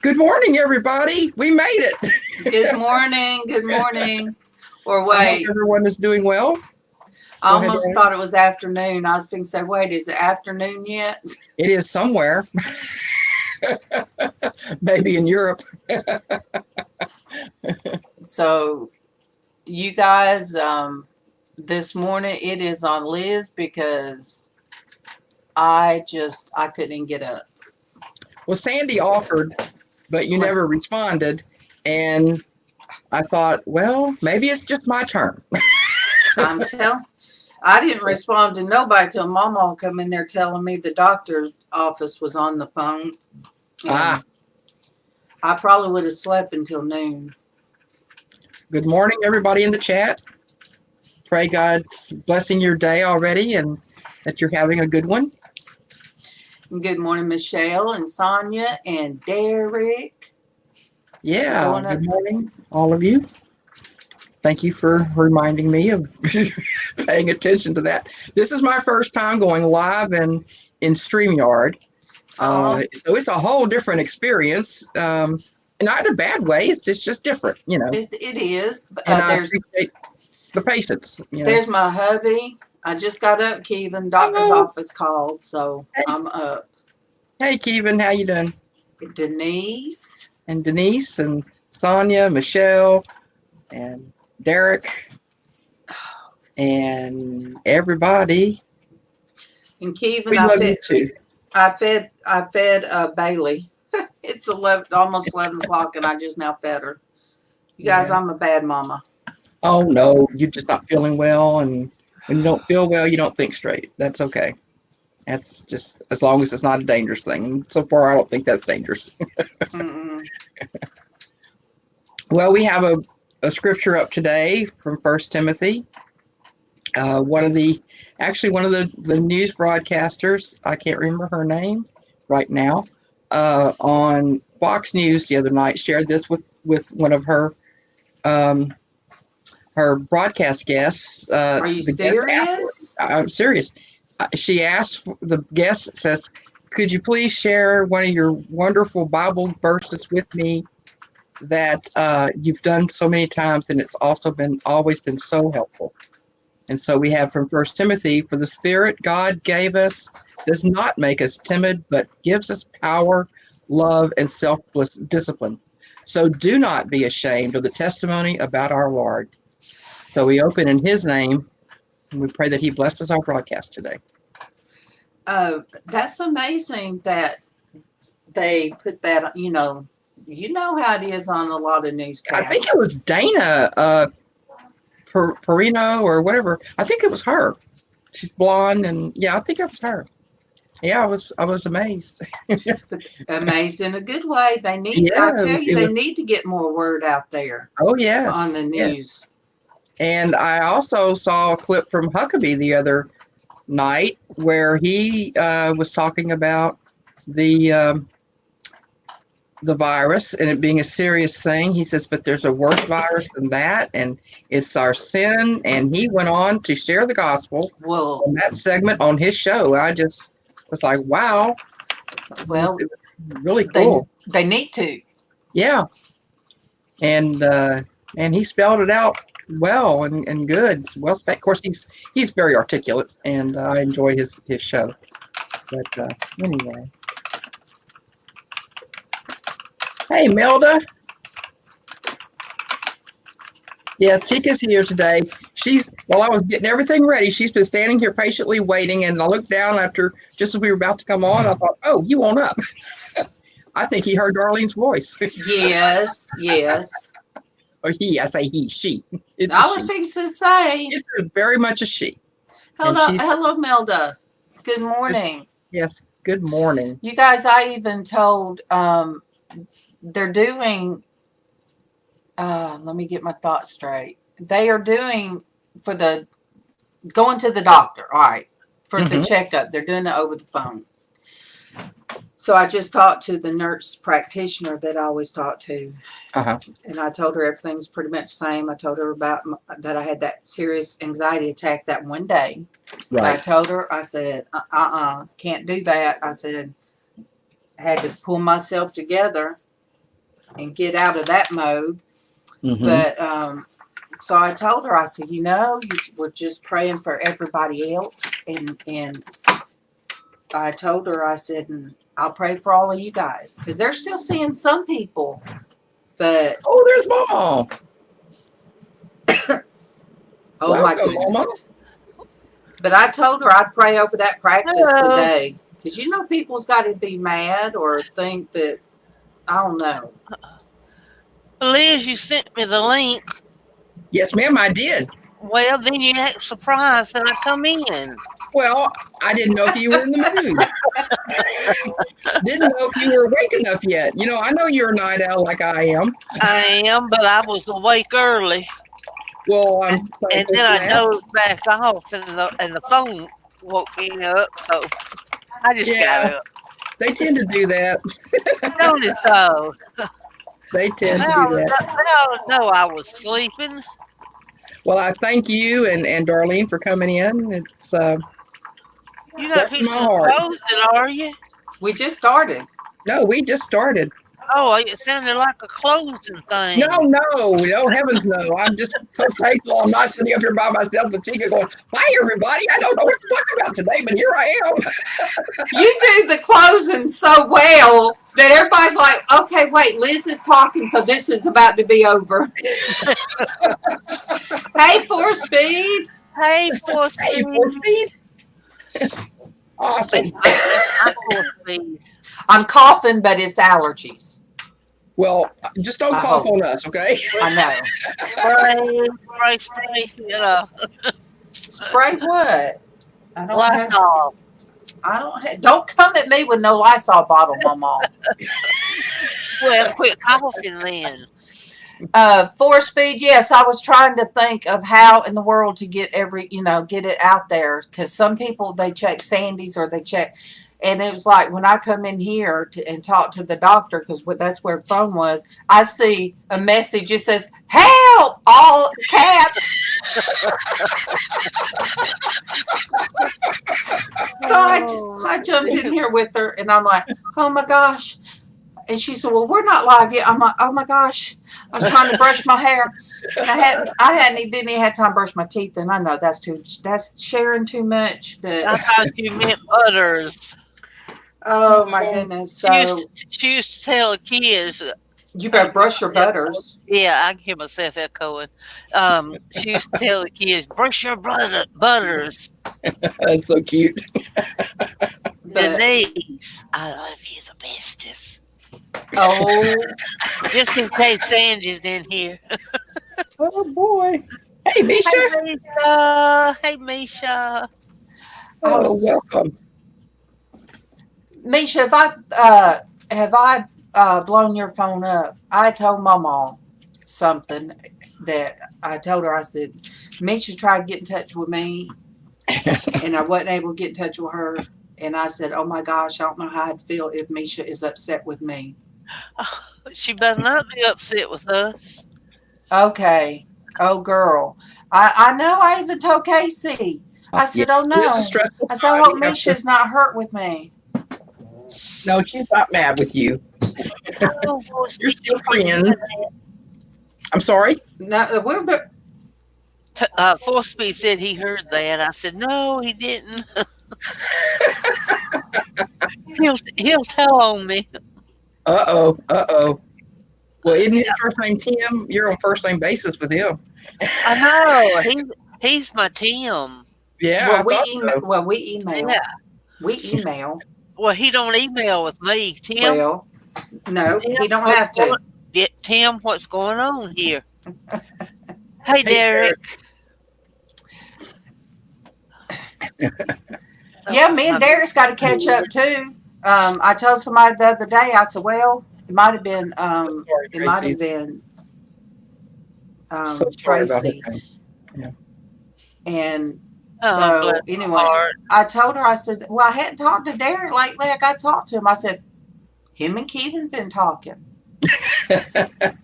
Good morning, everybody. We made it. Good morning. Good morning. Or I hope wait, everyone is doing well. I Go ahead, almost Darlene. thought it was afternoon. I was going to say, wait, is it afternoon yet? It is somewhere, maybe in Europe. So, you guys, this morning it is on Liz because I couldn't get up. Well, Sandy offered, but you never What's responded. And I thought, well, maybe it's just my turn. I'm telling? I didn't respond to nobody till Mama come in there telling me the doctor's office was on the phone, Ah, and I probably would have slept until noon. good morning, everybody in the chat. Pray God's blessing your day already and that you're having a good one. Good morning, Michelle and Sonia and Derek. Yeah, Going up. good morning, all of you. Thank you for reminding me of paying attention to that. This is my first time going live in StreamYard. Oh, So it's a whole different experience. Not in a bad way. It's just different. it is. And I appreciate the patience. There's my hubby. I just got up, Kevin. Doctor's Oh, office called, so hey, I'm up. hey, Kevin, how you doing? Denise And Denise and Sonia, Michelle, and Derek, and everybody. and Kevin. We love you too. I fed Bailey. It's 11, almost 11 o'clock, and I just now fed her. You guys, Yeah. I'm a bad mama. Oh no, you're just not feeling well, and when you don't feel well, you don't think straight. That's okay. That's just as long as it's not a dangerous thing. And so far, I don't think that's dangerous. Mm-mm. Well, we have a scripture up today from First Timothy. One of the news broadcasters, I can't remember her name right now, on Fox News the other night shared this with one of um, her broadcast guests. Are you The guest asked for serious? it. I'm serious. She asked the guest says, "Could you please share one of your wonderful Bible verses with me that you've done so many times, and it's also been always been so helpful?" And so we have from First Timothy, "For the Spirit God gave us does not make us timid, but gives us power, love, and self-discipline. So do not be ashamed of the testimony about our Lord." So we open in His name, and we pray that He blesses our broadcast today. That's amazing that they put that. You know how it is on a lot of I think newscasts. it was Dana Perino or whatever. I think it was her. She's blonde, and yeah, I think it was her. Yeah, I was amazed. But amazed in a good way. They need. Yeah, I tell you, it they was. need to get more word out there Oh on yes, the yes. news. And I also saw a clip from Huckabee the other night where he was talking about the um, the virus and it being a serious thing. He says, but there's a worse virus than that, and it's our sin. And he went on to share the gospel Well, in that segment on his show. I just was like, wow, well, it was really they cool. they need to. Yeah, and he spelled it out well and good. Well, of course, he's very articulate, and I enjoy his show. But anyway, hey, Melda. Yeah, Chica's here today. While I was getting everything ready, she's been standing here patiently waiting. And I looked down after, just as we were about to come on, I thought, oh, you won't up. I think he heard Darlene's voice. Yes, yes. Or I say he, she. It's a I was she. fixing to say, It's very much a she. And hello, hello, Melda. Good good, morning. yes, good morning. You guys, I even told they're doing. Let me get my thoughts straight. They are doing for the going to the doctor. All right, for the Mm-hmm. checkup. They're doing it over the phone. So I just talked to the nurse practitioner that I always talk to, Uh-huh. and I told her everything's pretty much the same. I told her about that I had that serious anxiety attack that one day. I Right. told her, I said, can't do that. I said, I had to pull myself together. and get out of that mode. Mm-hmm. But so I told her, I said, we're just praying for everybody else. And I told her, I said, and I'll pray for all of you guys because they're still seeing some people. But oh, there's Mama. oh my Welcome, goodness. Mama. But I told her I'd pray over that practice Hello. today because people's got to be mad or think that I don't know. Liz, you sent me the link. Yes, ma'am, I did. Well, then you act surprised that I come in. Well, I didn't know if you were in the mood. Didn't know if you were awake enough yet. I know you're a night owl like I am. I am, but I was awake early. Well, I'm And thankful then for I that. dozed back off, and the phone woke me up, so I just got up. They tend to do that. Don't it, though? They tend to They do that. ought to know I was sleeping. Well, I thank you and Darlene for coming in. It's You're not Bless fixing my to heart. close it, are you? We just started. no, we just started. Oh, it sounded like a closing thing. No, heavens no. I'm just so thankful I'm not sitting up here by myself with Chica going, hi everybody. I don't know what to talk about today, but here I am. You do the closing so well that everybody's like, okay, wait, Liz is talking, so this is about to be over. Hey, 4Speed. Hey, Force Hey, Feed. 4Speed. Awesome. I'm Force Feed. I'm coughing, but it's allergies. Well, just don't I cough hope. on us, okay? I know. Spray, Spray what? I don't have. Lysol. Don't come at me with no Lysol bottle, Mama. Well, quit coughing then. 4Speed. Yes, I was trying to think of how in the world to get get it out there because some people they check Sandy's or they check, and it was like when I come in here and talk to the doctor because that's where the phone was. I see a message. It says "Help!" all caps. So I jumped in here with her and I'm like, oh my gosh. And she said, well, we're not live yet. I'm like, oh my gosh. I was trying to brush my hair. And I didn't even had time to brush my teeth. And I know that's sharing too much. I But thought you meant butters. oh my goodness. So She used to tell kids, you better brush your butters. yeah, I can hear myself echoing. She used to tell the kids, brush your butters. That's so cute. Denise, I love you the bestest. Oh, Just in case Sandy's in here. Oh boy. Hey, Misha. Hey, Misha. Hey, Misha. Oh, welcome. Misha, have I blown your phone up? I told Mama something that I told her. I said, Misha tried to get in touch with me, and I wasn't able to get in touch with her. And I said, oh my gosh, I don't know how I'd feel if Misha is upset with me. She better not be upset with us. Okay. Oh, girl. I know I even told Casey. I said, oh no. This is stressful. I said, I hope Misha's not hurt with me. No, she's not mad with you. Oh, You're still friends. I'm sorry? No, we're 4Speed said he heard that. I said, no, he didn't. he'll tell on me. Uh-oh. Well, isn't his first name Tim? You're on first name basis with him. I know. He's my Tim. Yeah. well, we email. Yeah. We email. Well, he don't email with me. Tim, Well, no, Tim, he don't have to. Tim, what's going on here? Hey, Derek. Yeah, me and Derek's got to catch up too. I told somebody the other day. I said, "Well, it might have been, So sorry about Tracy." that. Yeah. And Oh, so bless my anyway, heart. I told her. I said, "Well, I hadn't talked to Derek lately. I got to talk to him." I said, "Him and Keegan's been talking."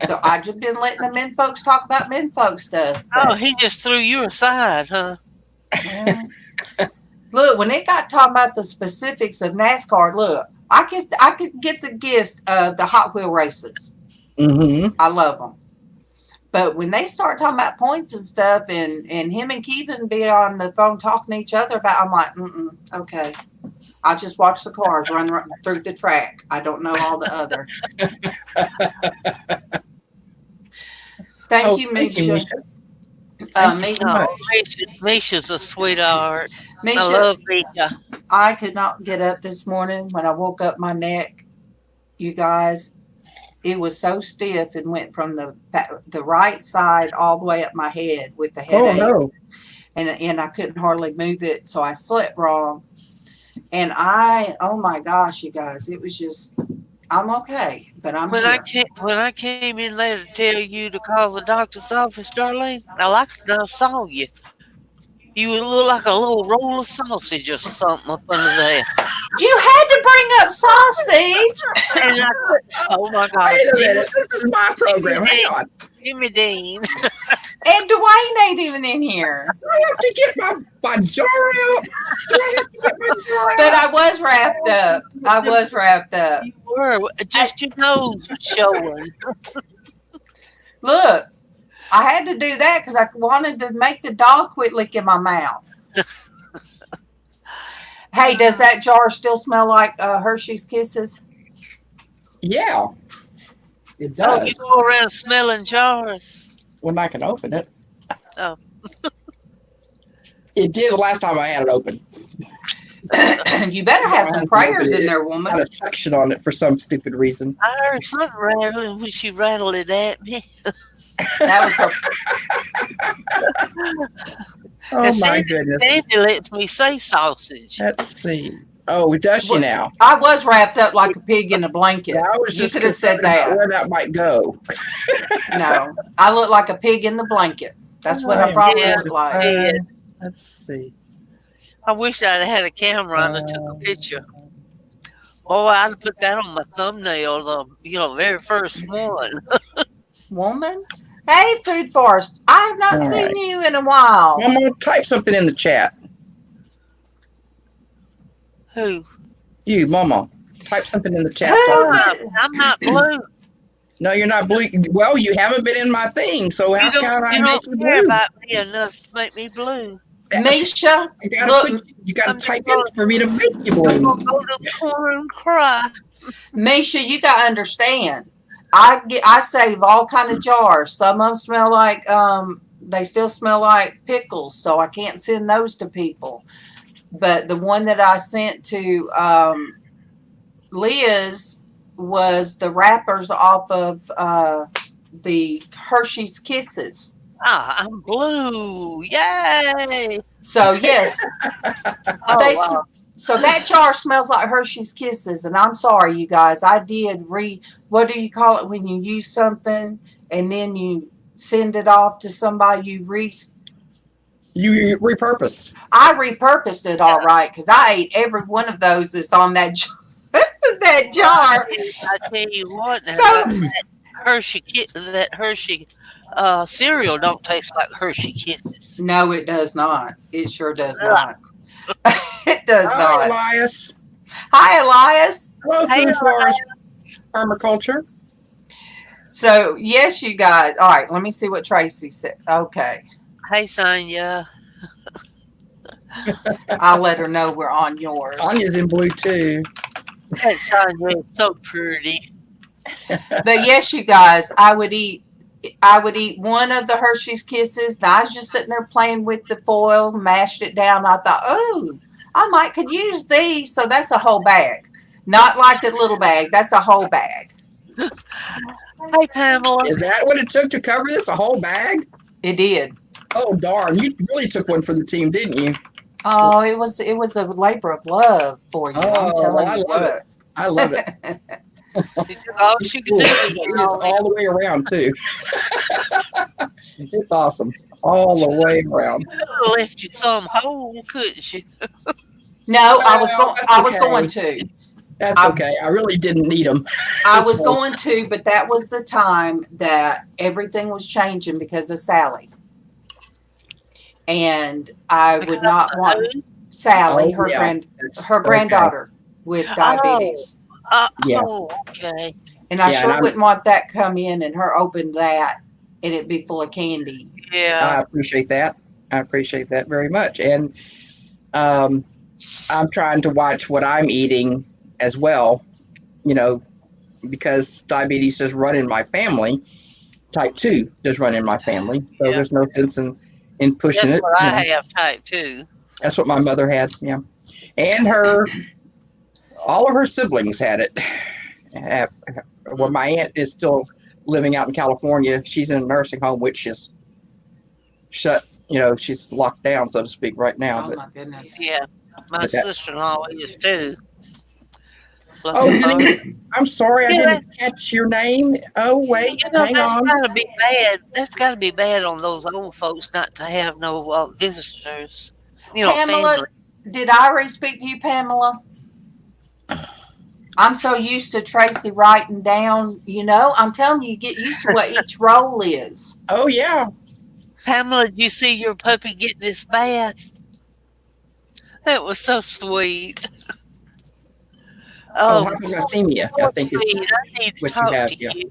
So I just been letting the men folks talk about men folks stuff. Oh, he just threw you aside, huh? Well, look, when it got talking about the specifics of NASCAR, look, I could get the gist of the Hot Wheel races. Mm-hmm. I love them. But when they start talking about points and stuff, and him and Keevan be on the phone talking to each other about, I'm like, okay. I just watch the cars run through the track. I don't know all the other. Thank you, Misha. Misha. Thank you so Misha, much. Misha's a sweetheart. I Misha, love Misha. I could not get up this morning. When I woke up, my neck, you guys, it was so stiff and went from the right side all the way up my head with the Oh headache. no. And I couldn't hardly move it, so I slept wrong. And oh my gosh, you guys, it was just, I'm okay, but I'm When here. I came in there to tell you to call the doctor's office, Darlene, I saw you. You would look like a little roll of sausage or something up under there. You had to bring up sausage. And I couldn't. Oh my God! Wait a minute. This is my program. Hang on. Jimmy Dean. And Dwayne ain't even in here. Do I have to get my jar out? Do I have to get my jar out? But I was wrapped up. I was wrapped up. You were just your nose was showing. Look, I had to do that because I wanted to make the dog quit licking my mouth. Hey, does that jar still smell like Hershey's Kisses? Yeah. It Oh, does. you go around smelling jars. When I can open it. Oh. It did the last time I had it open. You better have some prayers in there, Got woman. a suction on it for some stupid reason. I heard something rattling when she rattled it at me. That was her. Oh And my goodness. Sandy lets me say sausage. Let's see. Oh, does she now? I was wrapped up like a pig in a blanket. Yeah, I was You just could have said concerned about that. where that might go. No, I look like a pig in the blanket. That's what I probably Yeah. look like. Yeah. Let's see. I wish I'd had a camera and I took a picture. Oh, I'd have put that on my thumbnail, the very first one. Woman? Hey, Food Forest. I have not All seen right. you in a while. I'm going to type something in the chat. Who? You, Mama. Type something in the chat. Who? I'm not blue. No, you're not blue. Well, you haven't been in my thing, so how You can I don't make you care blue? about me enough to make me blue. Misha, You gotta, look, you gotta I'm type just in for me to make you I'm blue. gonna go to the corner and cry. Misha, you got to understand. I save all kind of jars. Some of them smell like they still smell like pickles, so I can't send those to people. But the one that I sent to Liz was the wrappers off of the Hershey's Kisses. Ah, I'm blue. Yay! So yes, Oh, they wow. so that jar smells like Hershey's Kisses, and I'm sorry, you guys. I did what do you call it when you use something and then you send it off to somebody? You repurpose. I repurposed it all right because I ate every one of those that's on that that jar. I tell you what, now, So that Hershey cereal don't taste like Hershey Kisses. no, it does not. It sure does not. It does Hi, not. Elias. Hi, Elias. Hello, Hey, Food Forest Permaculture. So yes, you guys. All right, let me see what Tracy said. Okay. Hey, Sonya. I'll let her know we're on yours. Anya's in blue too. That Sonya is so pretty. But yes, you guys, I would eat one of the Hershey's Kisses. And I was just sitting there playing with the foil, mashed it down. I thought, oh, I could use these. So that's a whole bag. Not like the little bag. That's a whole bag. Hey, Pamela. Is that what it took to cover this? A whole bag? It did. Oh darn! You really took one for the team, didn't you? Oh, it was a labor of love for you. I'm Oh, telling I you love what. it. I love it. She did all she could do. It is all the way around too. It's awesome, all the way around. Left you some hole, couldn't she? No, I was Well, going. that's I was okay. going to. That's okay. I really didn't need them. I was going to, but that was the time that everything was changing because of Sally. And I would not want Sally, Oh, yeah. her granddaughter with diabetes. Yeah. Oh, okay. And I Yeah, sure and wouldn't want that come in and her open that and it be full of candy. I Yeah. appreciate that. I appreciate that very much. And um, I'm trying to watch what I'm eating as well, you know, because diabetes does run in my family. Type 2 does run in my family. So Yeah. there's no sense in pushing That's it. what You I know, have, type 2. that's what my mother had. Yeah. And all of her siblings had it. Uh, Well, my aunt is still living out in California. She's in a nursing home, which is shut, she's locked down, so to speak, right now. Oh But, my goodness. Yeah. My but that's, sister-in-law is too. Bless oh, her heart. Denise, I'm sorry I Yeah, didn't catch your name. Oh, wait, hang that's on. gotta be bad. That's gotta be bad on those old folks not to have no visitors. Pamela, Family. did I already speak to you, Pamela? I'm so used to Tracy writing down, I'm telling you, get used to what each role is. Oh, yeah. Pamela, did you see your puppy get this bath? That was so sweet. Oh, Oh, hypoglycemia, I poor think it's Pete, I need to what you talk have. to Yeah. you,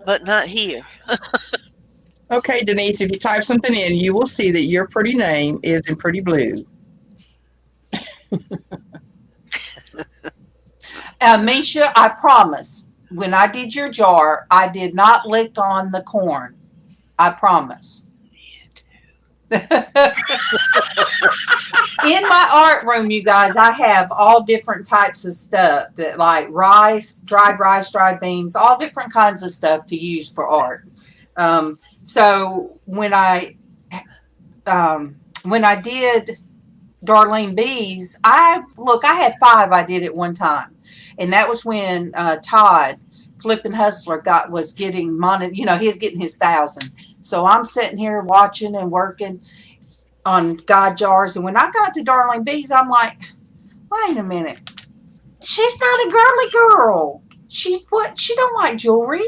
but not here. Okay, Denise, if you type something in, you will see that your pretty name is in pretty blue. Misha, I promise, when I did your jar, I did not lick on the corn. I promise. In my art room, you guys, I have all different types of stuff that like rice, dried beans, all different kinds of stuff to use for art. So when I did Darlene B's, I had 5 I did at one time. And that was when Todd, Flippin' Hustler, was getting he was getting his 1,000. So I'm sitting here watching and working on God jars. And when I got to Darlene B's, I'm like, wait a minute. She's not a girly girl. She don't like jewelry.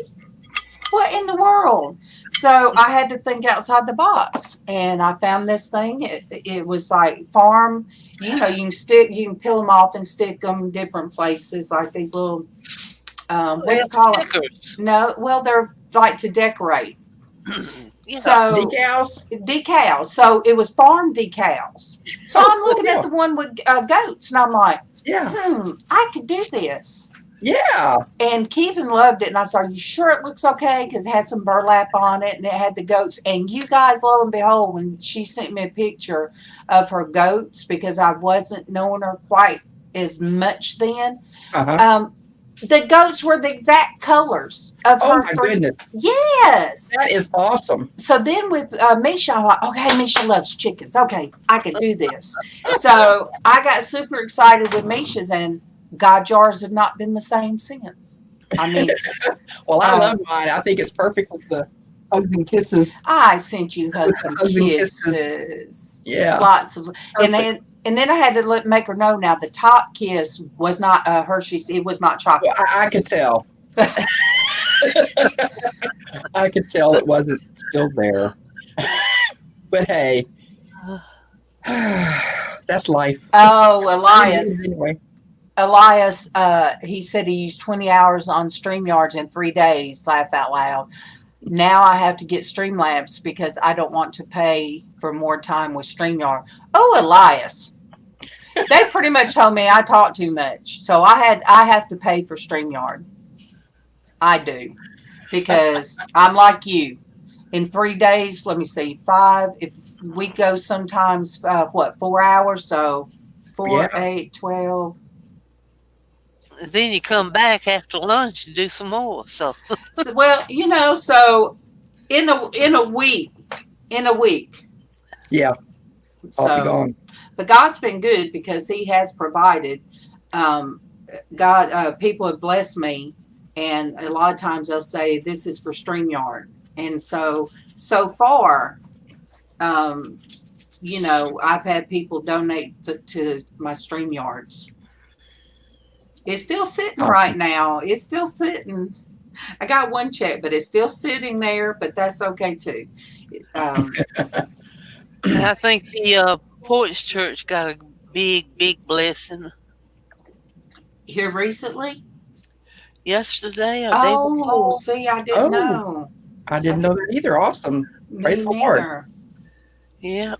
What in the world? So I had to think outside the box, and I found this thing. It was like farm. You can peel them off and stick them different places, like these little. What do you call them? Stickers. No, well, they're like to decorate. Yeah. So decals. So it was farm decals. So I'm looking at the one with goats, and I'm like, Yeah. I could do this. Yeah. And Kevin loved it. And I said, are you sure it looks okay? Because it had some burlap on it and it had the goats. And you guys, lo and behold, when she sent me a picture of her goats, because I wasn't knowing her quite as much then, the goats were the exact colors of her. Oh, my goodness. Yes. That is awesome. So then with Misha, I'm like, okay, Misha loves chickens. Okay, I can do this. So I got super excited with Misha's, and God jars have not been the same since. I mean, well, I love mine. I think it's perfect with the hugs and kisses. I sent you hugs and kisses. Yeah, lots of, and then I had to make her know. Now the top kiss was not Hershey's. It was not chocolate. Well, I could tell. I could tell it wasn't still there. But hey, that's life. Oh, Elias. Anyway. Elias, he said he used 20 hours on StreamYards in 3 days. Laugh out loud. Now I have to get Streamlabs because I don't want to pay for more time with StreamYard. Oh, Elias. They pretty much told me I talk too much. So I have to pay for StreamYard. I do. Because I'm like you. In 3 days, let me see, 5. If we go sometimes, 4 hours? So 4, 8, 12. Then you come back after lunch and do some more. So well, so in a week. Yeah. So, I'll be gone. but God's been good because He has provided. People have blessed me, and a lot of times they'll say this is for StreamYard, and so far, I've had people donate to my StreamYards. It's still sitting right now. It's still sitting. I got one check, but it's still sitting there, but that's okay too. I think the Porch Church got a big blessing. Here recently? yesterday or day Oh, before. see, I didn't Oh, know. I didn't know that either. Awesome. Me Praise the Lord. neither. Yeah,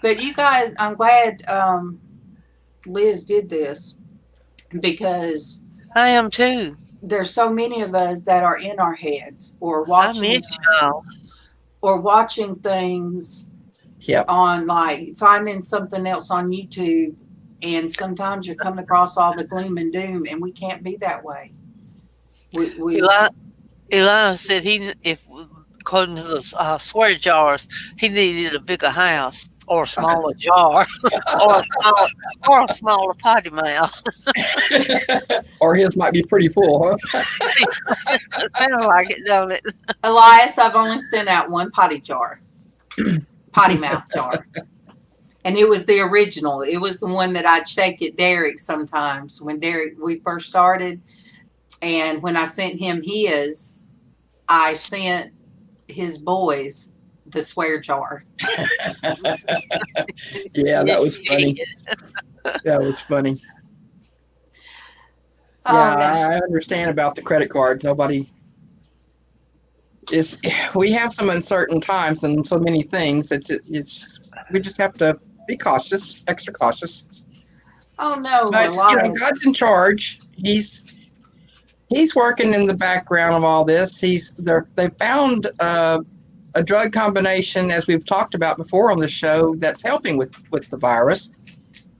But you guys, I'm glad Liz did this because I am too. there's so many of us that are in our heads or I miss y'all. watching things Yep. on, like finding something else on YouTube, and sometimes you're coming across all the gloom and doom, and we can't be that way. We Eli said if according to the swear jars, he needed a bigger house or a smaller jar or a smaller potty mouth. Or his might be pretty full, huh? Sounds like it, don't it? Elias, I've only sent out one potty mouth jar. And it was the original. It was the one that I'd shake at Derek sometimes when we first started. And when I sent him his, I sent his boys the swear jar. Yeah, that Yes, was you funny. did. That was funny. Oh, Yeah, no. I understand about the credit card. We have some uncertain times and so many things that we just have to be cautious, extra cautious. Oh, no, But Elias. God's in charge. He's working in the background of all this. They found a drug combination, as we've talked about before on the show, that's helping with the virus.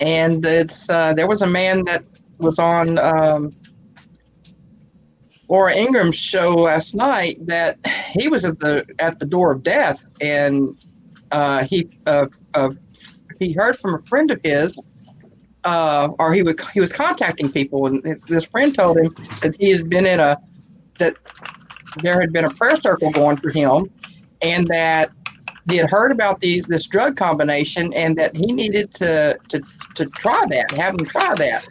And there was a man that was on Laura Ingram's show last night that he was at the door of death, and he heard from a friend of his, or he was contacting people, and this friend told him that that there had been a prayer circle going for him, and that he had heard about this drug combination, and that he needed to try that, have him try that.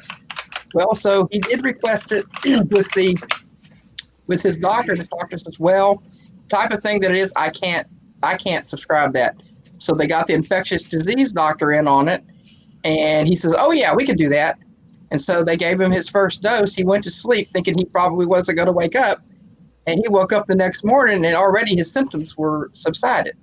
Well, so he did request it with his doctor. The doctor says, well, type of thing that it is, I can't subscribe that. So they got the infectious disease doctor in on it, and he says, oh yeah, we can do that. And so they gave him his first dose. He went to sleep thinking he probably wasn't going to wake up, and he woke up the next morning and already his symptoms were subsided.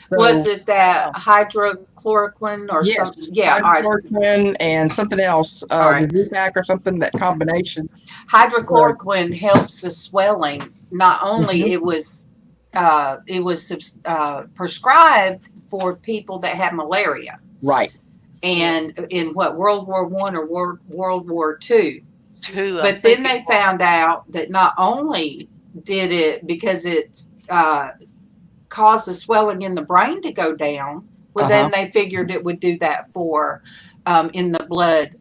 So, was it that hydrochloroquine or yes, something? Yeah, all right. hydrochloroquine and something else, All right. the Z-Pack or something, that combination. Hydrochloroquine helps the swelling. Not only Mhm. it was prescribed for people that had malaria. Right. And in World War I or World War II. Too, But then they found out that not only did it, because it caused the swelling in the brain to go down, well, then they figured it would do that for in the blood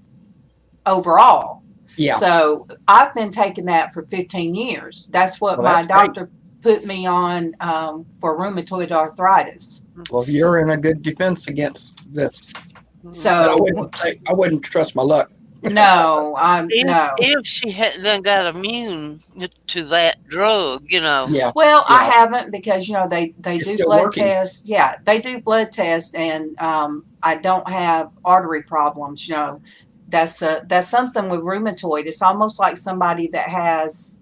overall. Yeah. So I've been taking that for 15 years. That's what my doctor put me on for rheumatoid arthritis. Well, you're in a good defense against this. So I wouldn't trust my luck. no, if she hadn't got immune to that drug, Yeah. Well, Yeah. I haven't, because they It's do still blood working. tests. Yeah, they do blood tests, and I don't have artery problems. That's something with rheumatoid. It's almost like somebody that has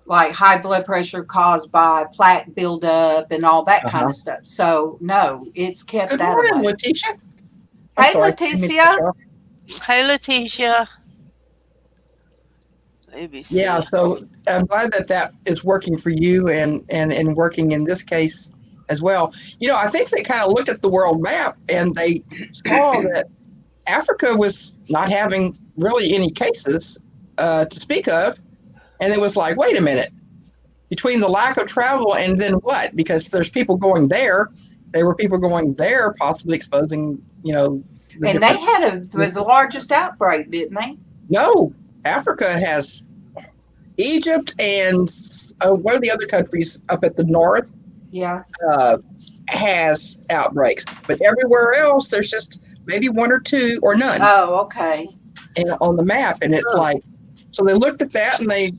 like high blood pressure caused by plaque buildup and all that kind of stuff. So no, it's kept Good that morning, away. Letitia. Hey, sorry. Leticia. Hey, Letitia. Yeah, so I'm glad that is working for you and working in this case as well. I think they kind of looked at the world map and they saw that Africa was not having really any cases to speak of. And it was like, wait a minute, between the lack of travel and then what? Because there's people going there. There were people going there, possibly exposing, And they had the largest outbreak, didn't they? No, Africa has Egypt and one of the other countries up at the north. Yeah. Has outbreaks, but everywhere else there's just maybe one or two or none. Oh, okay. And on the map, and it's like, so they looked at that and they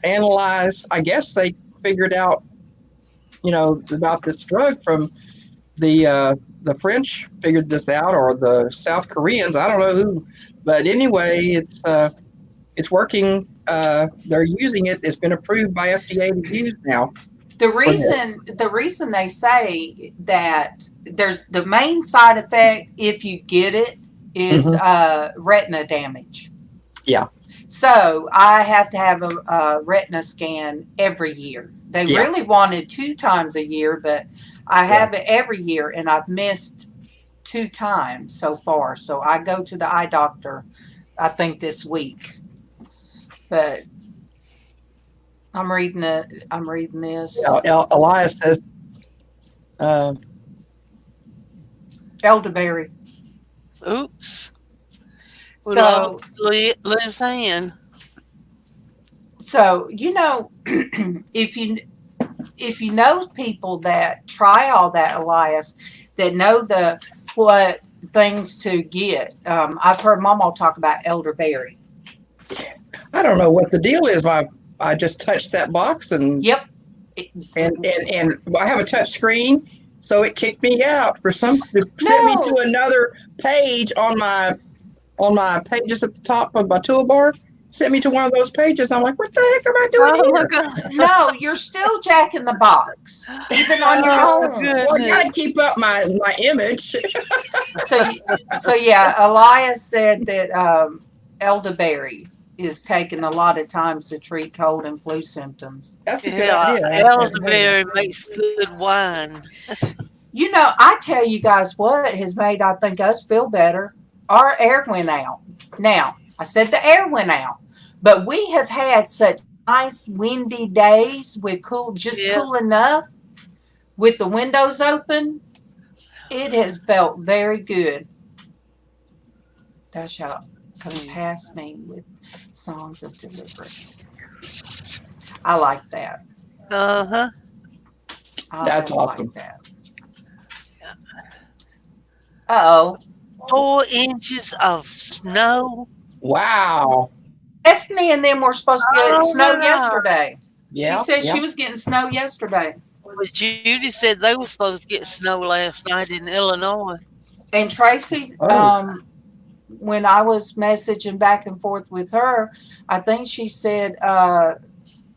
analyzed. I guess they figured out, about this drug from the French figured this out, or the South Koreans. I don't know who, but anyway, it's working they're using it. It's been approved by FDA to use now. The reason they say that there's the main side effect if you get it is retina damage. Yeah. So I have to have a retina scan every year. They really wanted 2 times a year, but I have it every year, and I've missed 2 times so far. So I go to the eye doctor, I think this week. But I'm reading this. Elias says, elderberry. Oops. So Lizanne. So if you know people that try all that, Elias, that know what things to get. I've heard Mama talk about elderberry. I don't know what the deal is. I just touched that box and Yep. and I have a touch screen, so it kicked me out it sent me to another page on my pages at the top of my toolbar. Sent me to one of those pages. I'm like, what the heck am I doing here? God. No, you're still jacking the box, even on your own. Well, I gotta keep up my image. So yeah, Elias said that elderberry is taken a lot of times to treat cold and flu symptoms. That's a good idea. Elderberry makes good wine. I tell you guys what has made I think us feel better. Our air went out. Now, I said the air went out, but we have had such nice windy days with cool enough with the windows open. It has felt very good. Thou shalt come past me with songs of deliverance. I like that. That's awesome. Like that. Uh-oh. 4 inches of snow. Wow. Destiny and them were supposed to get snow yesterday. Yeah, she said she was getting snow yesterday. But Judy said they were supposed to get snow last night in Illinois. And Tracy, when I was messaging back and forth with her, I think she said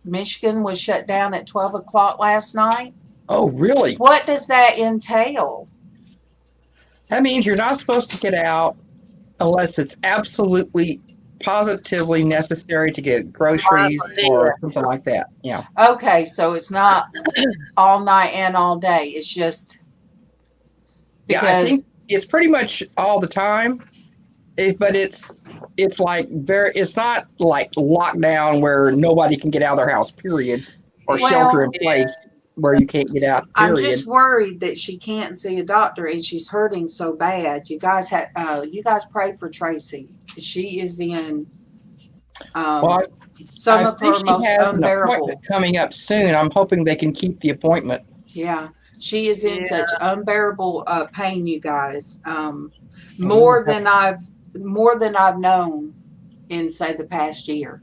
Michigan was shut down at 12 o'clock last night. Oh, really? What does that entail? That means you're not supposed to get out unless it's absolutely, positively necessary to get groceries or something like that. Yeah. Okay, so it's not all night and all day. It's just because I think it's pretty much all the time. But it's like it's not like lockdown where nobody can get out of their house, period, or shelter in place where you can't get out, period. I'm just worried that she can't see a doctor and she's hurting so bad. You guys pray for Tracy. She is in some of her most unbearable. Coming up soon. I'm hoping they can keep the appointment. Yeah, she is in such unbearable pain, you guys. More than I've known in say the past year.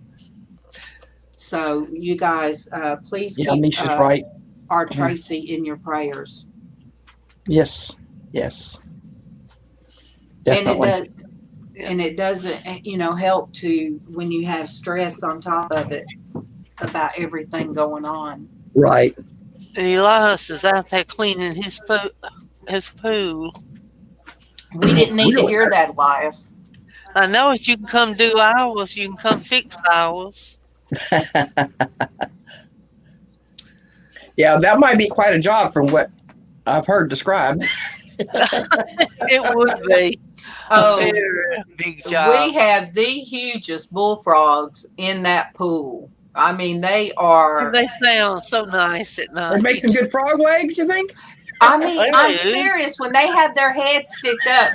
So you guys, please keep Misha's right. our Tracy in your prayers. Yes. Definitely. And it doesn't, help to when you have stress on top of it about everything going on. Right. And Elias is out there cleaning his pool. We didn't need to hear that, Elias. I know if you can come do ours, you can come fix ours. Yeah, that might be quite a job from what I've heard described. It would be. Oh, Very big job. We have the hugest bullfrogs in that pool. I mean, they are. They sound so nice at night. They make some good frog legs, you think? I mean, I'm serious. When they have their head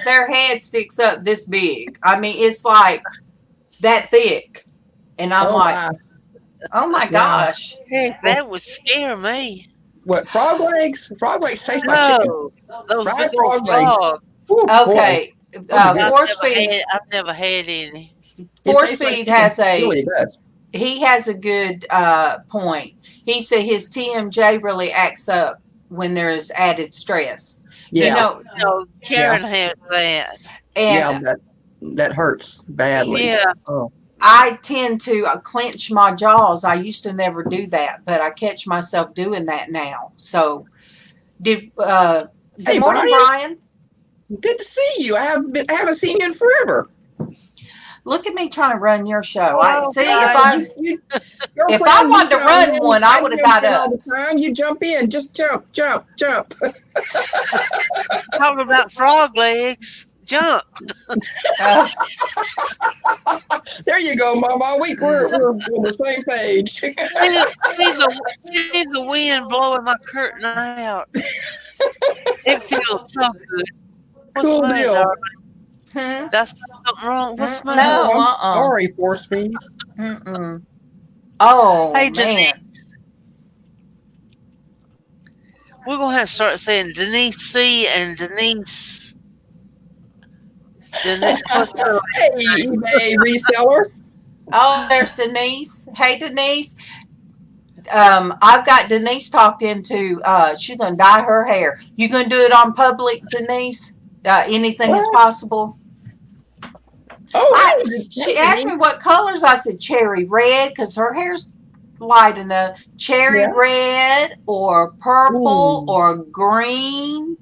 their head sticks up this big. I mean, it's like that thick. And I'm oh my gosh. Heck, that would scare me. What, frog legs? Frog legs taste like chicken. Those Fried big old frog frogs. Ooh, okay. I've never had any. Four Speed has he has a good point. He said his TMJ really acts up when there's added stress. Yeah. Karen has that. And that hurts badly. Yeah. Oh. I tend to clench my jaws. I used to never do that, but I catch myself doing that now. So, good Hey, morning, Brian. Good to see you. I haven't seen you in forever. Look at me trying to run your show. Oh, If If I wanted to run one, I would have got up. All the time you jump in, just jump. Talking about frog legs. Jump. There you go, Mama. We're on the same page. See the wind blowing my curtain out. It feels so good. What's Cool the matter, deal. darling? Hmm? That's something wrong. What's the No, matter? I'm sorry, Force Speed. Mm-mm. Oh, Hey, man. Denise. We're going to have to start saying Denise C. and Denise. What's her Hey, eBay reseller. Oh, there's Denise. Hey, Denise. I've got Denise talked into, she's going to dye her hair. You going to do it on public, Denise? Anything is possible. Oh, She asked me what colors. I said cherry red because her hair's light enough. Cherry red or purple or green.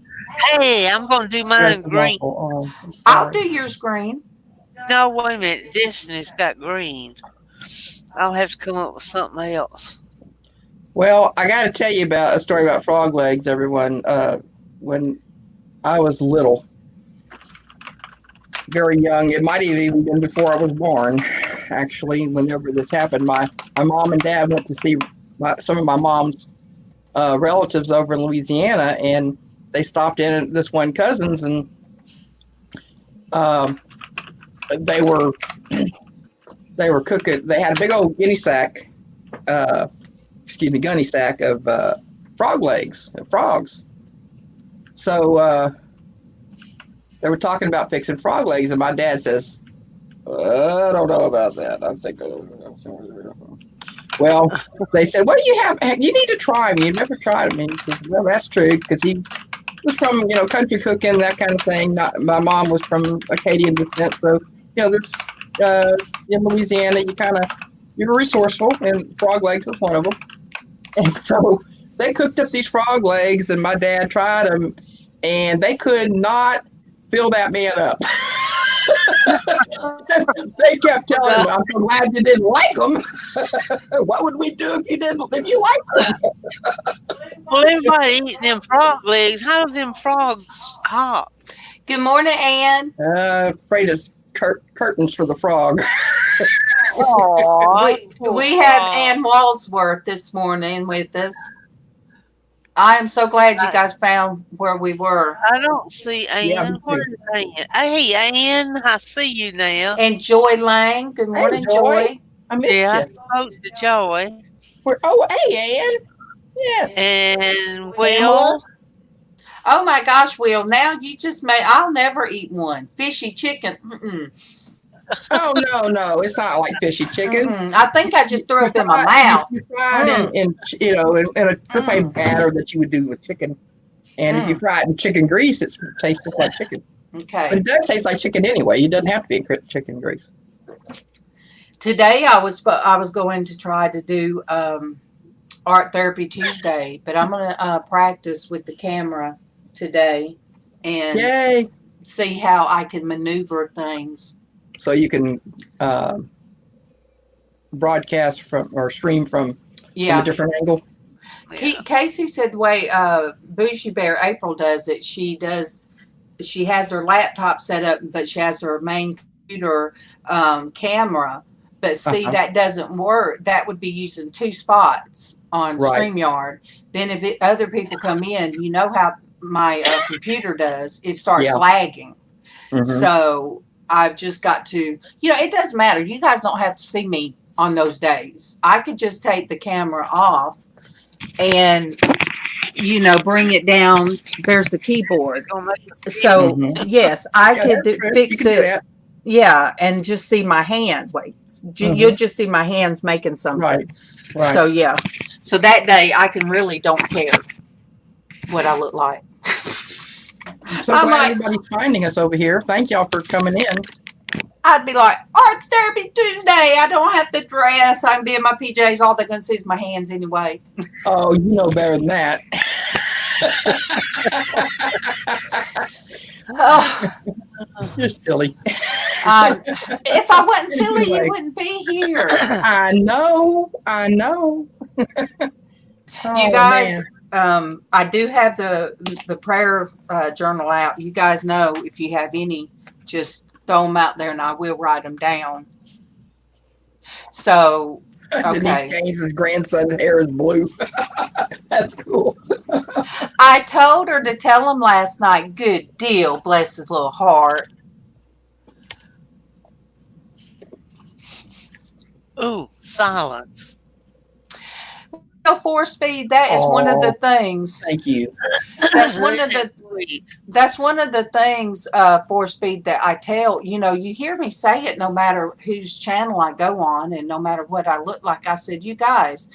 Hey, I'm going to do mine green. I'll do yours green. No, wait a minute. Disney's got green. I'll have to come up with something else. Well, I got to tell you about a story about frog legs, everyone. When I was little, very young, it might have even been before I was born, actually, whenever this happened. My mom and dad went to see some of my mom's relatives over in Louisiana, and they stopped in at this one cousin's, and they were cooking. They had a big old gunny sack of frog legs, frogs. So they were talking about fixing frog legs, and my dad says, I don't know about that. I was like, well, they said, what do you have? You need to try them. You've never tried them. And he says, well, that's true, because he was from, country cooking, that kind of thing. My mom was from Acadian descent, so, this in Louisiana, you're resourceful, and frog legs is one of them. And so they cooked up these frog legs, and my dad tried them, and they could not fill that man up. They kept telling him, I'm so glad you didn't like them. What would we do if you liked them? Well, everybody eating them frog legs. How do them frogs hop? Good morning, Ann. Afraid it's curtains for the frog. We have Ann Walsworth this morning with us. I am so glad you guys found where we were. I don't see Ann. Yeah, Where's Ann? Hey, Ann, I see you now. And Joy Lang. Good morning, Hey, Joy. I missed you. I spoke to Joy. Hey, Ann. Yes. And Will. Oh my gosh, Will! Now you just I'll never eat one fishy chicken. Mm-mm. Oh no, it's not like fishy chicken. I think I just threw up in my mouth. You fry it in the same batter that you would do with chicken, and if you fry it in chicken grease, it tastes just like chicken. Okay, but it does taste like chicken anyway. It doesn't have to be chicken grease. Today I was going to try to do Art Therapy Tuesday, but I'm going to practice with the camera today and see how I can maneuver things. So you can broadcast from or stream from a different angle. Yeah. Casey said the way Bougie Bear April does it, she has her laptop set up, but she has her main computer camera. But see, that doesn't work. That would be using two spots on StreamYard. Then if other people come in, you know how my computer does, it starts lagging. So I've just got to, it doesn't matter. You guys don't have to see me on those days. I could just take the camera off and, bring it down. There's the keyboard. So, yes, I could fix it. Yeah, and just see my hands. Wait, you'll just see my hands making something. Right. So, yeah. So that day, I really don't care what I look like. So glad everybody's finding us over here. Thank y'all for coming in. I'd be like, Art Therapy Tuesday. I don't have to dress. I can be in my PJs. All they're going to see is my hands anyway. Oh, you know better than that. You're silly. If I wasn't silly, you Anyway. wouldn't be here. I know. Oh, You guys, man. I do have the prayer journal out. You guys know if you have any, just throw them out there and I will write them down. So, Denise okay. Gaines' grandson's hair is blue. That's cool. I told her to tell him last night, good deal, bless his little heart. Ooh, silence. 4-speed, that is one of the things. Thank you. That's one of the things, 4-speed, that I tell, you hear me say it no matter whose channel I go on and no matter what I look like. I said, you guys,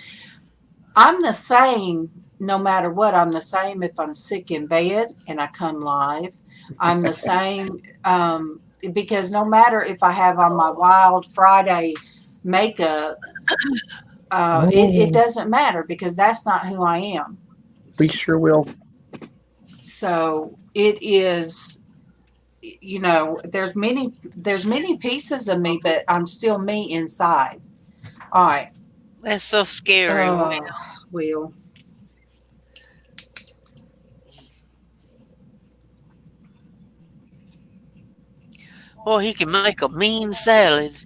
I'm the same no matter what. I'm the same if I'm sick in bed and I come live. I'm the same because no matter if I have on my Wild Friday makeup, it doesn't matter because that's not who I am. We sure will. So it is, there's many pieces of me, but I'm still me inside. All right. That's so scary. Will. Well, he can make a mean salad.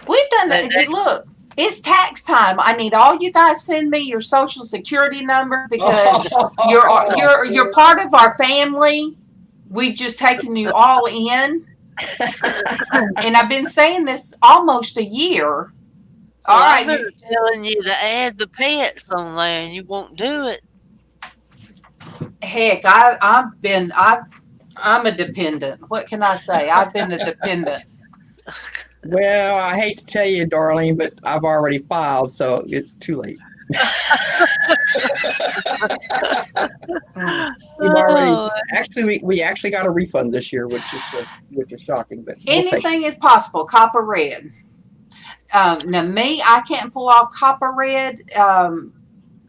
We've done that. Look, it's tax time. I need all you guys send me your social security number because you're part of our family. We've just taken you all in. And I've been saying this almost a year. All right. I've been telling you to add the pets on there and you won't do it. Heck, I'm a dependent. What can I say? I've been a dependent. Well, I hate to tell you, darling, but I've already filed, so it's too late. We actually got a refund this year, which is shocking. But anything is possible. Copper red. Now me, I can't pull off copper red.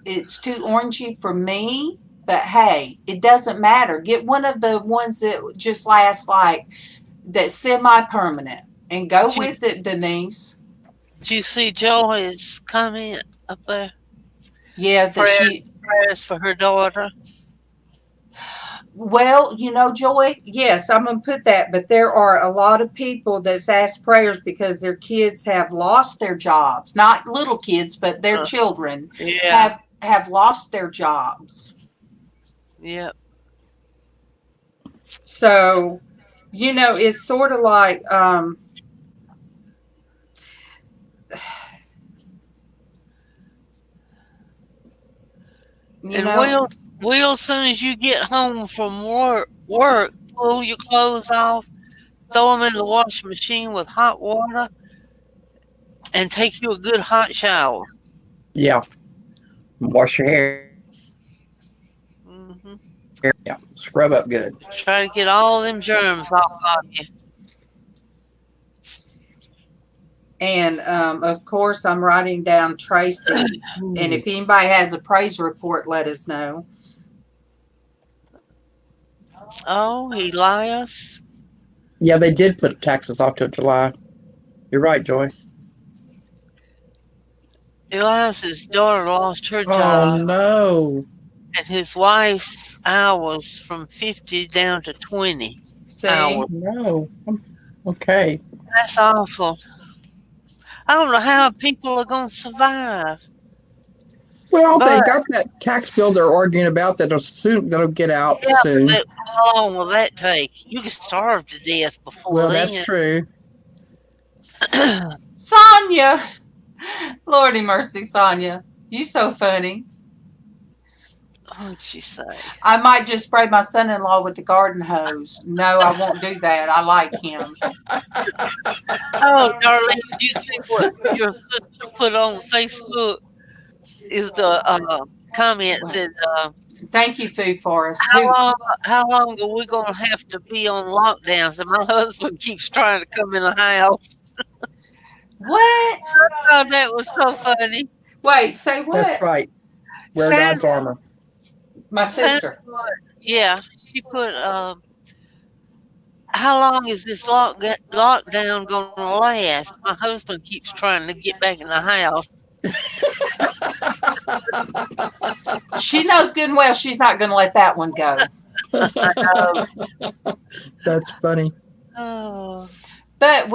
It's too orangey for me. But hey, it doesn't matter. Get one of the ones that just last that's semi-permanent. And go with it, Denise. Did you see Joy's comment up there? Yeah, prayers for her daughter. Well, Joy, yes, I'm going to put that. But there are a lot of people that's asked prayers because their kids have lost their jobs. Not little kids, but their children have lost their jobs. Yep. So, it's sort of like... Will, as soon as you get home from work, pull your clothes off, throw them in the washing machine with hot water, and take you a good hot shower. Yeah. Wash your hair. Mm-hmm. Yeah. Scrub up good. Try to get all them germs off of you. And, of course, I'm writing down Tracy. And if anybody has a praise report, let us know. Oh, Elias. Yeah, they did put taxes off till July. You're right, Joy. Elias's daughter lost her job. Oh, no. And his wife's hours from 50 down to 20 hours. No. Okay. That's awful. I don't know how people are going to survive. Well, they got that tax bill they're arguing about that'll get out soon. How long will that take? You can starve to death before then. Well, that's true. Sonia! Lordy mercy, Sonia. You so funny. What'd she say? I might just spray my son-in-law with the garden hose. No, I won't do that. I like him. Oh, darling, did you see what your sister put on Facebook? Is the comment said Thank you, Food Forest. How long are we gonna have to be on lockdowns? And my husband keeps trying to come in the house. What? Oh, that was so funny. Wait, say That's what? right. Wear Sandra, God's armor. My Sandra, sister. yeah, she put. How long is this lockdown gonna last? My husband keeps trying to get back in the house. She knows good and well she's not going to let that one go. That's funny. Oh, But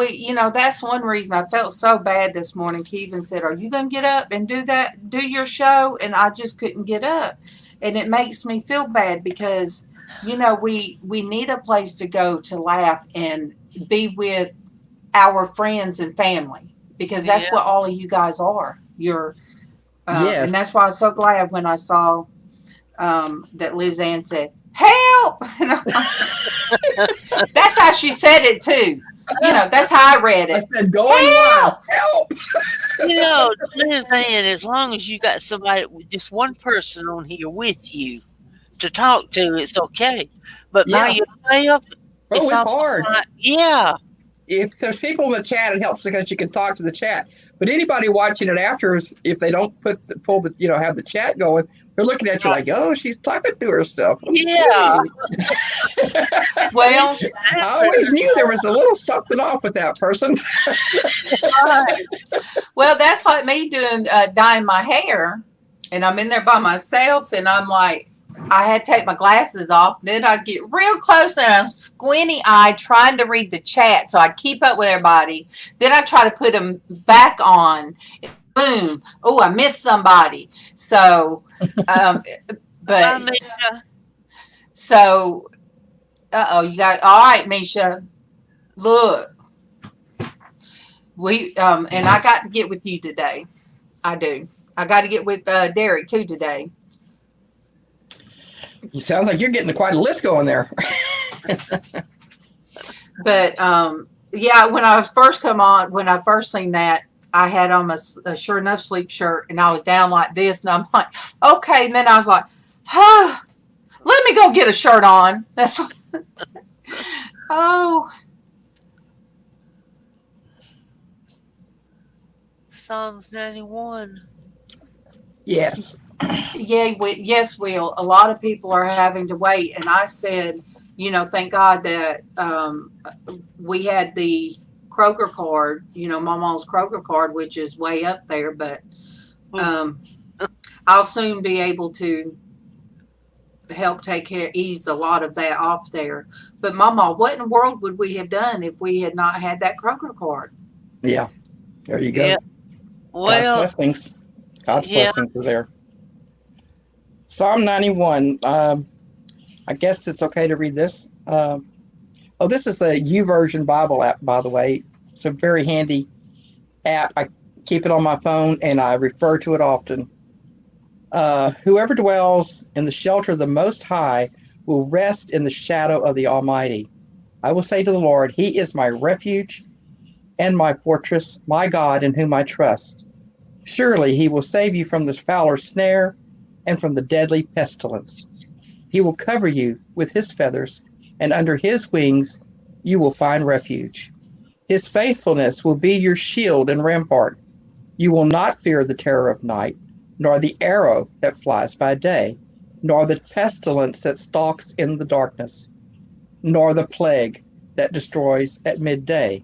that's one reason I felt so bad this morning. Keevan said, "Are you going to get up and do your show?" And I just couldn't get up. And it makes me feel bad because, we need a place to go to laugh and be with our friends and family, because that's yeah. what all of you guys are. Yes. And that's why I was so glad when I saw that Liz Ann said, "Help!" That's how she said it too. That's how I read I it. said, go on live. Help. Liz Ann, as long as you got somebody, just one person on here with you to talk to, it's okay. But by Yeah. yourself, Oh, it's almost hard. yeah. If there's people in the chat, it helps because you can talk to the chat. But anybody watching it afterwards, if they don't have the chat going, they're looking at you like, oh, she's talking to herself. Yeah. Well, I always knew there was a little something off with that person. well, that's like me doing dyeing my hair, and I'm in there by myself, and I'm like, I had to take my glasses off. Then I get real close and I'm squinty eyed trying to read the chat, so I keep up with everybody. Then I try to put them back on. Boom! Oh, I missed somebody. So, but so, you got all right, Misha. Look, we and I got to get with you today. I do. I got to get with Derek too today. You sound like you're getting quite a list going there. But yeah, when I first seen that, I had on a Sure Enough sleep shirt, and I was down like this, and I'm like, okay. And then I was like, let me go get a shirt on. That's oh. Psalms 91. Yes. Yeah, yes, Will. A lot of people are having to wait, and I said, thank God that we had the Kroger card, my mom's Kroger card, which is way up there, but I'll soon be able to help ease a lot of that off there. But Mama, what in the world would we have done if we had not had that Kroger card? Yeah. There you go. Yeah. God's Well, blessings. God's blessings are there. Psalm 91. I guess it's okay to read this. This is a YouVersion Bible app, by the way. It's a very handy app. I keep it on my phone, and I refer to it often. Whoever dwells in the shelter of the Most High will rest in the shadow of the Almighty. I will say to the Lord, He is my refuge and my fortress, my God in whom I trust. Surely He will save you from the fowler's snare and from the deadly pestilence. He will cover you with His feathers, and under His wings you will find refuge. His faithfulness will be your shield and rampart. You will not fear the terror of night, nor the arrow that flies by day, nor the pestilence that stalks in the darkness, nor the plague that destroys at midday.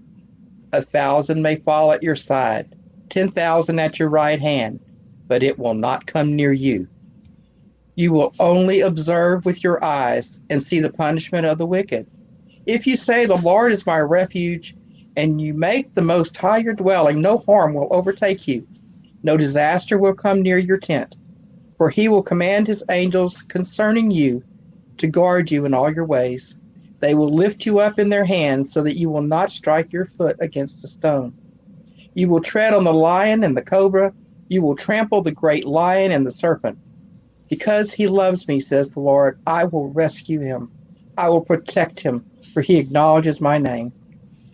1,000 may fall at your side, 10,000 at your right hand, but it will not come near you. You will only observe with your eyes and see the punishment of the wicked. If you say, the Lord is my refuge, and you make the Most High your dwelling, no harm will overtake you. No disaster will come near your tent, for He will command His angels concerning you to guard you in all your ways. They will lift you up in their hands so that you will not strike your foot against a stone. You will tread on the lion and the cobra. You will trample the great lion and the serpent. Because He loves me, says the Lord, I will rescue him. I will protect him, for he acknowledges my name.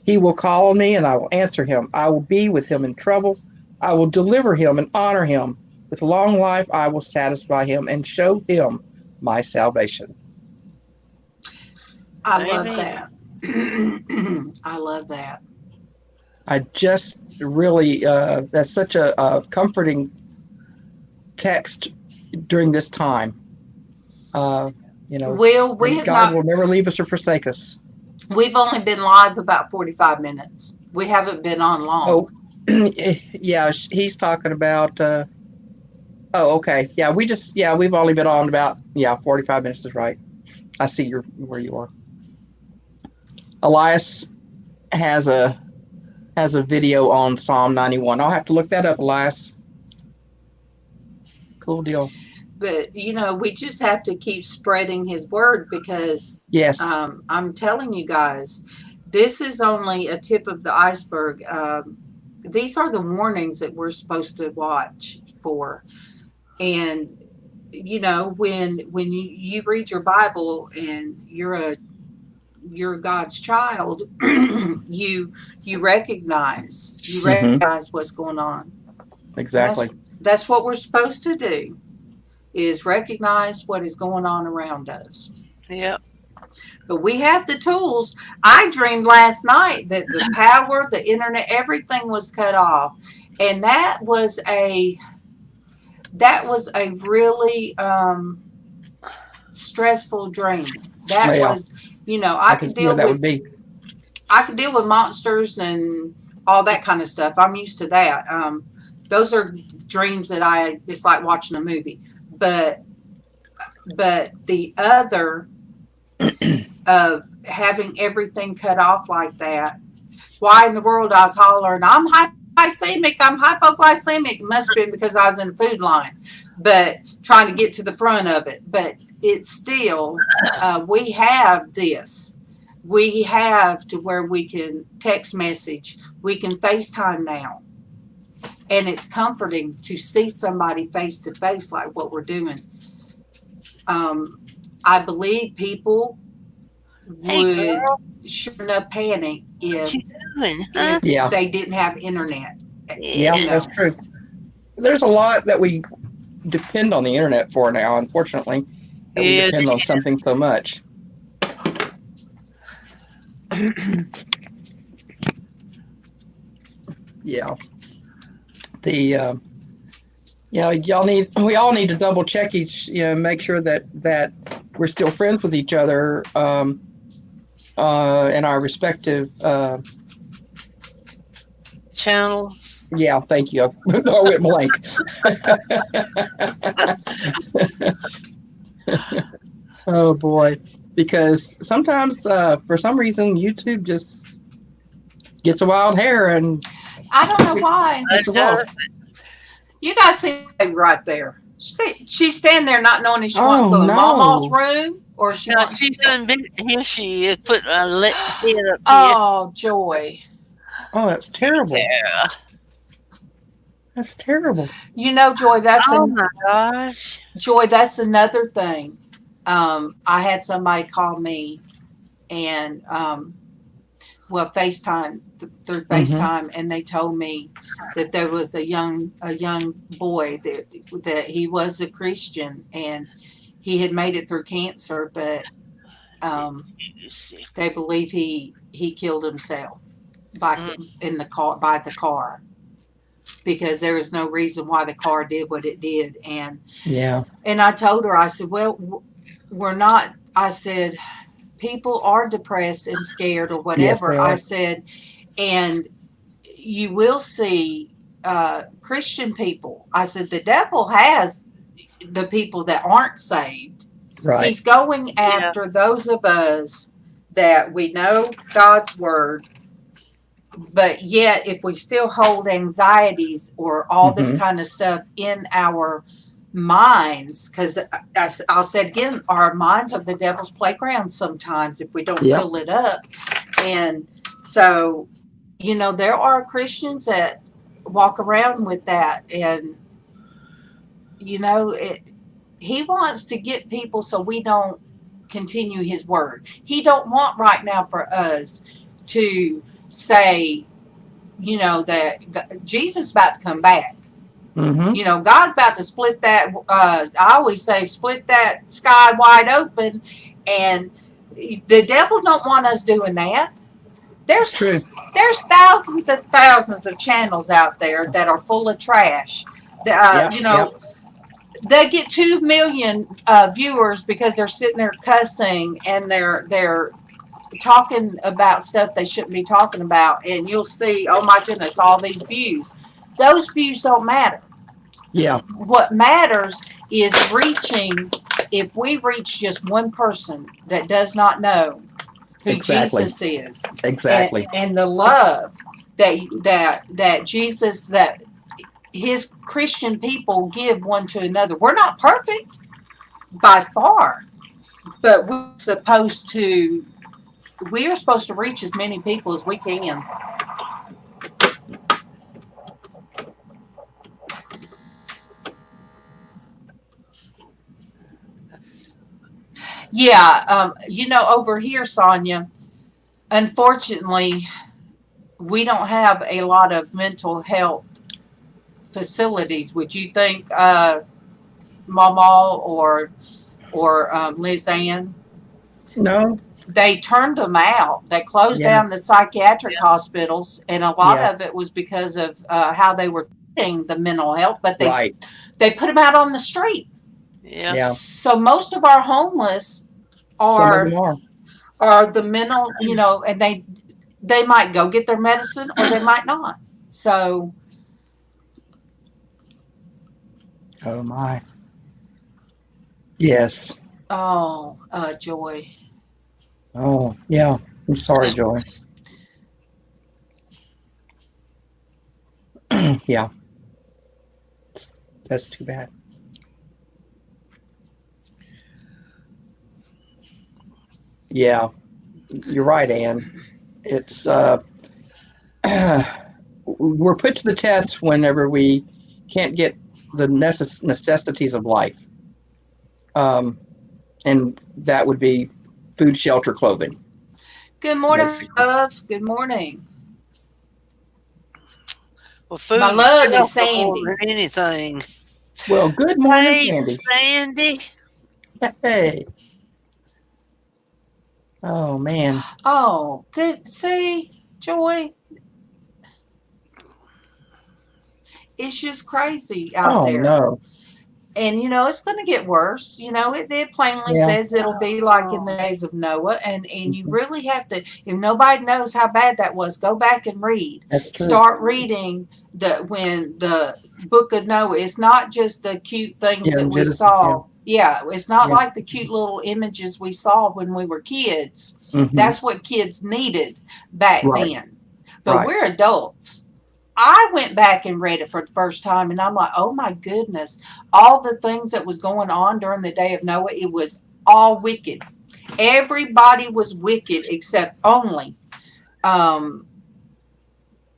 He will call on me, and I will answer him. I will be with him in trouble. I will deliver him and honor him. With long life I will satisfy him and show him my salvation. I love Amen. that. I love that. I just really, that's such a comforting text during this time. Will, we have God not, will never leave us or forsake us. we've only been live about 45 minutes. We haven't been on long. Oh, yeah, he's talking about, okay. Yeah, we've only been on about, 45 minutes is right. I see where you are. Elias has a video on Psalm 91. I'll have to look that up, Elias. Cool deal. But, we just have to keep spreading his word because Yes. I'm telling you guys, this is only a tip of the iceberg. These are the warnings that we're supposed to watch for. And, when you read your Bible and you're God's child, you recognize what's going on. Exactly. That's what we're supposed to do, is recognize what is going on around us. Yep. But we have the tools. I dreamed last night that the power, the internet, everything was cut off. And that was a really stressful dream. That was, I could deal with monsters and all that kind of stuff. I'm used to that. Those are dreams that it's like watching a movie. But the other of having everything cut off like that, why in the world I was hollering, I'm hypoglycemic, I'm hypoglycemic. It must have been because I was in the food line, but trying to get to the front of it. But it's still, we have this. We have to where we can text message, we can FaceTime now. And it's comforting to see somebody face to face like what we're doing. I believe people would sure enough panic if they didn't have internet. Yeah, that's true. There's a lot that we depend on the internet for now, unfortunately. That we depend on something so much. Yeah. We all need to double check make sure that we're still friends with each other, in our respective, channels. Yeah, thank you. I went blank. Oh boy. Because sometimes, for some reason, YouTube just gets a wild hair and I don't know why. You guys see right there. She's standing there not knowing if she wants to go in Mama's room or she wants. She's done big. Here she is. Put a head up here. Oh, Joy. Oh, that's terrible. Yeah. That's terrible. Joy, my gosh. Joy, that's another thing. I had somebody call me and FaceTime through FaceTime, and they told me that there was a young boy that he was a Christian and he had made it through cancer, but they believe he killed himself by the car because there was no reason why the car did what it did. And I told her, I said, well, we're not. I said, people are depressed and scared or whatever. Yes, I said, and you will see Christian people. I said, the devil has the people that aren't saved. Right. He's going after those of us that we know God's word, but yet if we still hold anxieties or all this kind of stuff in our minds, because I'll say again, our minds are the devil's playground sometimes if we don't fill it up. And so, there are Christians that walk around with that, and he wants to get people so we don't continue his word. He don't want right now for us to say, that Jesus is about to come back. Mm-hmm. You know, God's about to split that. I always say, split that sky wide open, and the devil don't want us doing that. It's There's true. there's thousands and thousands of channels out there that are full of trash. Yeah. You Yeah. know, they get 2 million viewers because they're sitting there cussing and they're talking about stuff they shouldn't be talking about, and you'll see, oh my goodness, all these views. Those views don't matter. Yeah. What matters is reaching. If we reach just one person that does not know who Exactly. Jesus is, Exactly. and the love that Jesus, that his Christian people give one to another. We're not perfect by far, but we are supposed to reach as many people as we can. Yeah, you know, over here, Sonia, unfortunately, we don't have a lot of mental health facilities. Would you think, Mama or Liz Ann? No. They turned them out. They closed Yeah. down the psychiatric hospitals, and a lot Yeah. of it was because of how they were treating the mental health. But Right. they put them out on the street. Yeah. Yeah. So most of our homeless Some of are them are. the mental, you know, and they might go get their medicine or they might not. So Oh my. Yes. oh, Joy. Oh yeah. I'm sorry, Joy. Yeah. That's too bad. Yeah. You're right, Ann. It's we're put to the test whenever we can't get the necessities of life, and that would be food, shelter, clothing. Good morning, Basically. love. Good morning. Well, food My and love is shelter more Sandy. than anything. Well, good morning, Hey, Sandy. Sandy. Hey. Oh man. Oh, good. See, Joy, it's just crazy out Oh there. no. And you know, it's going to get worse. You know, it plainly Yeah. says it'll be like in the days of Noah. And you Mhm. really have to, if nobody knows how bad that was, go back and read. That's true. Start reading when the book of Noah. It's not just the cute things Yeah, that in we Genesis, saw. Yeah, it's not Yeah. like the cute little images we saw when we were kids. Hmm. That's what kids needed back Right. then. But Right. we're adults. I went back and read it for the first time, and I'm like, oh my goodness, all the things that was going on during the day of Noah, it was all wicked. Everybody was wicked except um,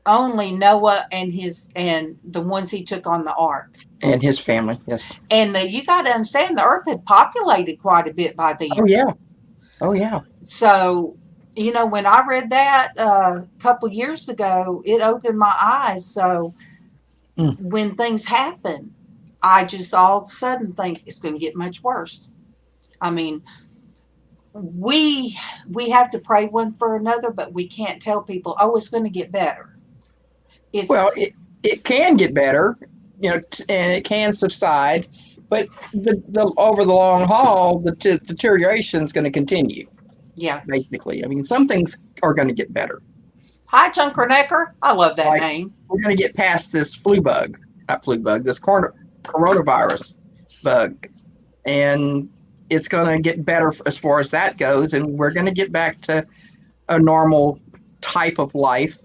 only Noah and the ones he took on the ark. And his family. Yes. And you got to understand, the earth had populated quite a bit by then. Oh yeah. Oh yeah. So, you know, when I read that a couple years ago, it opened my eyes. So when things happen, I just all of a sudden think it's going to get much worse. I mean, we have to pray one for another, but we can't tell people, oh, it's going to get better. Well, it can get better, you know, and it can subside, but the over the long haul, the deterioration is going to continue. Yeah. Basically, I mean, some things are going to get better. Hi, Junkernecker. I love that Like, name. We're going to get past this this coronavirus bug, and it's going to get better as far as that goes, and we're going to get back to a normal type of life.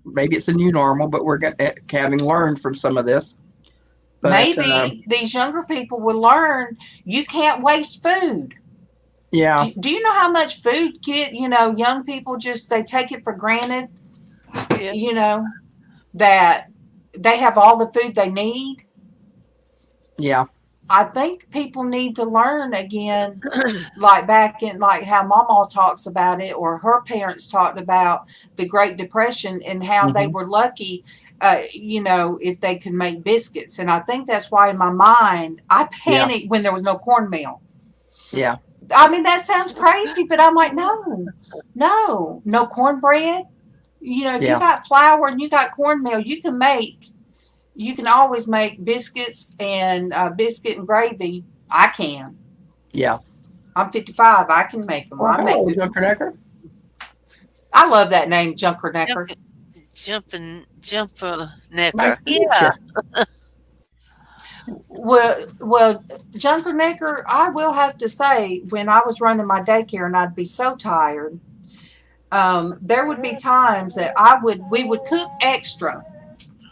Maybe it's a new normal, but we're having learned from some of this. But, maybe these younger people will learn you can't waste food. Yeah. Do you know how much food young people they take it for granted? Yeah. You know, that they have all the food they need. Yeah. I think people need to learn again, like back in like how Mama talks about it, or her parents talked about the Great Depression and how they were lucky, if they could make biscuits. And I think that's why in my mind I panicked when there was no cornmeal. Yeah. I mean, that sounds crazy, but I'm like, no cornbread. If you got flour and you got cornmeal, you can always make biscuits and biscuit and gravy. I can. Yeah. I'm 55. I can make them. Well, hello, Junkernecker. I love that name, Junkernecker. Jumper necker. Yeah. Well, Junkernecker, I will have to say, when I was running my daycare and I'd be so tired, there would be times that we would cook extra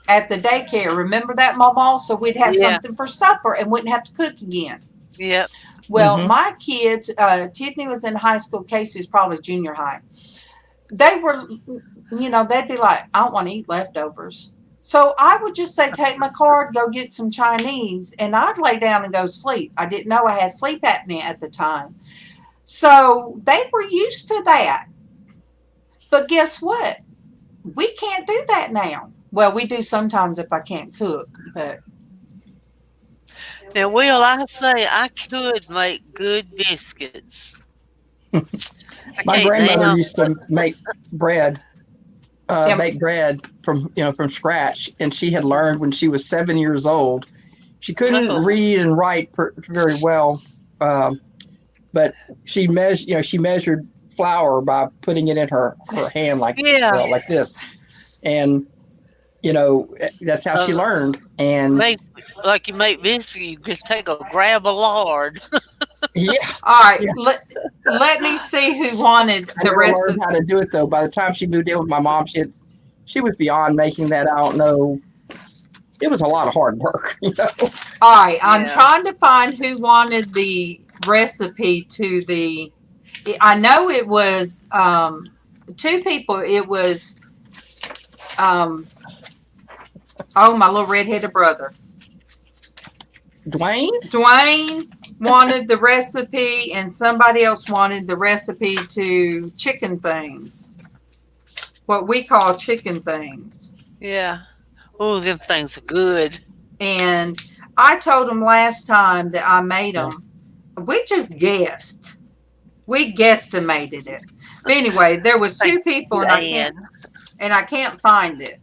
at the daycare. Remember that, Mama? So we'd have something for supper and wouldn't have to cook again. Yep. Well, my kids, Tiffany was in high school, Casey's probably junior high. They were, they'd be like, I don't want to eat leftovers. So I would just say, take my card, go get some Chinese, and I'd lay down and go sleep. I didn't know I had sleep apnea at the time. So they were used to that. But guess what? We can't do that now. Well, we do sometimes if I can't cook, but. Now, Will, I say I could make good biscuits. My grandmother used to make bread, bake bread from scratch, and she had learned when she was 7 years old. She couldn't read and write very well, but she measured flour by putting it in her hand like this, and that's how she learned. And like you make biscuits, you just take a grab of lard. Yeah. All right. Yeah. Let me see who wanted the rest of. How to do it though? By the time she moved in with my mom, she was beyond making that. I don't know. It was a lot of hard work. All right. I'm trying to find who wanted the recipe to the. I know it was two people. It was my little redheaded brother. Dwayne wanted the recipe, and somebody else wanted the recipe to chicken things. What we call chicken things. Yeah. Oh, them things are good. And I told them last time that I made them. We just guessed. We guesstimated it. But anyway, there was two people, and I can't find it.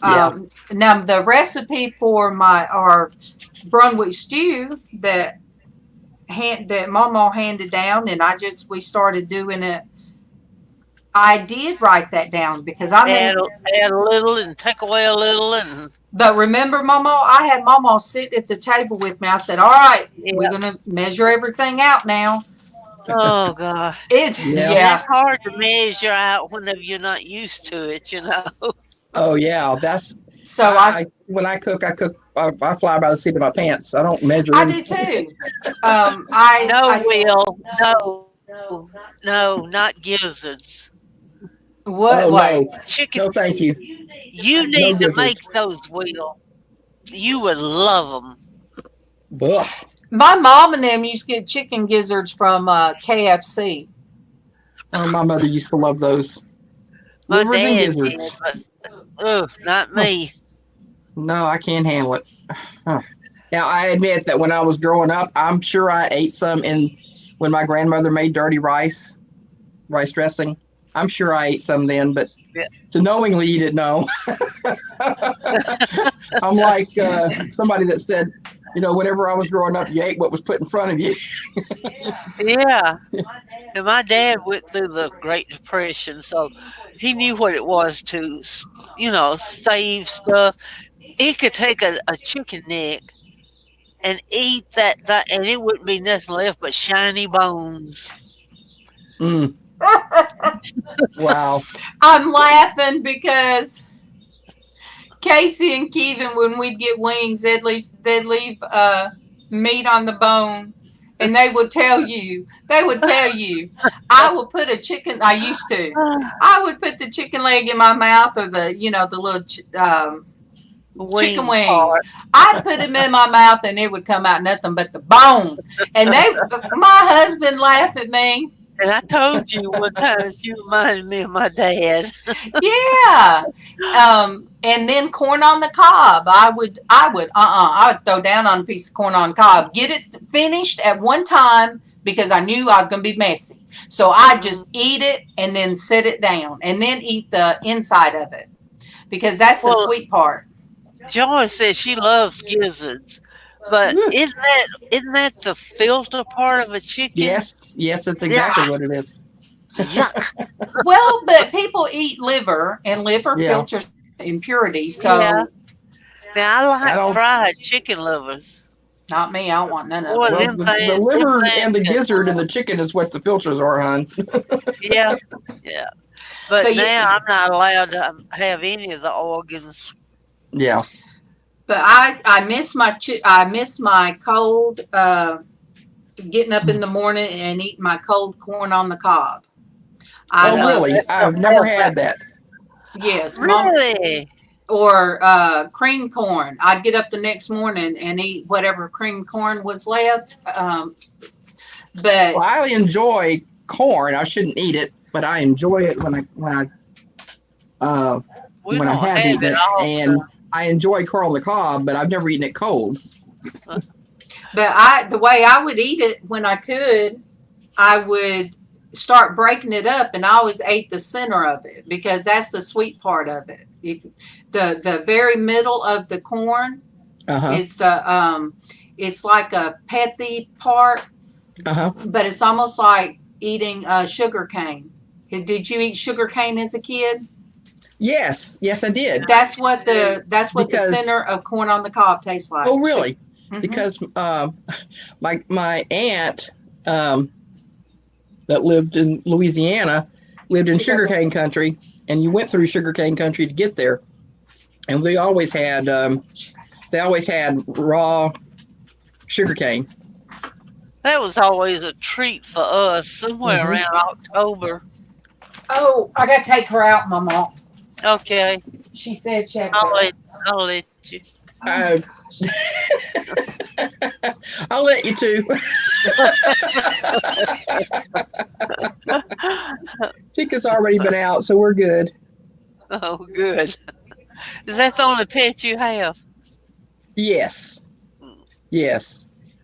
Now the recipe for our Brunswick stew that Mama handed down, and we started doing it. I did write that down because I add a little and take away a little, But remember, Mama, I had Mama sit at the table with me. I said, "All right, we're gonna measure everything out now." Oh God, it's hard to measure out whenever you're not used to it, Oh yeah, that's so. When I cook, I fly by the seat of my pants. I don't measure. I do too. No, not gizzards. What? Oh, what? No. Chicken. No, thank you. You need to make those, Will. You would love them. Ugh. My mom and them used to get chicken gizzards from KFC. Oh, my mother used to love those. My Livers and dad gizzards. did, but not me. No, I can't handle it. Now, I admit that when I was growing up, I'm sure I ate some when my grandmother made dirty rice dressing. I'm sure I ate some then, but to knowingly eat it, no. I'm like somebody that said, whenever I was growing up, you ate what was put in front of you. Yeah. And my dad went through the Great Depression, so he knew what it was to, save stuff. He could take a chicken neck and eat that, and it wouldn't be nothing left but shiny bones. Mm. Wow. I'm laughing because Casey and Kevin, when we'd get wings, they'd leave meat on the bone, and they would tell you, I will put a chicken. I used to. I would put the chicken leg in my mouth, or the little chicken wing wings. part. I'd put them in my mouth and it would come out nothing but the bone. And my husband laughed at me. And I told you one time that you reminded me of my dad. Yeah. And then corn on the cob. I would throw down on a piece of corn on the cob, get it finished at one time because I knew I was going to be messy. So I just eat it and then set it down and then eat the inside of it because that's the sweet part. Joy says she loves gizzards, but isn't that the filter part of a chicken? Yes, that's exactly what it is. Yuck. Well, but people eat liver, and liver filters impurities. So Now I like fried chicken livers. Not me. I don't want none of it. Well, the liver and the gizzard and the chicken is what the filters are, hon. Yeah. But now I'm not allowed to have any of the organs. Yeah. But I miss my cold getting up in the morning and eating my cold corn on the cob. Really? I've never had that. Yes. Really? Or cream corn. I'd get up the next morning and eat whatever cream corn was left. But I enjoy corn. I shouldn't eat it, but I enjoy it when I have eaten it. And I enjoy corn on the cob, but I've never eaten it cold. But the way I would eat it when I could, I would start breaking it up, and I always ate the center of it because that's the sweet part of it. The very middle of the corn is it's like a pethy part, but it's almost like eating sugar cane. Did you eat sugar cane as a kid? Yes, I did. That's what the center of corn on the cob tastes like. Oh, really? Mm-hmm. Because my aunt that lived in Louisiana lived in sugarcane country, and you went through sugarcane country to get there. And they always had raw sugarcane. That was always a treat for us. Somewhere around October. Oh, I got to take her out, Mama. Okay. She said she had I'll let you. I'll let you too. Chica's already been out, so we're good. Oh, good. Is that the only pet you have? Yes.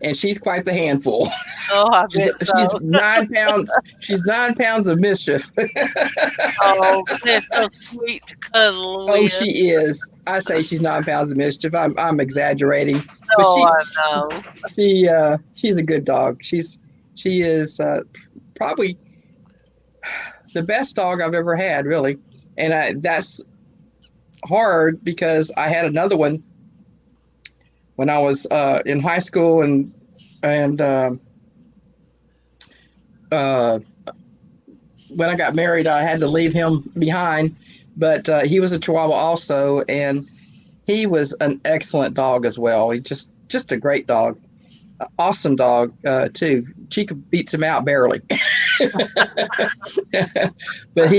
And she's quite the handful. Oh, I bet so. She's 9 pounds. She's 9 pounds of mischief. Oh, that's so sweet to cuddle with. Oh, she is. I say she's 9 pounds of mischief. I'm exaggerating. I know. She's a good dog. She is probably the best dog I've ever had, really. And that's hard because I had another one when I was in high school, and when I got married, I had to leave him behind. But he was a Chihuahua also, and he was an excellent dog as well. He just a great dog, awesome dog too. Chica beats him out barely. But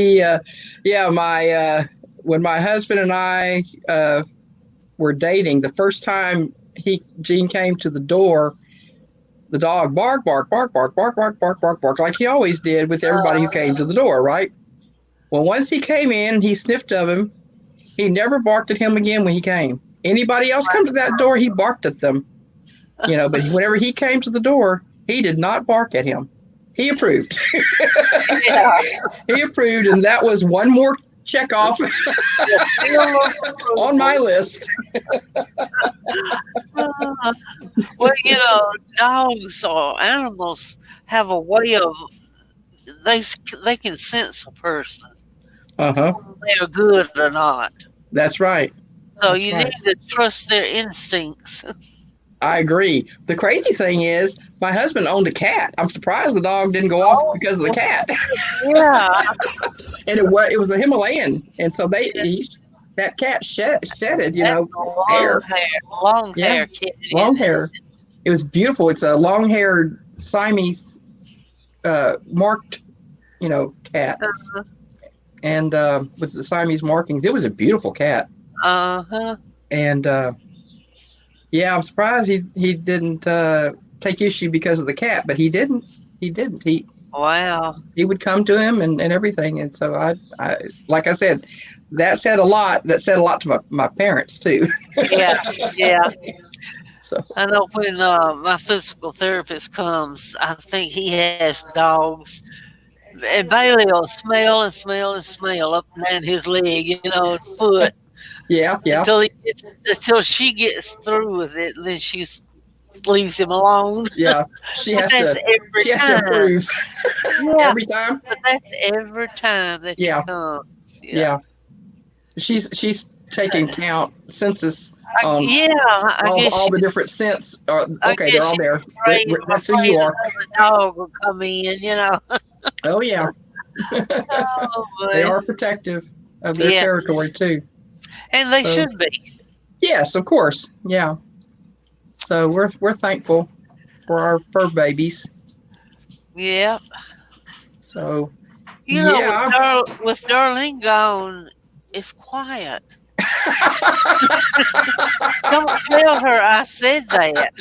when my husband and I were dating, the first time Gene came to the door, the dog bark, bark, bark, bark, bark, bark, bark, bark, bark, like he always did with everybody who came to the door, right? Well, once he came in, he sniffed of him. He never barked at him again when he came. Anybody else come to that door, he barked at them, but whenever he came to the door, he did not bark at him. He approved. He approved, and that was one more check off on my list. Well, dogs or animals have a way of they can sense a person. They're good or not. That's right. So you need to trust their instincts. I agree. The crazy thing is, my husband owned a cat. I'm surprised the dog didn't go off because of the cat. Yeah. And it was a Himalayan, and so that cat shedded, long hair kitten. Long hair. It was beautiful. It's a long-haired Siamese marked, cat, and with the Siamese markings. It was a beautiful cat. And yeah, I'm surprised he didn't take issue because of the cat, but he didn't. He didn't. Wow. He would come to him and everything. And so I like I said, that said a lot. That said a lot to my parents too. Yeah. Yeah. So I know when my physical therapist comes, I think he has dogs. And Bailey will smell and smell and smell up and down his leg, and foot yeah, yeah, until she gets through with it, and then leaves him alone. yeah. She But has that's to. every She has to time. approve Yeah, every time. but that's every time that he Yeah, comes. Yeah. yeah. She's taking count census on Yeah, I guess all the different scents. Are I okay. They're guess all she's there. That's who afraid you are. another dog will come in. Oh yeah. Oh They boy. are protective of their Yeah, territory too. and they So should be. yes, of course. Yeah. So we're thankful for our fur babies. Yeah. So With yeah. Darlene gone, it's quiet. Don't tell her I said that.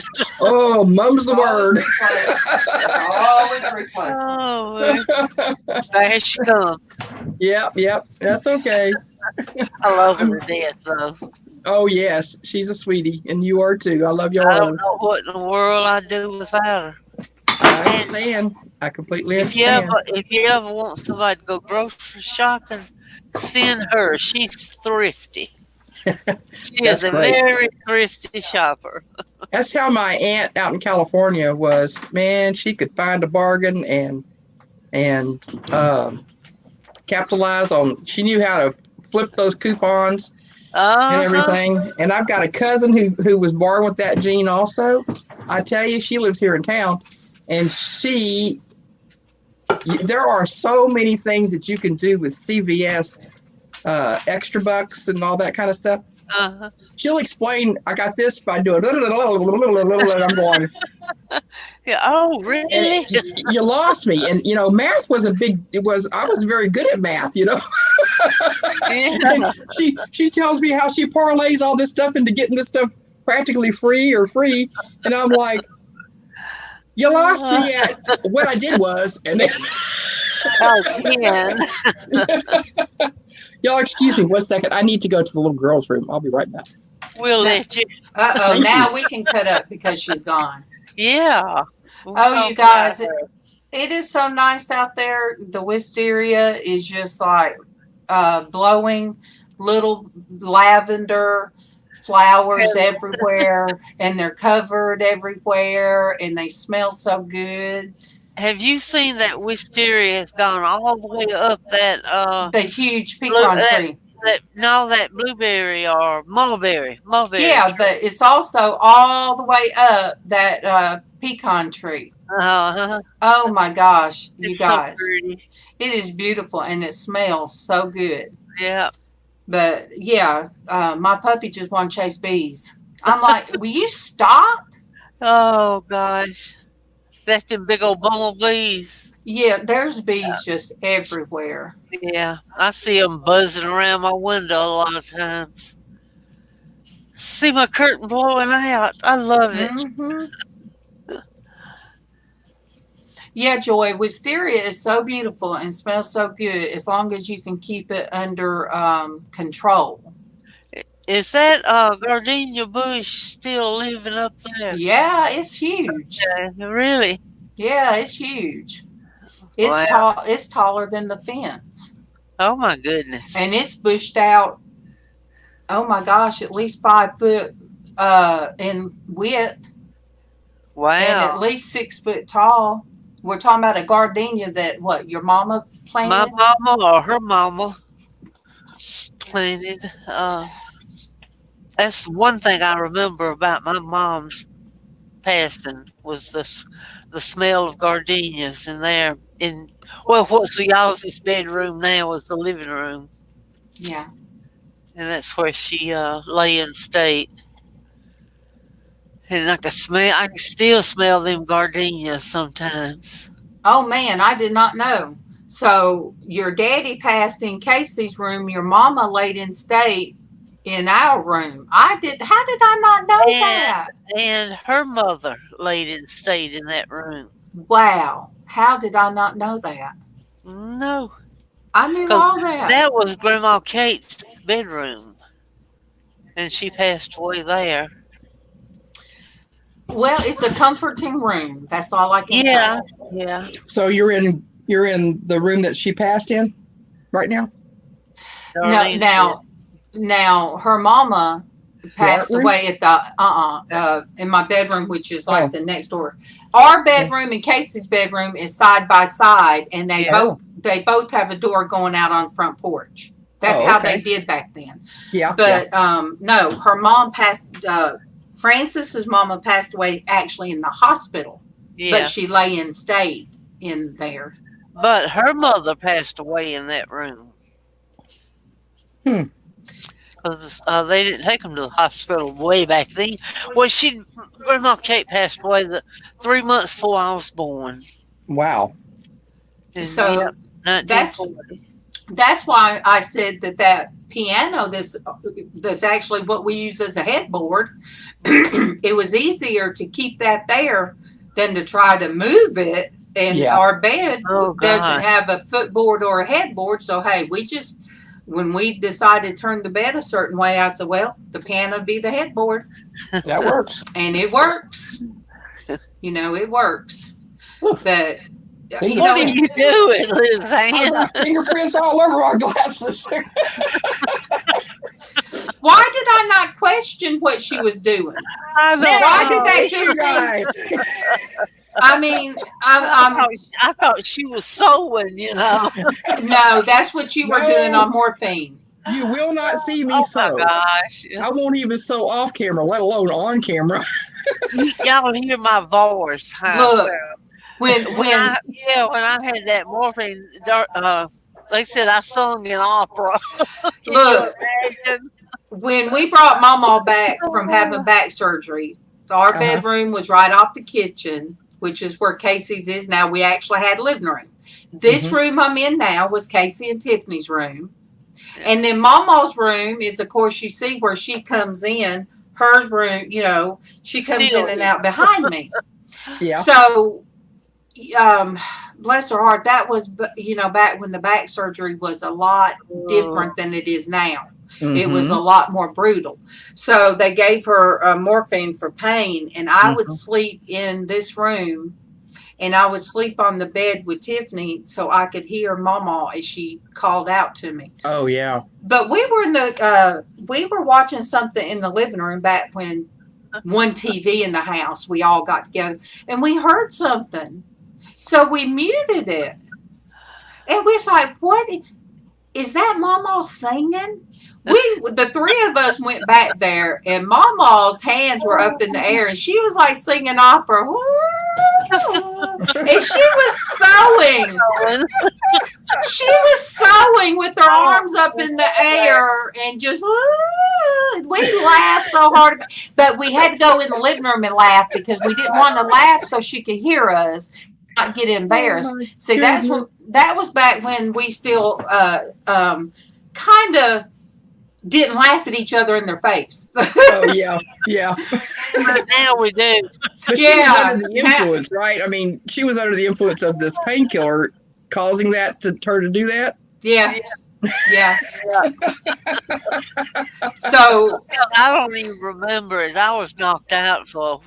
Oh, mum's the Always word. replace. Always replace. Oh, there she comes. Yep. That's okay. I love I'm, her to death, though. oh yes, she's a sweetie, and you are too. I love I y'all. don't know what in the world I'd do without her. I And understand. I completely if you ever understand. if you ever want somebody to go grocery shopping, send her. She's thrifty. She is That's a great. very thrifty shopper. That's how my aunt out in California was. Man, she could find a bargain and capitalize on. She knew how to flip those coupons and Uh-huh. everything. And I've got a cousin who was born with that gene also. I tell you, she lives here in town, and there are so many things that you can do with CVS extra bucks and all that kind of stuff. Uh-huh. She'll explain, I got this by doing, and I'm going, Yeah. Oh, and really? you lost me. And, math was I was very good at math, And Yeah. she tells me how she parlays all this stuff into getting this stuff practically free. And I'm like, you lost Uh, me at what I did was, and then, Again. y'all excuse me 1 second. I need to go to the little girl's room. I'll be right back. We'll No. let you. Uh-oh, Thank now you. we can cut up because she's gone. Yeah. We'll Oh, talk you guys, about her. it is so nice out there. The wisteria is just like blowing, little lavender flowers everywhere, and they're covered everywhere, and they smell so good. Have you seen that wisteria has gone all the way up The huge blue, pecan tree. that blueberry or mulberry Yeah, tree? but it's also all the way up that pecan tree. Uh-huh. Oh my gosh, you It's so guys. pretty. It is beautiful and it smells so good. Yeah. But yeah, my puppy just want to chase bees. I'm like, will you stop? Oh gosh. That's them big old bumblebees. Yeah, there's bees just everywhere. Yeah. I see them buzzing around my window a lot of times. See my curtain blowing out. I love it. Hmm. Yeah, Joy, wisteria is so beautiful and smells so good as long as you can keep it under control. Is that gardenia bush still living up there? Yeah, it's huge. Really? Yeah, it's huge. It's Wow. tall. It's taller than the fence, Oh my goodness. and it's bushed out. Oh my gosh, at least 5 foot in width, and at Wow. least 6 foot tall. We're talking about a gardenia that your mama My planted? mama or her mama planted. That's one thing I remember about my mom's passing was the smell of gardenias in there. What's y'all's bedroom now is the living room, Yeah. and that's where she lay in state. And I can still smell them gardenias sometimes. Oh man, I did not know. So your daddy passed in Casey's room. Your mama laid in state, in our room. How did I not know And that? and her mother stayed in that room. Wow. How did I not know that? No, I knew because all that. that was Grandma Kate's bedroom, and she passed away there. Well, it's a comforting room. That's all I can say. Yeah, yeah. So you're in the room that she passed in right now? No, Darlene did. now her mama The art passed room? away at the in my bedroom, which is like Oh. the next door. Our bedroom and Casey's bedroom is side by side, and they Yeah. both have a door going out on the front porch. That's Oh, how okay. they did back then. Yeah. But no, her mom passed. Francis's mama passed away actually in the hospital, but Yeah. she lay and stayed in there. But her mother passed away in that room. Hmm. Because they didn't take them to the hospital way back then. Well, Grandma Kate passed away 3 months before I was born. Wow. In, So that's 1940. that's why I said that piano, this actually what we use as a headboard. It was easier to keep that there than to try to move it. And Yeah. our bed Oh, doesn't God. have a footboard or a headboard. So hey, when we decided to turn the bed a certain way, I said, well, the piano be the headboard, That works. and it works. It works. But Finger- What are you doing, Liz I've Ann? got fingerprints all over our glasses. why did I not question what she was doing? I don't Why know. did that It's you just seem? guys. I mean, I'm I thought she was sewing, no, that's what you were doing on morphine. You will not see me Oh, sew. my gosh. I won't even sew off camera, let alone on camera. Y'all hear my voice. Look, when When I had that morphine, they said I sung in opera. Can Look. you imagine? when we brought Mama back from having back surgery, our bedroom was right off the kitchen, which is where Casey's is now. We actually had a living room. This room I'm in now was Casey and Tiffany's room. And then Mama's room is, of course, you see where she comes in. Her room, she comes Still in and out behind me. Yeah. So, bless her heart, that was, back when the back surgery was a lot different than it is now. It was a lot more brutal. So they gave her morphine for pain, and I would sleep in this room, and I would sleep on the bed with Tiffany so I could hear Mama as she called out to me. Oh, yeah. But we were watching something in the living room back when one TV in the house, we all got together, and we heard something. So we muted it. And we was like, what is that, Mama singing? The three of us went back there, and Mama's hands were up in the air, and she was like singing opera. And she was sewing. She was sewing with her arms up in the air and just, we laughed so hard. But we had to go in the living room and laugh because we didn't want to laugh so she could hear us, not get embarrassed. See, that was back when we still kind of didn't laugh at each other in their face. Oh, yeah. Yeah. Now we do. But she was under the influence, right? I mean, she was under the influence of this painkiller causing her to do that. Yeah. Yeah. So I don't even remember it. I was knocked out for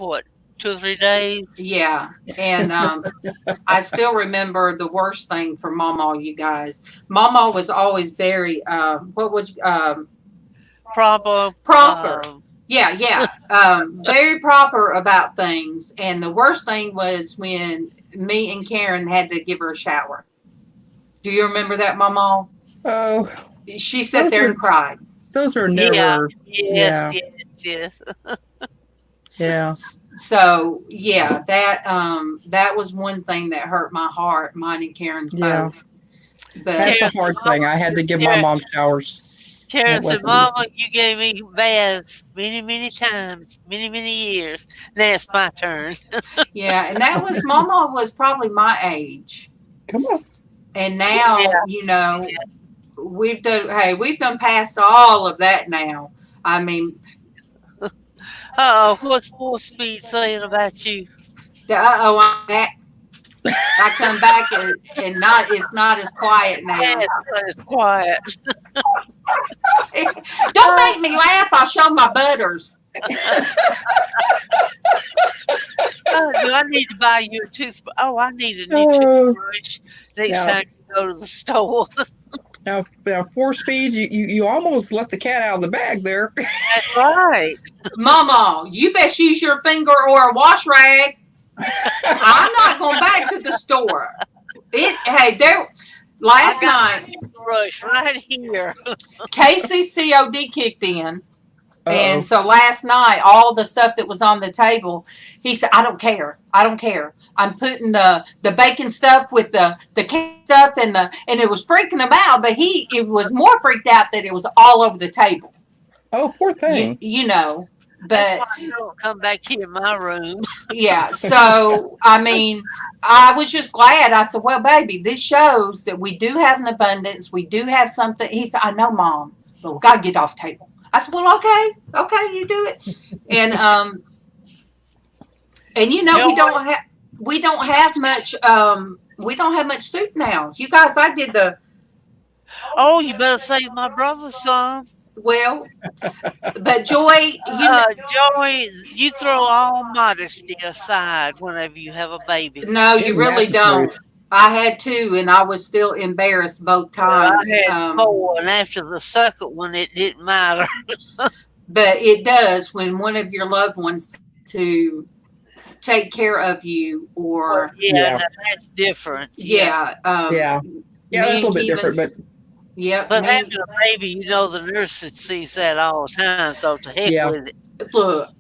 2 or 3 days. yeah, and I still remember the worst thing for Mama. You guys, Mama was always very proper. Yeah. Very proper about things. And the worst thing was when me and Karen had to give her a shower. Do you remember that, Mama? Oh, She sat there and cried. those are never. Yes. Yeah. So yeah, that was one thing that hurt my heart, mine and Karen's Yeah. both. But That's a hard thing. I had to give my mom showers. Karen That said, wasn't Mama, you gave me baths many, many times, many, many years. Now it's my turn. yeah, and that was Mama was probably my age. Come on. And now, we've done past all of that now. I mean, What's Full Speed saying about you? I come back and not it's not as quiet now. Yeah, it's quiet. Don't make me laugh. I'll show my butters. Do I need to buy you a toothbrush? Oh, I need a new toothbrush next time you go to the store. Now 4-speed, you almost let the cat out of the bag there. That's right. Mama, you best use your finger or a wash rag. I'm not going back to the store. Last night, Brush right here. Casey's COD kicked in. Uh-oh. And so last night, all the stuff that was on the table, he said, I don't care. I'm putting the bacon stuff with the cake stuff and it was freaking him out, but it was more freaked out that it was all over the table. Oh, poor thing. You know, but That's why you don't come back here in my room. yeah. So, I mean, I was just glad. I said, well, baby, this shows that we do have an abundance. We do have something. He said, I know, Mom, but we got to get off the table. I said, well, okay, you do it. And you know, we don't have much soup now. You guys, I did Oh, you better save my brother some. well, but Joy, Joey, you throw all modesty aside whenever you have a baby. no, you Isn't really that the don't. truth? I had 2 and I was still embarrassed both times. I had 4, and after the second one, it didn't matter. But it does when one of your loved ones to take care of you or Yeah, that's different. yeah. Yeah, that's a little bit different, but Yep. But having a baby, you know, the nurses sees that all the time. So to heck with it. Look,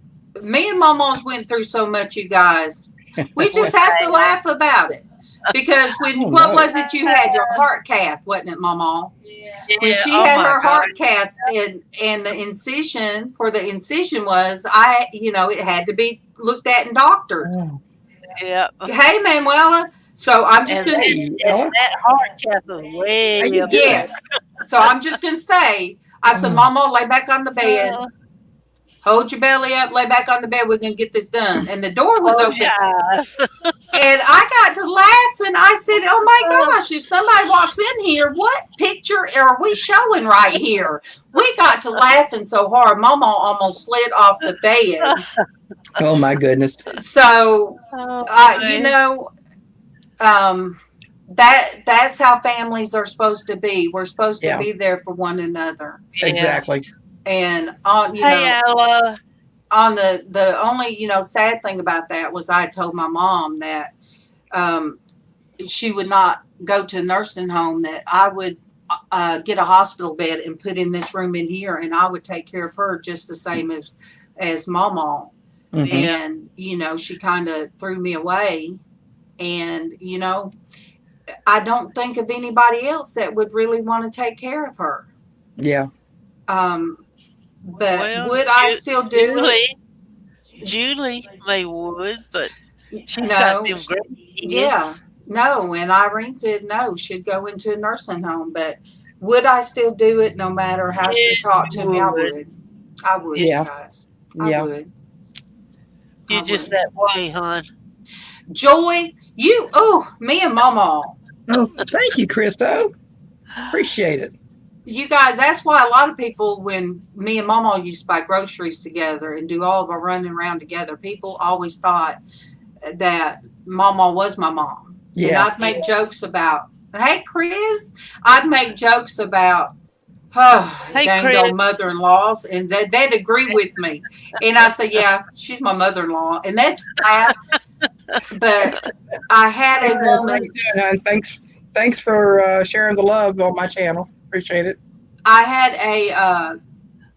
me and Mama's went through so much, you guys. We just have to laugh about it. Because what was it you had? Your heart cath, wasn't it, Mama? When she had her heart cath and the incision was, it had to be looked at and doctored. Yeah. Hey, Manuela. So I'm just going to that heart cath is way up. Yes. So I'm just going to say, I said, Mama, lay back on the bed. Hold your belly up, lay back on the bed. We're going to get this done. And the door was open. And I got to laugh and I said, oh my gosh, if somebody walks in here, what picture are we showing right here? We got to laughing so hard. Mama almost slid off the bed. oh my goodness. So, that's how families are supposed to be. We're supposed to be there for one another. Exactly. And on the only sad thing about that was I told my mom that she would not go to a nursing home, that I would get a hospital bed and put in this room in here, and I would take care of her just the same as Mama. And she kind of threw me away, and I don't think of anybody else that would really want to take care of her. Yeah. But would I still do it? Julie would, but she's No. got them great kids. Yeah. No. And Irene said no, she'd go into a nursing home. But would I still do it no matter how she talked to me? I would. I would, you guys. I would. You're just that way, hon. Joy, me and Mama. Oh, thank you, Christo. Appreciate it. You guys, that's why a lot of people, when me and Mama used to buy groceries together and do all of our running around together, people always thought that Mama was my mom. Yeah. And I'd make jokes about, hey, Chris, I'd make jokes about, dang old mother-in-laws, and they'd agree with me. And I say, yeah, she's my mother-in-law. And that's bad. But I had a woman. Thanks for sharing the love on my channel. Appreciate it. I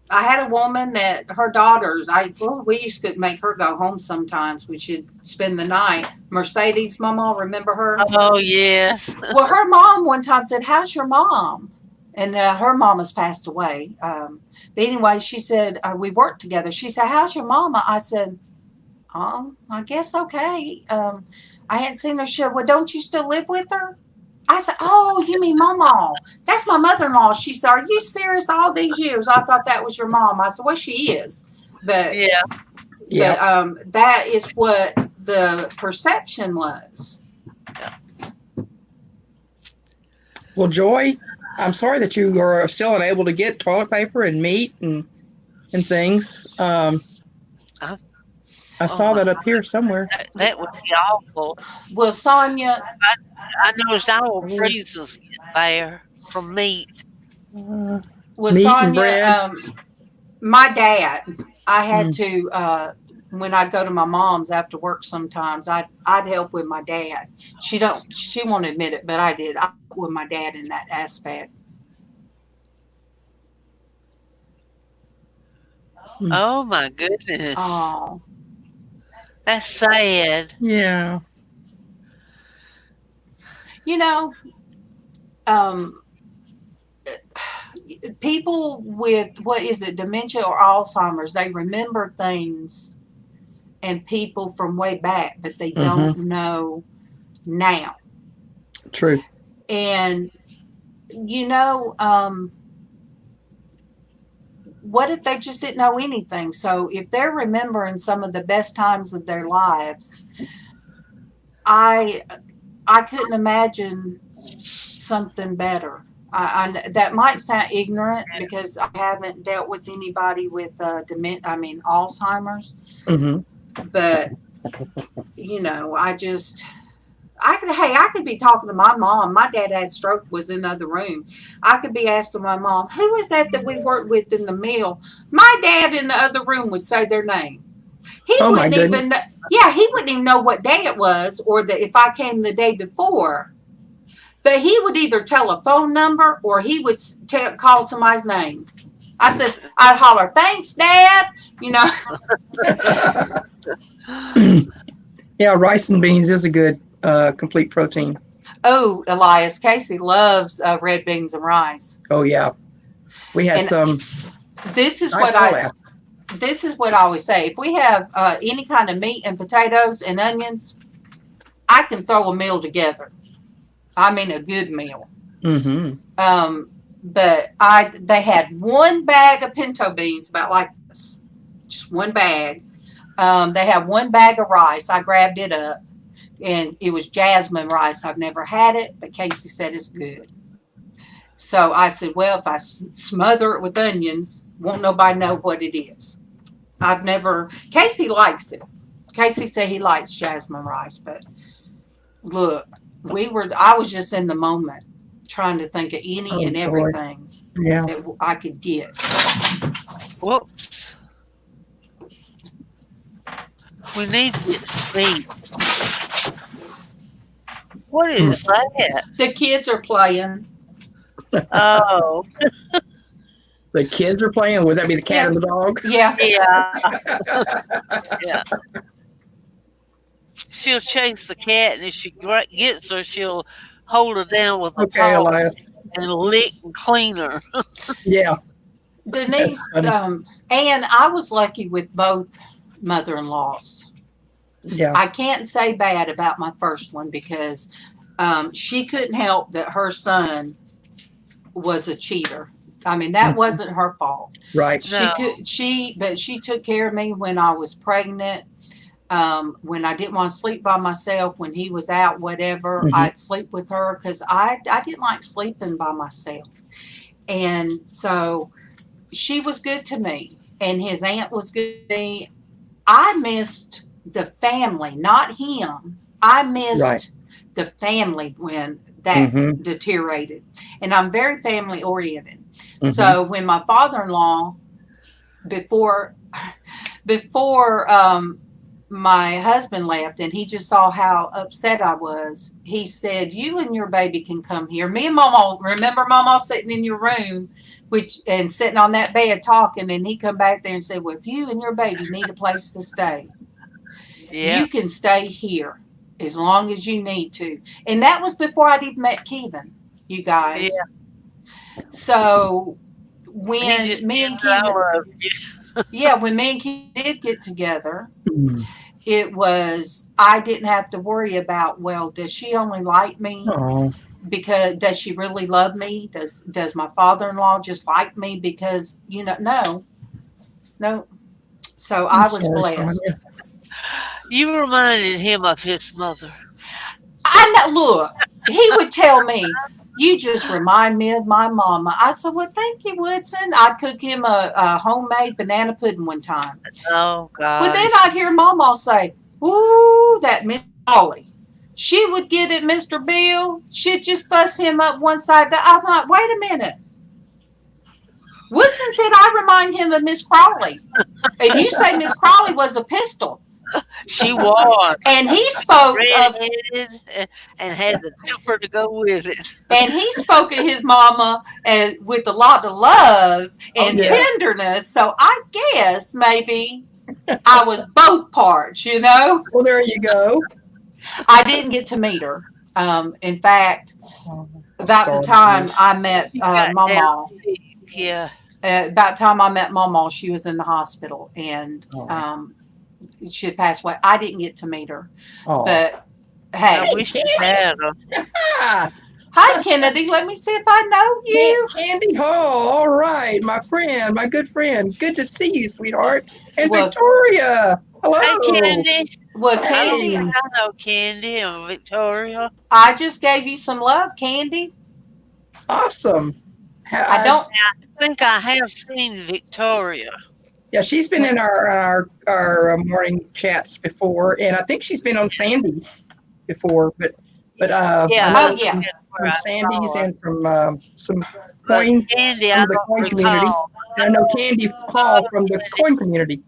had a woman that her daughters, we used to make her go home sometimes. We should spend the night. Mercedes, Mama, remember her? Oh, yes. Well, her mom one time said, how's your mom? And her mom has passed away. But anyway, she said, we worked together. She said, how's your mama? I said, I guess okay. I hadn't seen her. She said, well, don't you still live with her? I said, "Oh, you mean Mama? That's my mother-in-law." She said, "Are you serious? All these years, I thought that was your mom." I said, "Well, she is, but Yeah. that is what the perception was." Well, Joy, I'm sorry that you are still unable to get toilet paper and meat and things. I saw that up here somewhere. That would be awful. Well, Sonia, I noticed our freezers get bare from meat. Uh, well, Meat and Sonia, bread. my dad, I had to when I go to my mom's after work sometimes, I'd help with my dad. She won't admit it, but I did. I helped with my dad in that aspect. Oh my goodness. Oh, That's sad. Yeah. you know, people with what is it, dementia or Alzheimer's, they remember things and people from way back, but they don't know now. True. And what if they just didn't know anything? So if they're remembering some of the best times of their lives, I couldn't imagine something better. That might sound ignorant because I haven't dealt with anybody with Alzheimer's. But I could be talking to my mom. My dad had stroke, was in the other room. I could be asking my mom, "Who is that we worked with in the mill?" My dad in the other room would say their name. He wouldn't even know what day it was, or if I came the day before. But he would either tell a phone number or he would call somebody's name. I'd holler, "Thanks, Dad." Yeah, rice and beans is a good complete protein. Oh, Elias, Casey loves red beans and rice. Oh yeah, we had some. This is what I always say. If we have any kind of meat and potatoes and onions, I can throw a meal together. I mean, a good meal. But they had one bag of pinto beans, about like this, just one bag. They had one bag of rice. I grabbed it up, and it was jasmine rice. I've never had it, but Casey said it's good. So I said, "Well, if I smother it with onions, won't nobody know what it is." Casey likes it. Casey said he likes jasmine rice, but look, I was just in the moment trying to think of any and everything that I could get. Whoops. We need to get sleep. What is that? The kids are playing. Oh. The kids are playing. Would that be the cat and the dog? Yeah. Yeah. She'll chase the cat, and if she gets her, she'll hold her down with a paw Elias. and lick and clean her. Yeah. Denise, and I was lucky with both mother-in-laws. Yeah. I can't say bad about my first one because she couldn't help that her son was a cheater. I mean, that wasn't her fault. Right. But she took care of me when I was pregnant. When I didn't want to sleep by myself, when he was out, whatever, I'd sleep with her because I didn't like sleeping by myself. And so she was good to me, and his aunt was good to me. I missed the family, not him. I missed the family when that deteriorated. And I'm very family oriented. So when my father-in-law, before my husband left and he just saw how upset I was, he said, "You and your baby can come here." Me and Mama, remember Mama sitting in your room and sitting on that bed talking, and he come back there and said, "Well, if you and your baby need a place to stay, you can stay here as long as you need to." And that was before I'd even met Kevin, you guys. Yeah. So when me and Kevin, when me and Kevin did get together, it was, I didn't have to worry about, well, does she only like me because does she really love me? Does my father-in-law just like me because no. So I'm I was sorry, blessed. Sonia. You reminded him of his mother. I know. Look, he would tell me, "You just remind me of my mama." I said, "Well, thank you, Woodson." I'd cook him a homemade banana pudding one time. Oh But then gosh. I'd hear Mama say, "Ooh, that Miss Polly." She would get at Mr. Bill. She'd just fuss him up one side. I'm like, wait a minute. Woodson said I remind him of Miss Crawley. And you say Miss Crawley was a pistol. She was And he spoke of redheaded and had the temper to go with it. his mama and with a lot of love and yeah. tenderness. So I guess maybe I was both parts, you know. Well, there you go. I didn't get to meet her. In fact, about the Sorry. time I met She got down Mama, sick. Yeah. about the time I met Mama, she was in the hospital and she had passed away. I didn't get to meet her, Oh. but I hey, wish you had her. Ah, hi Kennedy. Let me see if I know you. Candy Hall. All right, my friend, my good friend. Good to see you, sweetheart. And Well- Victoria. Hello. Hey, Candy. Well, I Candy, don't think I know Candy and Victoria. I just gave you some love, Candy. Awesome. I don't. I think I have seen Victoria. Yeah, she's been in our morning chats before, and I think she's been on Sandy's before. But Yeah. I know Oh, yeah. from, That's where I Sandy's saw her. and from some But coin. Candy, from I the don't coin community. recall. I know Candy Hall from the coin community.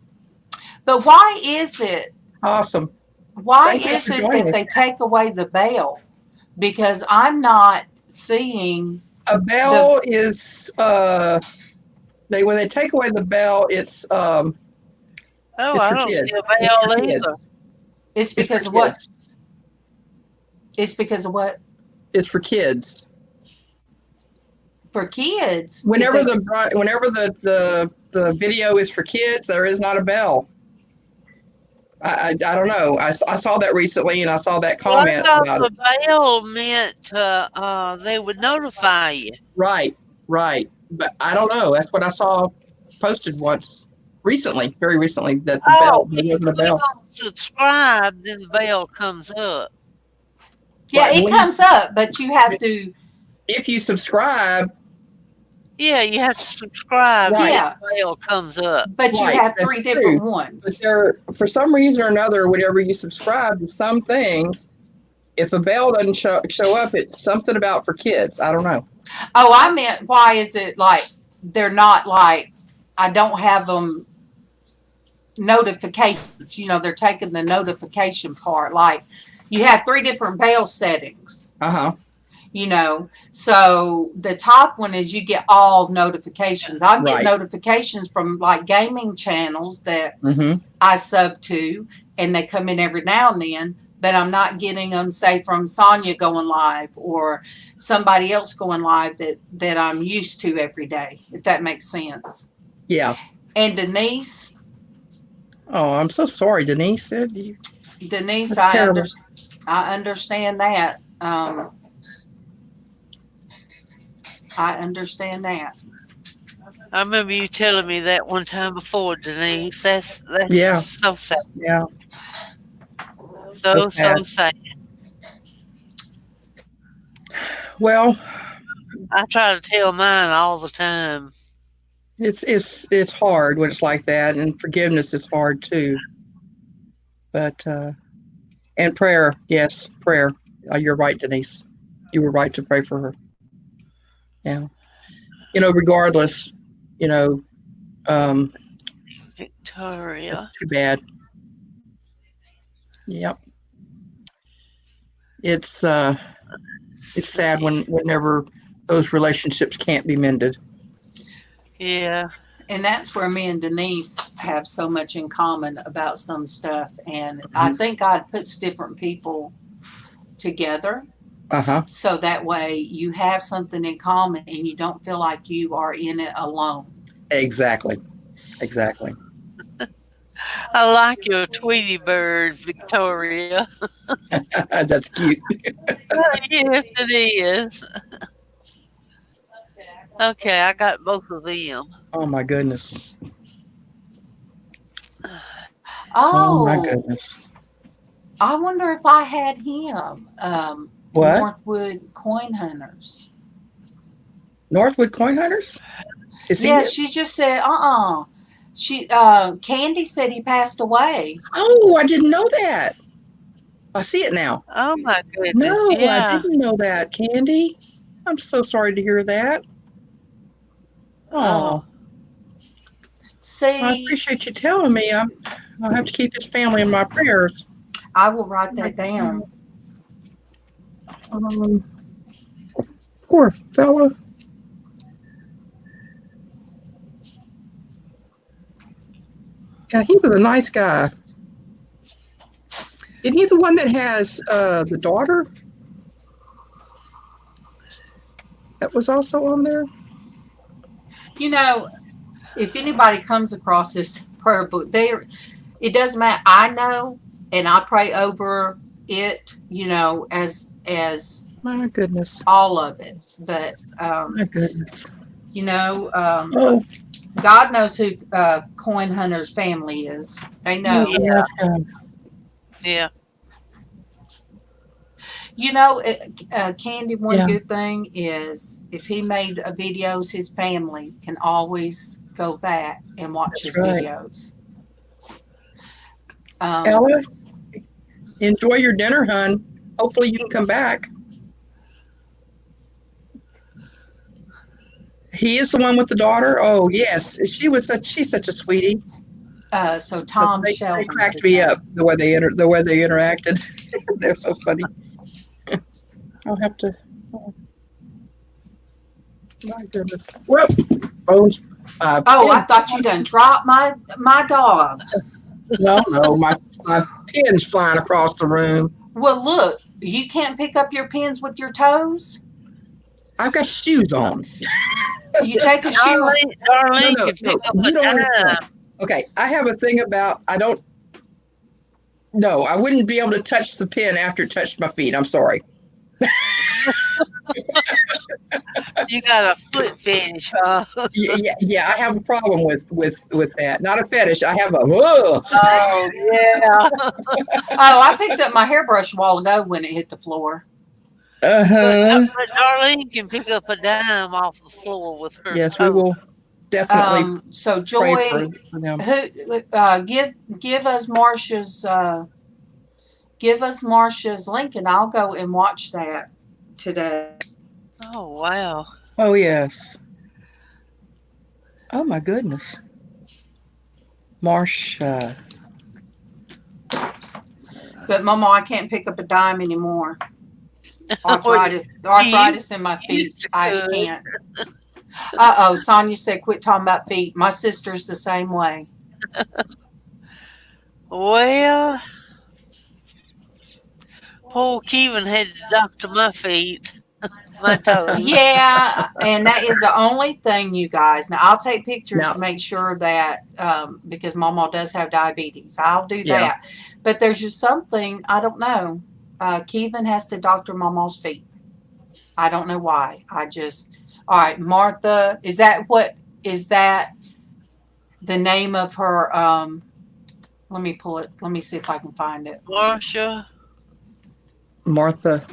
But why is it? Awesome. Why Thank you is for it joining that us. they take away the bell? Because I'm not seeing. A bell is when they take away the bell, it's Oh, it's I for don't kids. see a It's bell for either. kids. It's It's because for of what? kids. It's because of what? It's for kids. For kids. Whenever the video is for kids, there is not a bell. I don't know. I saw that recently, and I saw that Well, I comment thought about the it. bell meant they would notify you. Right. But I don't know. That's what I saw posted once recently, very recently. That the bell there If wasn't a you bell. don't subscribe, then the bell comes up. Yeah, Right, it when you- comes up, but you have to. If you subscribe, Yeah, you have to subscribe. Right. Yeah, The bell comes up. but you Right, have that's 3 true. different but ones. there, for some reason or another, whenever you subscribe to some things, if a bell doesn't show up, it's something about for kids. I don't know. Oh, I meant why is it like they're not like I don't have them notifications. You know, they're taking the notification part. Like you have 3 different bell settings. Uh-huh. You know, so the top one is you get all notifications. I'm getting Right. notifications from like gaming channels that Mm-hmm. I sub to, and they come in every now and then, but I'm not getting them, say, from Sonia going live or somebody else going live that I'm used to every day, if that makes sense. Yeah. And Denise, Oh, I'm so sorry, Denise. Denise, That's terrible. I understand that. I understand that. I remember you telling me that one time before, Denise. That's Yeah. so sad. Yeah. So sad. sad. Well, I try to tell mine all the time. it's hard when it's like that, and forgiveness is hard too. But and prayer, yes, prayer. You're right, Denise. You were right to pray for her. Yeah. Regardless, Victoria. it's too bad. Yep. It's sad whenever those relationships can't be mended. Yeah. And that's where me and Denise have so much in common about some stuff. And I think God puts different people together. Uh-huh. So that way you have something in common and you don't feel like you are in it alone. Exactly. I like your Tweety bird, Victoria. That's cute. Yes, it is. Okay, I got both of them. Oh my goodness. Oh my Oh, goodness. I wonder if I had him. What? Northwood Coin Hunters. Northwood Coin Hunters? Is he Yeah, here? she just said, She Candy said he passed away. Oh, I didn't know that. I see it now. Oh my goodness, No, I yeah. didn't know that, Candy. I'm so sorry to hear that. Oh, Oh, I See, appreciate you telling me. I'll have to keep his family in my prayers. I will write that down. Um, poor fella. Yeah, he was a nice guy. Isn't he the one that has the daughter that was also on there? You know, if anybody comes across this prayer book, it doesn't matter. I know, and I pray over it. As My goodness. all of it. But My goodness. Oh, God knows who Coin Hunter's family is. They know. yeah, yeah. yeah. Candy, one Yeah. good thing is if he made videos, his family can always go back and watch That's his right. videos. Ella, enjoy your dinner, hon. Hopefully you can come back. He is the one with the daughter. Oh yes, she's such a sweetie. So Tom They Sheldon cracked me up the way they interacted. They're so funny. I'll have to. Oh, my goodness. Whoop. Bones. I thought you done dropped my dog. No, my pen's flying across the room. Well, look, you can't pick up your pins with your toes. I've got shoes on. You take a shoe. Darlene No, can pick up you a don't understand. dime. Okay, I have a thing about No, I wouldn't be able to touch the pin after it touched my feet. I'm sorry. You got a foot fetish, huh? Yeah, I have a problem with that. Not a fetish. I have a. Ugh. Oh yeah. I picked up my hairbrush a while ago when it hit the floor. Uh-huh. But Darlene can pick up a dime off the floor with her Yes, we toe. will definitely So pray Joy, for them. give us Marcia's link, and I'll go and watch that today. Oh wow. Oh yes. Oh my goodness. Marcia. But Mama, I can't pick up a dime anymore. Arthritis in my feet. I can't. Sonia said, quit talking about feet. My sister's the same way. Well, poor Kevin had to doctor my feet, my toes. Yeah, and that is the only thing, you guys. Now, I'll take pictures Now- to make sure that, because Mama does have diabetes. I'll do Yeah. that. But there's just something, I don't know. Kevin has to doctor Mama's feet. I don't know why. All right, Martha, is that the name of her, let me pull it. Let me see if I can find it. Marcia. Marcia.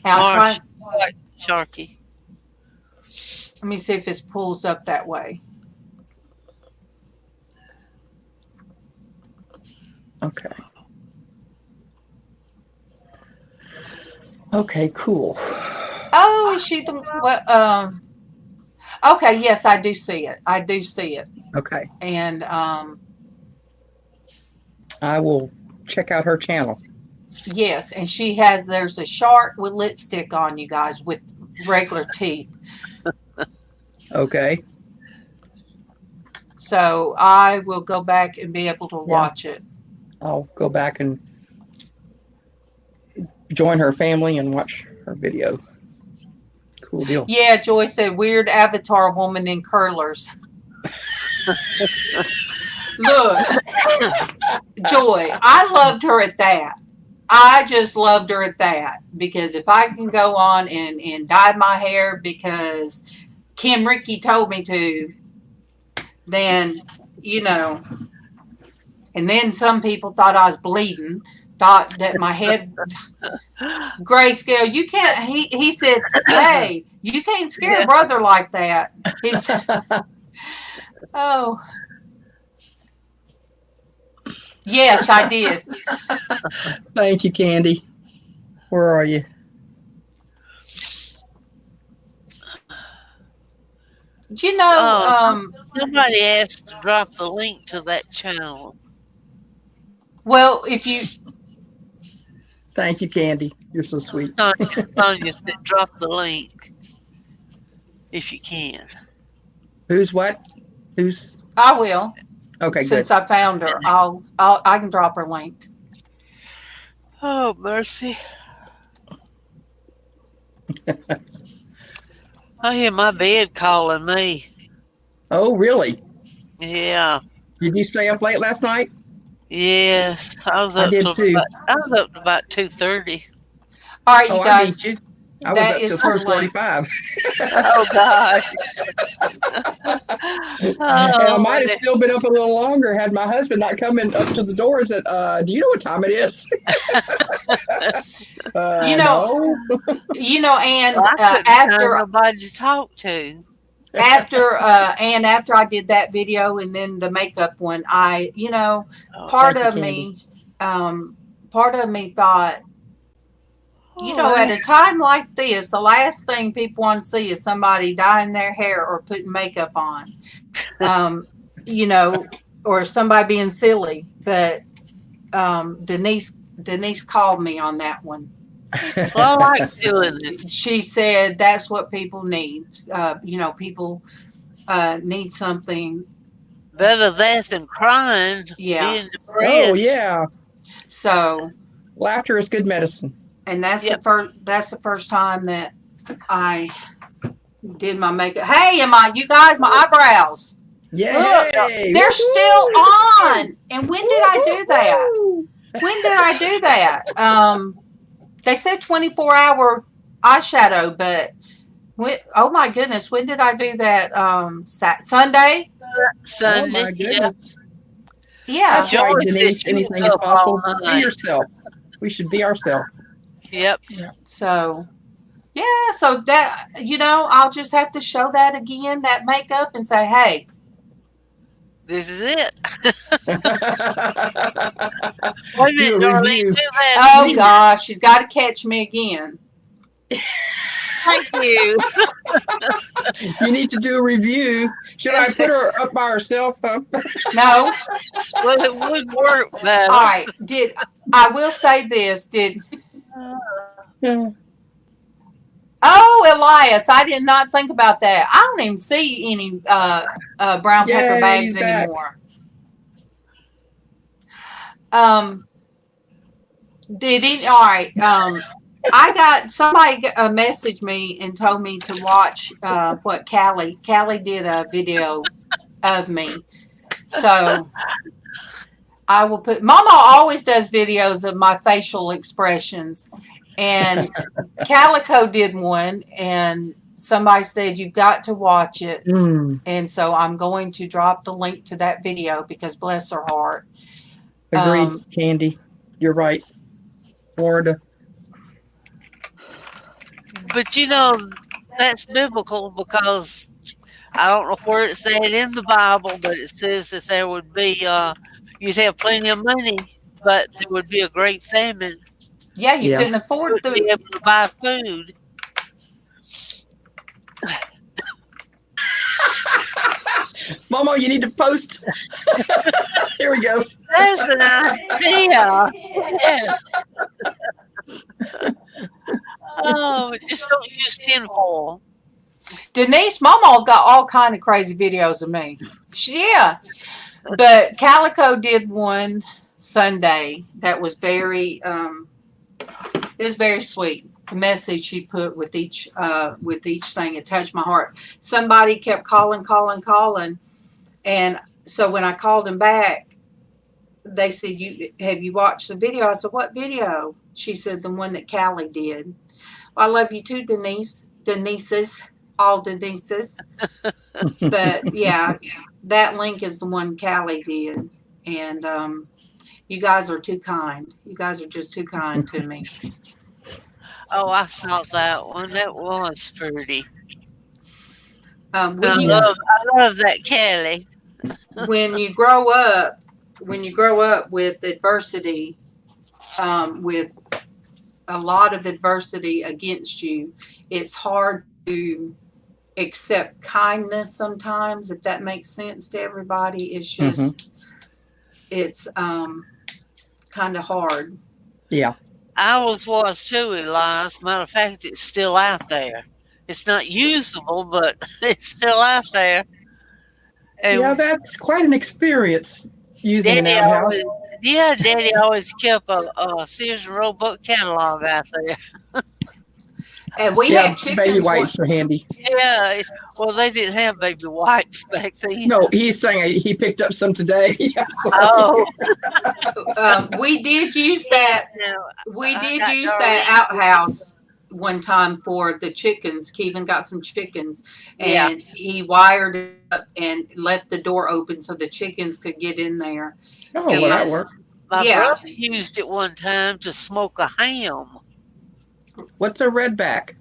Now, Marcia. Sharky. let me see if this pulls up that way. Okay. Okay, cool. Oh, is she the okay, yes, I do see it. Okay. And I will check out her channel. yes, and there's a shark with lipstick on, you guys, with regular teeth. Okay. So I will go back and be able to watch it. I'll go back and join her family and watch her video. Cool deal. Yeah, Joy said weird avatar woman in curlers. Look, Joy, I loved her at that. I just loved her at that because if I can go on and dye my hair because Kim Ricky told me to, then, you know, and then some people thought I was bleeding, thought that my head, Grayscale, you can't, he said, hey, you can't scare a brother like that. He said, oh, yes, I did. Thank you, Candy. Where are you? You know, somebody asked to drop the link to that channel. well, if you, Thank you, Candy. You're so sweet. Sonia said drop the link if you can. Who's what? Who's? I will. Okay, Since good. I found her, I can drop her link. Oh, mercy. I hear my bed calling me. Oh, really? Yeah. Did you stay up late last night? Yes. I was I up did till too. about 2:30. All right, you I guys. beat you. I was that up is till her link. 4:45. Oh God. And I Oh, might have still been up a little longer had my husband not come in up to the door and said, do you know what time it is? You know, No. you know, and well, I couldn't find after nobody to talk to. after I did that video and then the makeup one, I, you know, Oh, part Thank of you, me thought, you know, at a time like this, the last thing people want to see is somebody dyeing their hair or putting makeup on, you know, or somebody being silly. But Denise called me on that one. well, I like doing this. She said that's what people need. You know, people need something. Better that than crying, Yeah. being depressed. Oh, yeah. So, Laughter is good medicine. and that's Yep. the first time that I did my makeup. Hey, you guys, my eyebrows. Yay! Look, they're still on. And when did I do that? When did I do that? They said 24-hour eyeshadow, but oh my goodness, when did I do that? Sunday? Sunday. Oh, my goodness. Yeah. That's right, George Denise. said she Anything was is up possible. all Be night. yourself. We should be ourselves. Yep. So, yeah, so that, you know, I'll just have to show that again, that makeup, and say, hey, This is it. Do Wait a minute, a Darlene. review. Do that. oh gosh, she's got to catch me again. Thank you. You need to do a review. Should I put her up by herself? Huh? No. Well, it would work better. All right. I will say this, Yeah. oh, Elias, I did not think about that. I don't even see any brown pepper Yay, bags he's back. anymore. All right. I got somebody messaged me and told me to watch what Callie did a video of me. So I will put, Mama always does videos of my facial expressions, and Calico did one, and somebody said you've got to watch it. And so I'm going to drop the link to that video because bless her heart. Agreed, Candy. You're right. Florida. But you know, that's biblical because I don't know where it said in the Bible, but it says that there would be, you'd have plenty of money, but there would be a great famine. Yeah, you Yeah. couldn't afford To be to. able to buy food. Momo, you need to post. Here we go. That's an idea. Yes. Oh, just don't use tinfoil. Denise, Mama's got all kind of crazy videos of me. Yeah. But Calico did one Sunday that was very it was very sweet. The message she put with each thing, it touched my heart. Somebody kept calling, and so when I called them back, they said, have you watched the video? I said, what video? She said, the one that Callie did. Well, I love you too, Denise. All Denises. But yeah, that link is the one Callie did. And you guys are too kind. You guys are just too kind to me. Oh, I saw that one. That was pretty. When I you love that Kelly. when you grow up with adversity, with a lot of adversity against you, it's hard to accept kindness sometimes, if that makes sense to everybody. It's just it's kind of hard. Yeah. I was too, Elias. Matter of fact, it's still out there. It's not usable, but it's still out there. And Yeah, that's quite an experience using an Daddy outhouse. Daddy always kept a Sears and Roebuck catalog out there. And we Yeah, had chickens. baby wipes are handy. Yeah, well, they didn't have baby wipes back then. No, he's saying he picked up some today. Yeah, Oh, We did use that. We did use that outhouse one time for the chickens. Kevin got some chickens, and he wired it up and left the door open so the chickens could get in there. oh, well, that worked. My Yeah. brother used it one time to smoke a ham. What's a redback?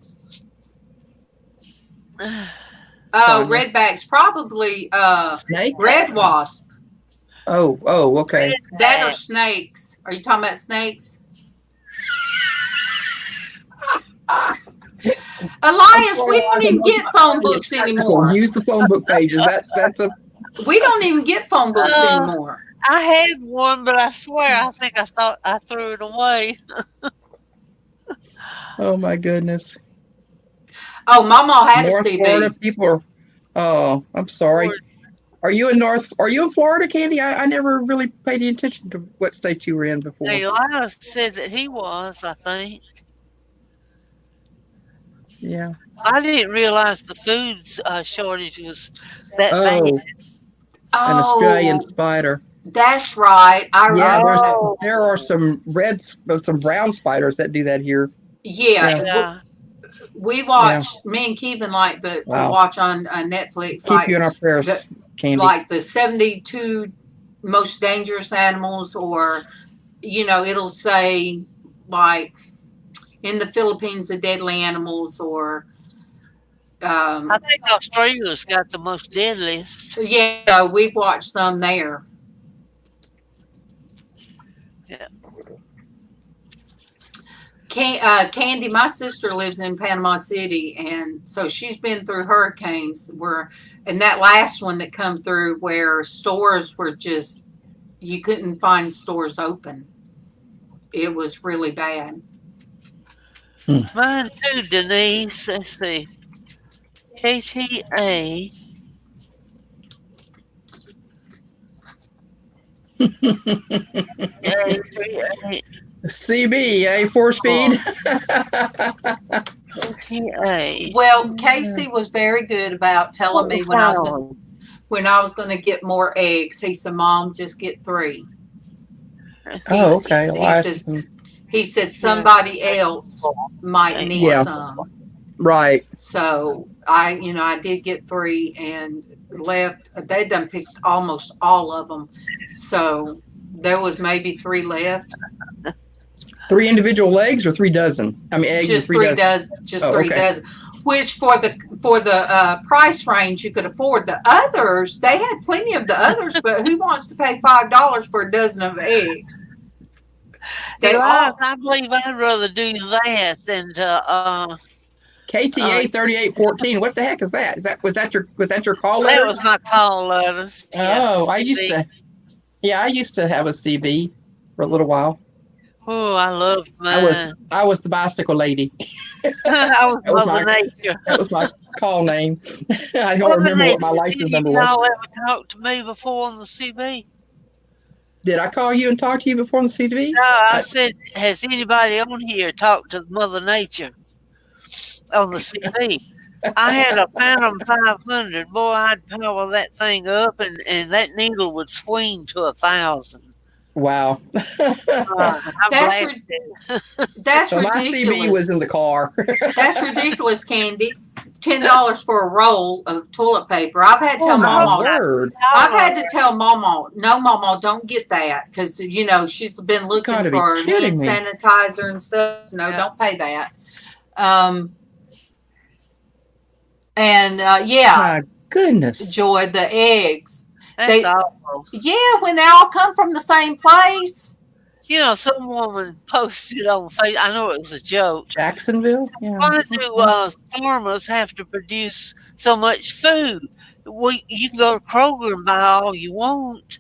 Oh, redbacks, probably Snake? red wasp. Oh, okay. That or snakes. Are you talking about snakes? Elias, we don't even get phone books anymore. Use the phone book pages. That's a. We don't even get phone books anymore. I had one, but I swear I think I threw it away. Oh my goodness. Oh, Mama had North a CB. Florida people are. Oh, I'm sorry. Are you in Florida, Candy? I never really paid any attention to what state you were in before. Elias said that he was, I think. Yeah. I didn't realize the food shortage was that Oh, bad. an Australian spider. That's right. I Yeah, remember. there are some some brown spiders that do that here. Yeah. Yeah. We watch, me and Kevin like to Wow. watch on Netflix, Keep like you in our prayers, Candy. like the 72 most dangerous animals, or it'll say like in the Philippines the deadly animals, or I think Australia's got the most deadliest. yeah, we've watched some there. Yeah. Candy, my sister lives in Panama City, and so she's been through hurricanes and that last one that come through where stores were just, you couldn't find stores open. It was really bad. Mine too, Denise. Let's see. KTA. CB, force feed. KTA. Well, Casey was very good about telling me when I was going to get more eggs. He said, "Mom, just get 3." Oh, okay. He said somebody else might need some. Right. So I did get 3 and left. They done picked almost all of them. So there was maybe 3 left. 3 individual legs or 3 dozen? I mean, eggs. Just 3 dozen. Just Oh, 3 okay. dozen. Which for the price range you could afford. The others, they had plenty of the others, but who wants to pay $5 for a dozen of eggs? I believe I'd rather do that than to. KTA 3814. What the heck is that? Was that your call That letters? was my call letters. Oh, I used to have a CB for a little while. Oh, I love mine. I was the bicycle lady. I was That was Mother my- Nature. That was my call name. I don't remember what my license number was. Y'all ever talked to me before on the CB? Did I call you and talk to you before on the CB? No, I said, has anybody on here talked to Mother Nature on the CB? I had a Phantom 500. Boy, I'd power that thing up, and that needle would swing to 1,000. Wow. I That's blasted it. that's So my CB was in ridiculous. the car. That's ridiculous, Candy. $10 for a roll of toilet paper. I've had to Oh tell my Mama. word. I've had to tell Mama, no, Mama, don't get that because she's been You looking gotta be for hand kidding me. sanitizer and stuff. No, Yeah. don't pay that. And yeah, My goodness. Joy, the eggs. That's They, awful. yeah, when they all come from the same place. Some woman posted on Facebook. I know it was a joke. Jacksonville? Yeah. Why do farmers have to produce so much food? Well, you can go to Kroger and buy all you want.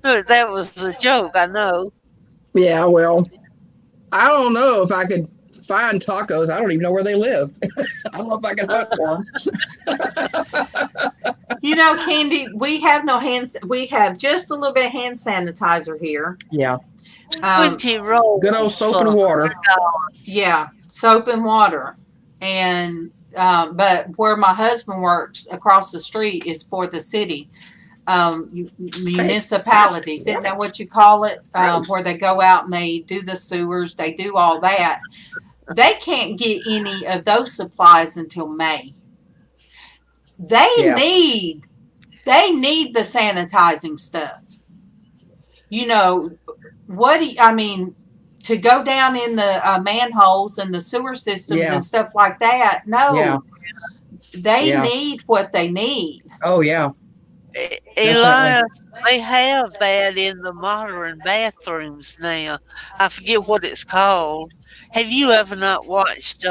That was a joke. I know. Yeah, well, I don't know if I could find tacos. I don't even know where they live. I don't know if I can hunt for them. Candy, we have no hands. We have just a little bit of hand sanitizer here. Yeah. 20 rolls. Good old soap and water. Yeah, soap and water. And but where my husband works across the street is for the city. Municipalities, isn't that what you call it? Where they go out and they do the sewers, they do all that. They can't get any of those supplies until May. They need the sanitizing stuff. To go down in the manholes and the sewer systems and stuff like that. No, they need what they need. Oh yeah. Elias, they have that in the modern bathrooms now. I forget what it's called. Have you ever not watched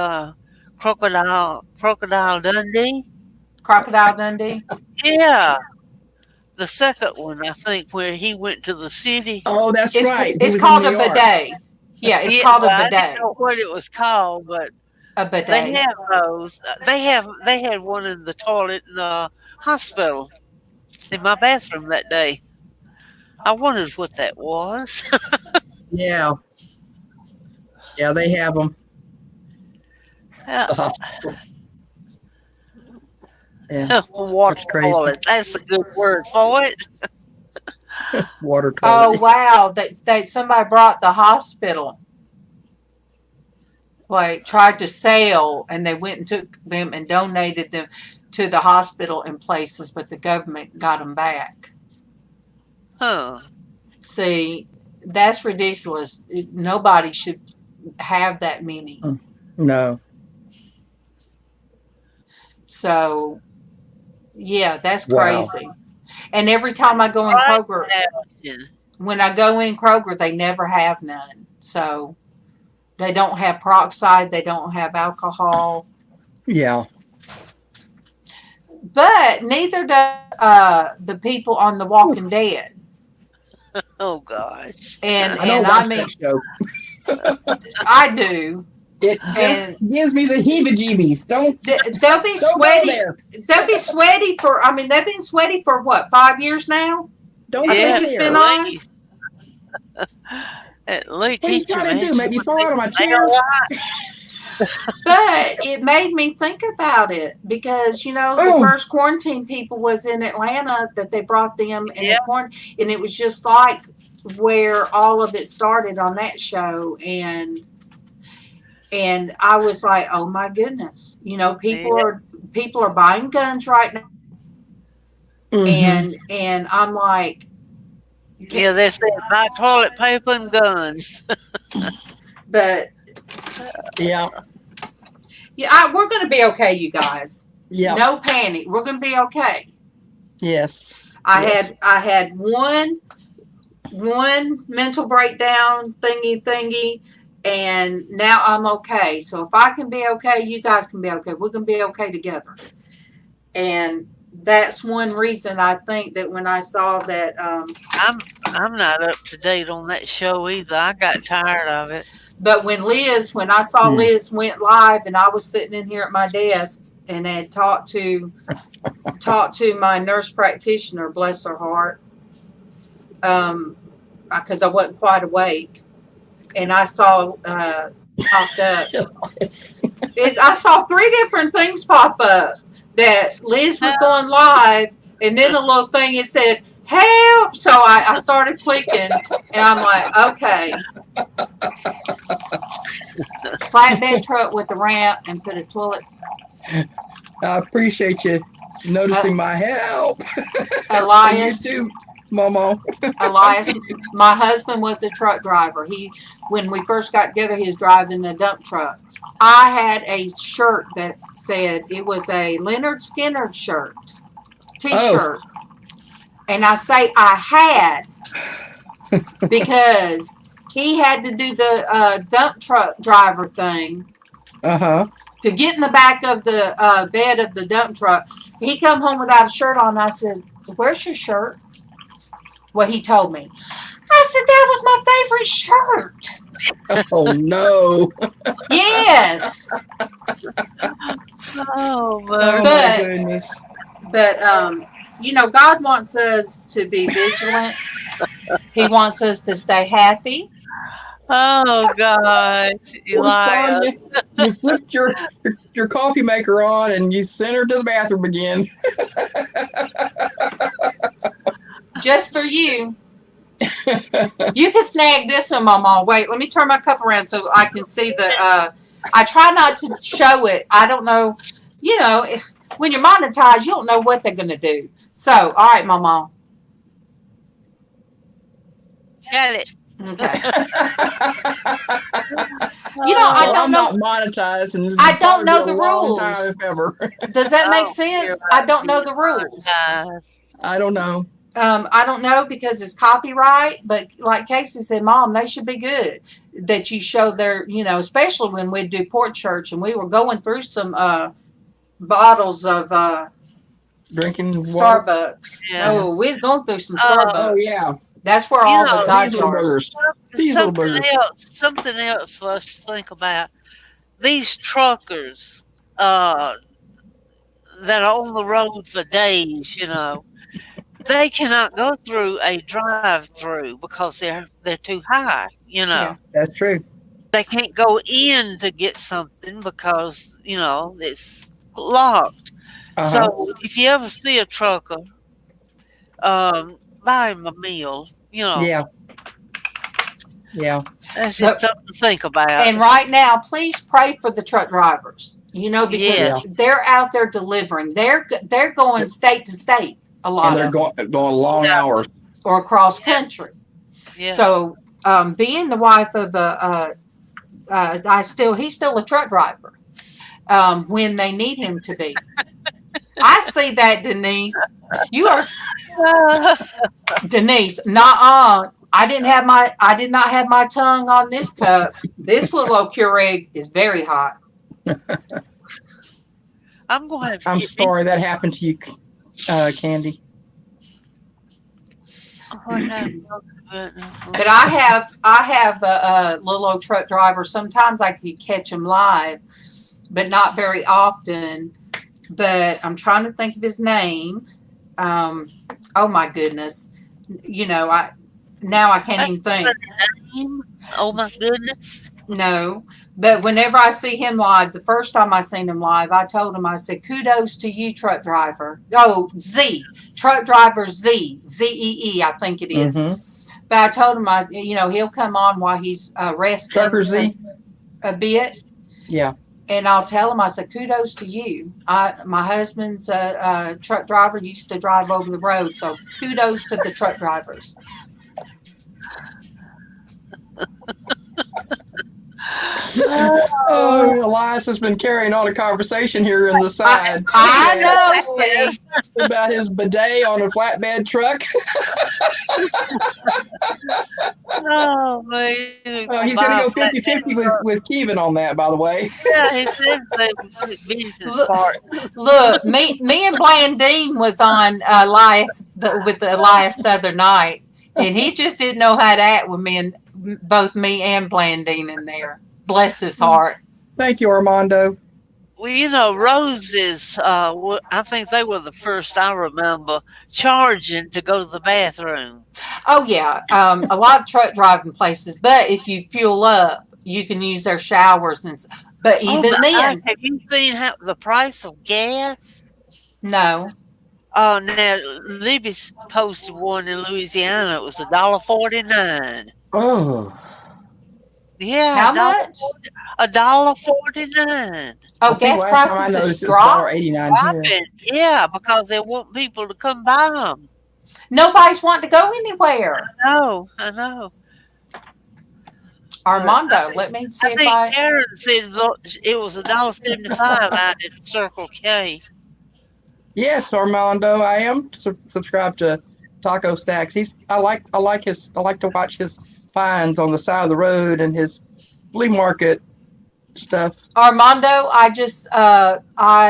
Crocodile Dundee? Crocodile Dundee? Yeah. The second one, I think, where he went to the city. Oh, that's right. It's called a bidet. Yeah, it's called a bidet. I didn't know what it was called, but a bidet. They have those. They had one in the toilet in the hospital in my bathroom that day. I wondered what that was. Yeah. Yeah, they have them. Yeah. Yeah. Water That's crazy. toilet. That's a good word for it. Water toilet. Oh wow! That somebody brought the hospital. Tried to sell, and they went and took them and donated them to the hospital in places, but the government got them back. Huh. See, that's ridiculous. Nobody should have that many. No. So, yeah, that's Wow. crazy. And every time I go in Kroger, when I go in Kroger, they never have none. So they don't have peroxide. They don't have alcohol. Yeah. But neither does the people on The Walking Dead. Oh gosh. And I don't I watch mean, that show. I do. It just gives me the heebie-jeebies. Don't They'll be go sweaty. there. They'll be sweaty for. I mean, they've been sweaty for what, 5 years now? Don't I go think there. it's been on. At least What are you trying to do? Make me fall out of my chair? But it made me think about it because the first quarantine people was in Atlanta that they brought them in the quarantine, and it was just like where all of it started on that show, and I was like, oh my goodness, people are buying guns right now, and I'm like, yeah, they said buy toilet paper and guns. but Yeah. yeah, we're going to be okay, you guys. Yeah. No panic. We're going to be okay. Yes. I had one mental breakdown thingy, and now I'm okay. So if I can be okay, you guys can be okay. We're going to be okay together. And that's one reason I think that when I saw that, I'm not up to date on that show either. I got tired of it. but when I saw Liz went live, and I was sitting in here at my desk and had talked to my nurse practitioner, bless her heart, because I wasn't quite awake, and I saw popped up. I saw 3 different things pop up that Liz was going live, and then a little thing it said help. So I started clicking, and I'm like, okay. Flatbed truck with the ramp and put a toilet. I appreciate you noticing my help. Elias. You too, Mama. Elias, my husband was a truck driver. When we first got together, he was driving a dump truck. I had a shirt that said it was a Leonard Skinner shirt, T-shirt, and I say I had because he had to do the dump truck driver thing. To get in the back of the bed of the dump truck. He come home without a shirt on. And I said, "Where's your shirt?" Well, he told me. I said, "That was my favorite shirt." Oh no! Yes. Oh my goodness! But God wants us to be vigilant. He wants us to stay happy. Oh God, Elias. You flipped your coffee maker on and you sent her to the bathroom again. Just for you. You can snag this one, Mama. Wait, let me turn my cup around so I can see the. I try not to show it. I don't know. When you're monetized, you don't know what they're gonna do. So, all right, Mama. Got it. Okay. I'm not monetized, and I don't know the rules. Time, if ever. Does that make sense? I don't know the rules. I don't know. I don't know because it's copyright, but like Casey said, Mom, they should be good that you show their, especially when we do Port Church and we were going through some bottles of drinking Starbucks. Water. Yeah. Oh, we was going through some Starbucks. Oh yeah. That's where all the God jars. Something else for us to think about. These truckers that are on the road for days, they cannot go through a drive-through because they're too high. Yeah, that's true. They can't go in to get something because it's locked. So if you ever see a trucker, buy him a meal. Yeah. That's just something to think about. And right now, please pray for the truck drivers. Because they're out there delivering. They're going state to state. A lot. And they're going long hours or across country. Yeah. So, being the wife of he's still a truck driver. When they need him to be. I see that, Denise. You are Denise. Nuh-uh. I did not have my tongue on this cup. This little Keurig is very hot. I'm sorry that happened to you, Candy. But I have a little old truck driver. Sometimes I can catch him live, but not very often. But I'm trying to think of his name. Oh my goodness! I can't even think. Oh my goodness! No, but whenever I see him live, the first time I seen him live, I told him, I said, "Kudos to you, truck driver." Oh, truck driver Zee, I think it is. But I told him, he'll come on while he's resting. Trucker Z. A bit. Yeah. And I'll tell him, I said, "Kudos to you. My husband's a truck driver, used to drive over the road, so kudos to the truck drivers." Elias has been carrying on a conversation here in the side. I know, see. About his bidet on a flatbed truck. Oh, man. He's going to go 50-50 with Kevin on that, by the way. Yeah, he says that business part. Look, me and Blandine was on Elias with Elias the other night, and he just didn't know how to act with both me and Blandine in there. Bless his heart. Thank you, Armando. Well, Roses, I think they were the first I remember charging to go to the bathroom. Oh, yeah. A lot of truck driving places. But if you fuel up, you can use their showers. And But Oh even my gosh, then, have you seen the price of gas? no. Oh, now Libby's posted one in Louisiana. It was $1.49. Oh, Yeah, How much? $1.49. I Oh, think gas last time I prices has noticed it's dollar dropped. 89 here. Dropping, yeah, because they want people to come buy them. Nobody's wanting to go anywhere. I know. But Armando, let me see I if think I. Karen said it was $1.75 out at Circle K. Yes, Armando, I am subscribed to Taco Stacks. I like to watch his finds on the side of the road and his flea market stuff. Armando, I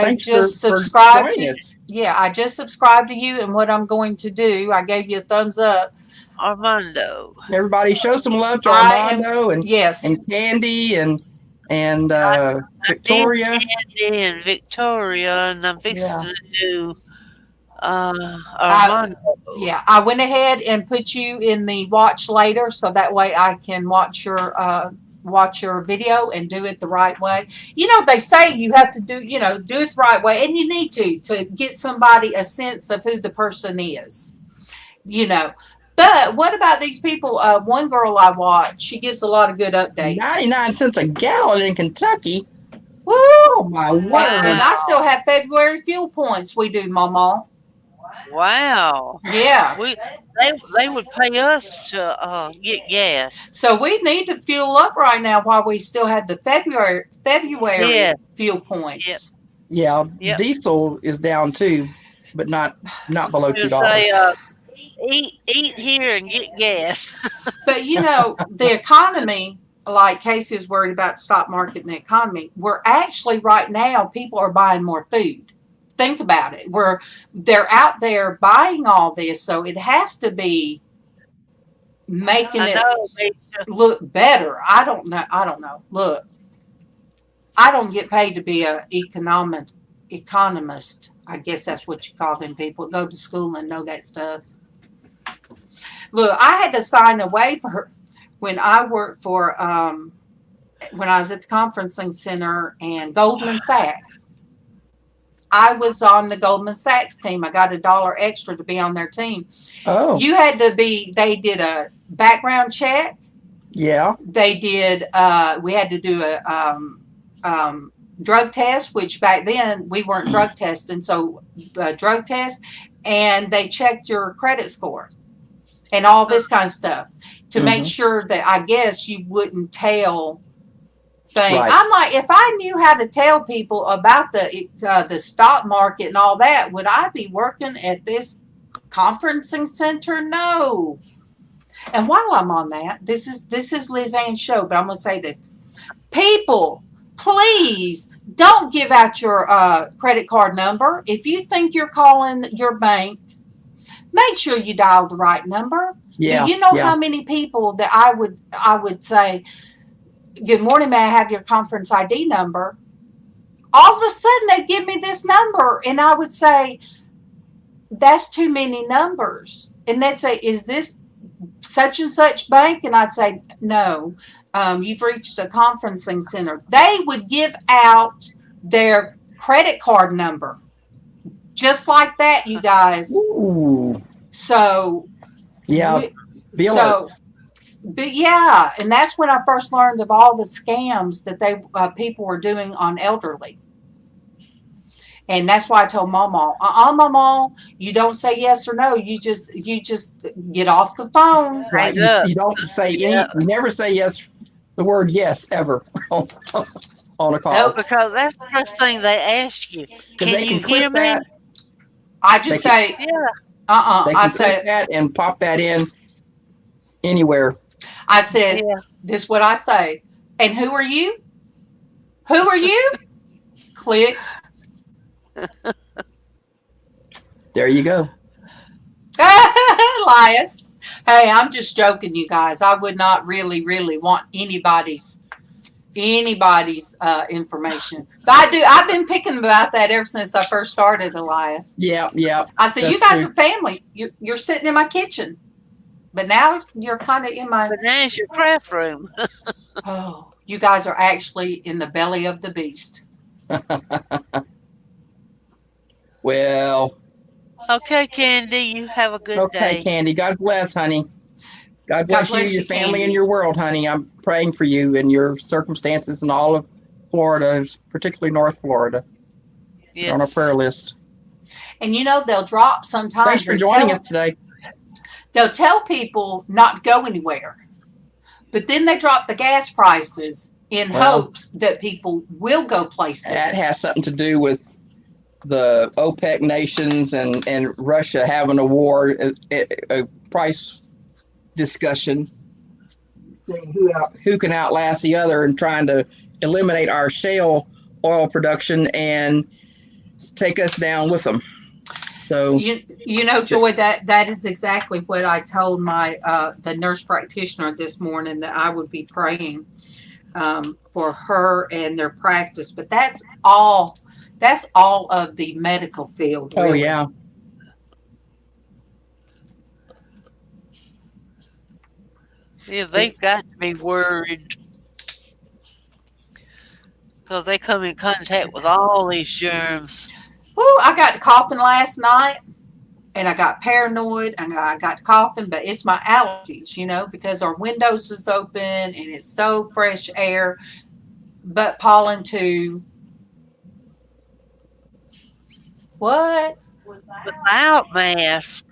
Thanks just for subscribed joining to. us. Yeah, I just subscribed to you, and what I'm going to do, I gave you a thumbs up. Armando. Everybody show some love to I am. Armando Yes. and Candy and I did Victoria. Candy and Victoria, and I'm fixing Yeah. to do I, Armando. yeah, I went ahead and put you in the watch later, so that way I can watch your video and do it the right way. You know, they say you have to do it the right way, and you need to get somebody a sense of who the person is. You know. But what about these people? One girl I watch, she gives a lot of good updates. 99 cents a gallon in Kentucky. Woo! Oh my word. And I still have February fuel points. We do, Mama. Wow. Yeah. They would pay us to get gas. So we need to fuel up right now while we still have the February Yeah. fuel points. Yep. Yeah, Yep. diesel is down too, but not below You $2. say eat here and get gas. But the economy, like Casey is worried about the stock market and the economy, we're actually right now people are buying more food. Think about it. They're out there buying all this, so it has to be making it look better. I don't know. Look, I don't get paid to be an economist. I guess that's what you call them people. Go to school and know that stuff. Look, I had to sign a waiver when I worked for when I was at the conferencing center and Goldman Sachs. I was on the Goldman Sachs team. I got $1 extra to be on their team. Oh. You had to be. They did a background check. Yeah. They did. We had to do a drug test, which back then we weren't drug testing. So drug test, and they checked your credit score and all this kind of stuff to make sure that I guess you wouldn't tell things. Right. I'm like, if I knew how to tell people about the stock market and all that, would I be working at this conferencing center? No. And while I'm on that, this is Liz Ann's show, but I'm going to say this. People, please don't give out your credit card number. If you think you're calling your bank, make sure you dial the right number. Yeah. Do you know how many people that I would say, good morning, may I have your conference ID number? All of a sudden they give me this number and I would say, that's too many numbers. And they'd say, is this such and such bank? And I'd say, no, you've reached a conferencing center. They would give out their credit card number. Just like that, you guys. Ooh. So, yeah. But yeah, and that's when I first learned of all the scams that people were doing on elderly. And that's why I told Mama, Mama, you don't say yes or no. You just get off the phone. Right. You don't say you never say yes, the word yes ever on a call. No, because that's the first thing they ask you. Can you hear me? I just say, They can click that and pop that in anywhere. I said, this is what I say. And who are you? Who are you? Click. There you go. Elias. Hey, I'm just joking, you guys. I would not really, really want anybody's information. But I've been picking about that ever since I first started, Elias. Yeah. I said, you guys are family. You're sitting in my kitchen. But now you're kind of in my... But now it's your craft room. Oh, You guys are actually in the belly of the beast. Well, Okay, Candy, you have a good okay, day. Candy. God bless, honey. God God bless you, bless your you, family, and Candy. your world, honey. I'm praying for you and your circumstances in all of Florida, particularly North Florida. You're on our prayer Yes. list. And they'll drop Thanks sometimes for and joining us today. they'll tell people not to go anywhere. But then they drop the gas prices in Well, hopes that people will go that places. has something to do with the OPEC nations and Russia having a war, a price discussion, seeing who can outlast the other and trying to eliminate our shale oil production and take us down with them. So, Joy, that is exactly what I told my the nurse practitioner this morning, that I would be praying for her and their practice. But that's all. That's all of the medical field, oh really. yeah, Yeah, they've got to be worried because they come in contact with all these germs. Woo, I got coughing last night. And I got paranoid and I got coughing, but it's my allergies, because our windows is open and it's so fresh air, but pollen too. What? Without masks.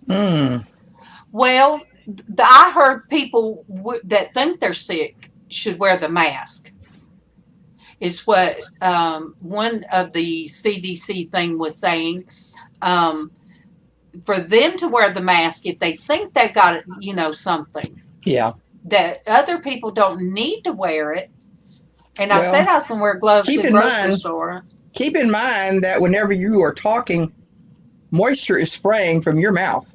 mm, Well, I heard people that think they're sick should wear the mask. Is what one of the CDC thing was saying. For them to wear the mask if they think they've got something. yeah. That other people don't need to wear it. And I Well, said I was going to wear gloves to keep the in grocery mind, store. keep in mind that whenever you are talking, moisture is spraying from your mouth.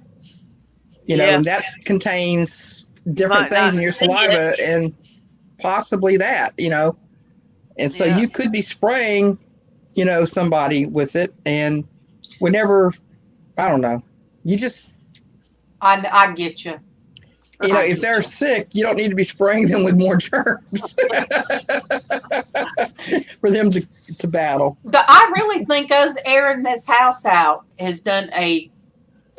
Yeah. And that contains You different might not things in your see saliva it. and possibly that. And so Yeah. you could be spraying, somebody with it. And whenever, I don't know, you just, I get you. if they're sick, you don't need to be spraying them with more germs for them to battle. But I really think us airing this house out has done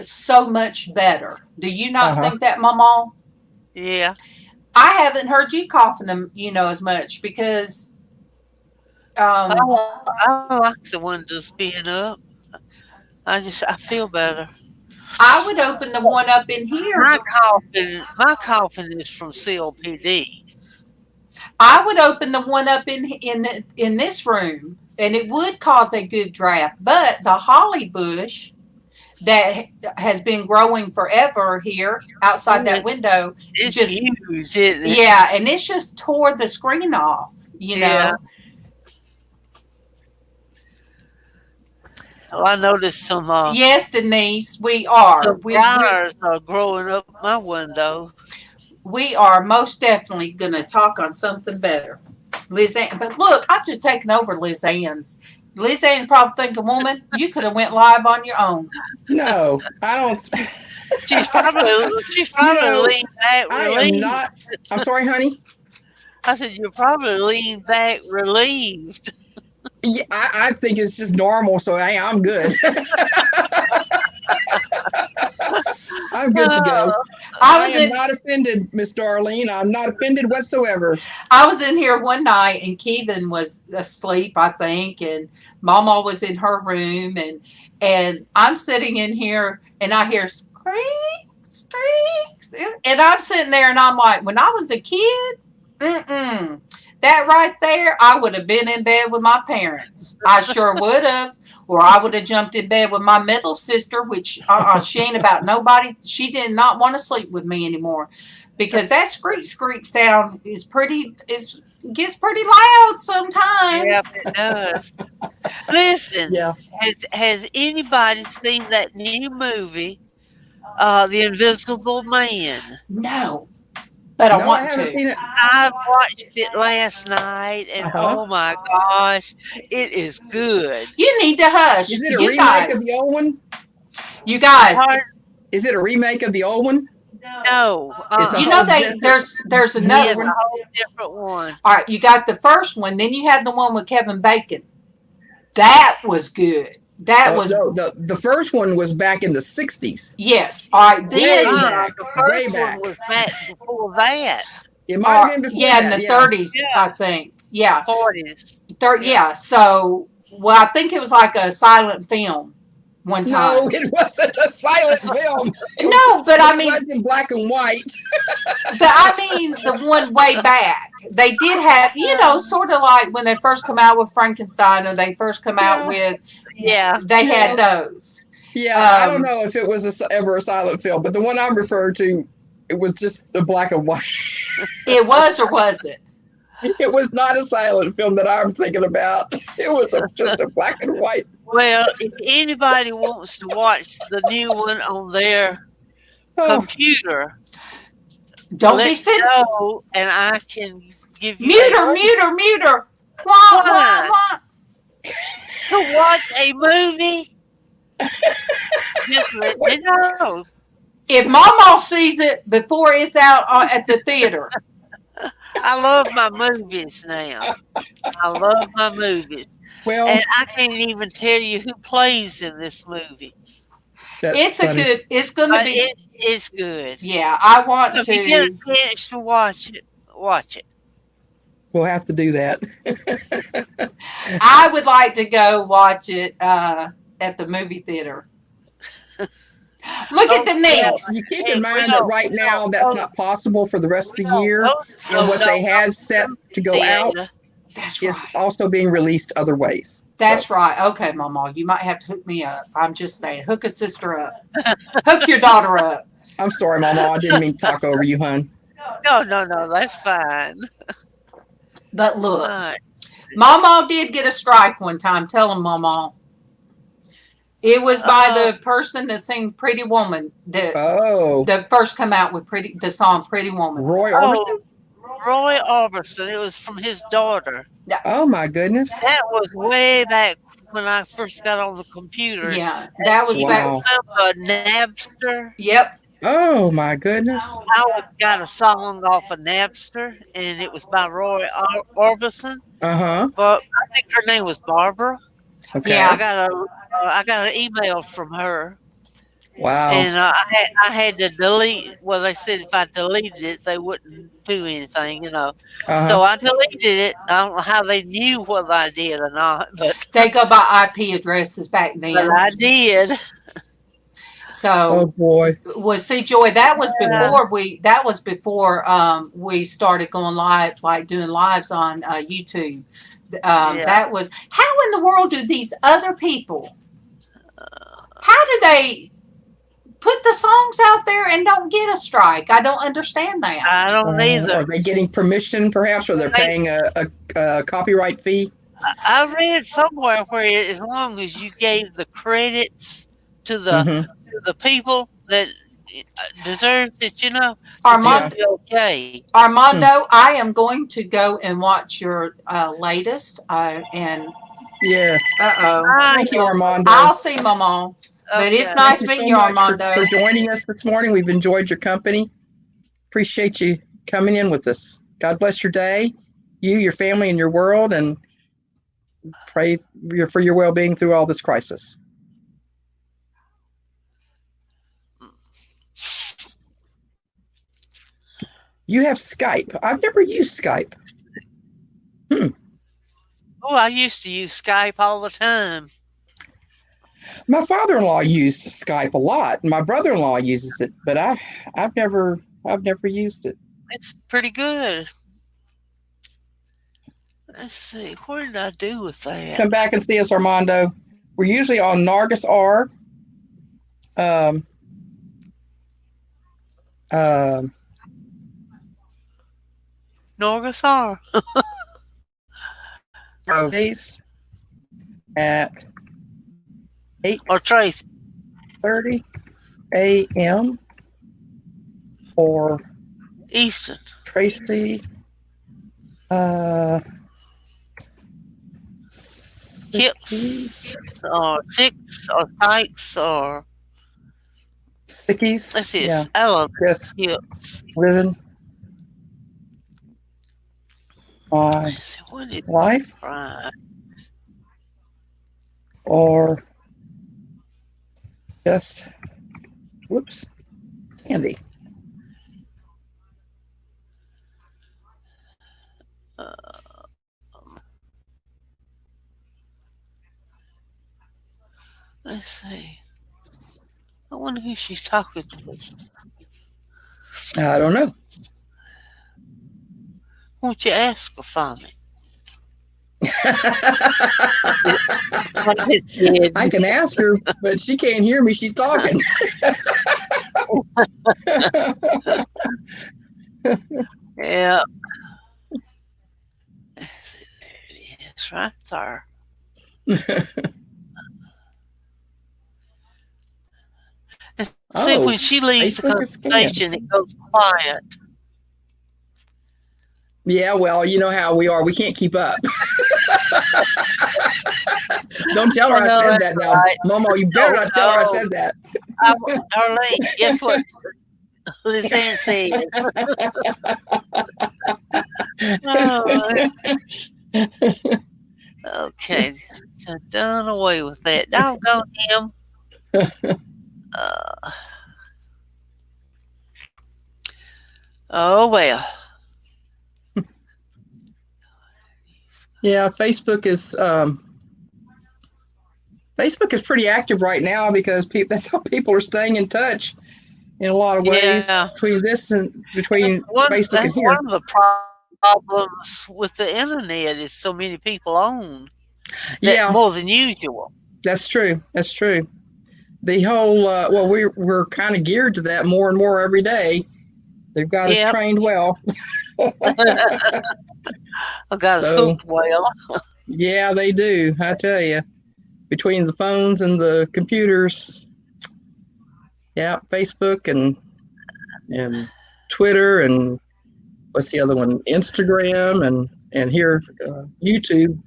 so much better. Do you not think that, Mama? Yeah. I haven't heard you coughing them, as much because I like the windows being up. I feel better. I would open the one up in here. My coughing is from COPD. I would open the one up in this room, and it would cause a good draft. But the holly bush that has been growing forever here outside that window, It's just huge, isn't it? yeah, and it's just tore the screen off. Yeah. Well, I noticed some Yes, Denise, we are. some briars are growing up my window. We are most definitely going to talk on something better. Liz Ann, but look, I've just taken over Liz Ann's. Liz Ann probably think, woman, you could have went live on your own. No, I don't. She's probably leaned back I relieved. am not. I'm sorry, honey. I said, you're probably leaned back relieved. Yeah, I think it's just normal, so hey, I'm good. I'm good to go. I am not offended, Miss Darlene. I'm not offended whatsoever. I was in here one night and Kevin was asleep, I think, and Mama was in her room, and I'm sitting in here and I hear squeaks, and I'm sitting there and I'm like, when I was a kid, that right there, I would have been in bed with my parents. I sure would have. Or I would have jumped in bed with my middle sister, which she ain't about nobody. She did not want to sleep with me anymore. Because that screech sound gets pretty loud sometimes. Yeah, it does. Listen, Yeah. has anybody seen that new movie, The Invisible Man? No. But I want haven't to. seen it. I watched it last night, and oh my gosh, it is good. You need to hush. Is it a remake of the old one? You guys. Is it a remake of the old one? No, It's a You whole know there's another it's one. a whole different one. All right, you got the first one, then you have the one with Kevin Bacon. That was good. That was no, the first one was back in the 60s. yes. All right, Way then back. The Way first back. one was back before that. It might have been before yeah, in that. the Yeah. 30s, Yeah. I think. Yeah. 40s. Yeah. So, well, I think it was like a silent film one time. No, it wasn't a silent film. No, but I It mean, was in black and white. but I mean the one way back. They did have, sort of like when they first come out with Frankenstein, or they first come out Yeah. with. Yeah. They had those. Yeah, I don't know if it was ever a silent film, but the one I'm referring to, it was just a black and white. It was or was it? It was not a silent film that I'm thinking about. It was just a black and white. Well, if anybody wants to watch the new one on their computer, Don't let be me sitting. know, and I can give you Mute her. Wah, wah, wah. to watch a movie. Just let me know. If Mama sees it before it's out at the theater. I love my movies now. I love my movies. Well, And I can't even tell you who plays in this movie. It's funny. it's going to be. It's good. Yeah, I want If you get to. a chance to watch it. We'll have to do that. I would like to go watch it at the movie theater. Look at the names. You keep in mind that right now that's not possible for the rest of the year. And what they had set to go out That's is right. also being released other ways. That's right. Okay, Mama, you might have to hook me up. I'm just saying, hook a sister up. Hook your daughter up. I'm sorry, Mama. I didn't mean to talk over you, hon. No, that's fine. But look, Right. Mama did get a strike one time. Tell him, Mama. It was by the person that sang "Pretty Woman" that first come out with the song "Pretty Woman." Roy Orbison? Roy Orbison. It was from his daughter. Oh my goodness! That was way back when I first got on the computer. Yeah, that was back. Napster. Yep. Oh my goodness! I got a song off of Napster, and it was by Roy Orbison. But I think her name was Barbara. Okay. Yeah. I got an email from her. Wow. And I had to delete. Well, they said if I deleted it, they wouldn't do anything, So I deleted it. I don't know how they knew whether I did or not, but They go by IP addresses back then. but I did. So, oh boy. Well, see, Joy, that was before we started going live, like doing lives on YouTube. That was how in the world do these other people? How do they put the songs out there and don't get a strike? I don't understand that. I don't either. Are they getting permission, perhaps, or they're paying a copyright fee? I read somewhere where as long as you gave the credits to the people that deserves it, Armando, okay. Armando, I am going to go and watch your latest. And yeah. Thank you, Armando. I'll see Mama. But it's nice meeting you, Armando. For joining us this morning. We've enjoyed your company. Appreciate you coming in with us. God bless your day, you, your family, and your world, and pray for your well-being through all this crisis. You have Skype. I've never used Skype. Oh, I used to use Skype all the time. My father-in-law used Skype a lot. My brother-in-law uses it, but I've never used it. It's pretty good. Let's see, what did I do with that? Come back and see us, Armando. We're usually on Norgus R. Norgus R. Days at 8:30 a.m. for Eastern. Tracy. Kips or Six or Sykes or Sickies. Let's see. Yeah. I love Yes. hips. Living my Let's see. What is life right? or just, whoops, Sandy. Let's see. I wonder who she's talking to. I don't know. Won't you ask her for me? I can ask her, but she can't hear me. She's talking. Yeah. Let's see, there it is, right there. And see, Oh, when she leaves the Facebook is scanned. conversation, it goes quiet. Yeah, well, you know how we are. We can't keep up. Don't tell her I I know said that's that now. right. Mama, you better No, not tell her I no. said that. Darlene, guess what Lisanne said? Oh, okay. So done away with that. Doggone him. Uh, oh, well. Yeah, Facebook is pretty active right now because that's how people are staying in touch in a lot of ways Yeah. between Facebook and That's here. one of the problems with the internet is so many people on that Yeah, more than usual. that's true. That's true. The whole well, we're kind of geared to that more and more every day. They've got us Yep. trained well. I got us So hooked well. yeah, they do. I tell you, between the phones and the computers, yeah, Facebook and Twitter and what's the other one? Instagram and here YouTube.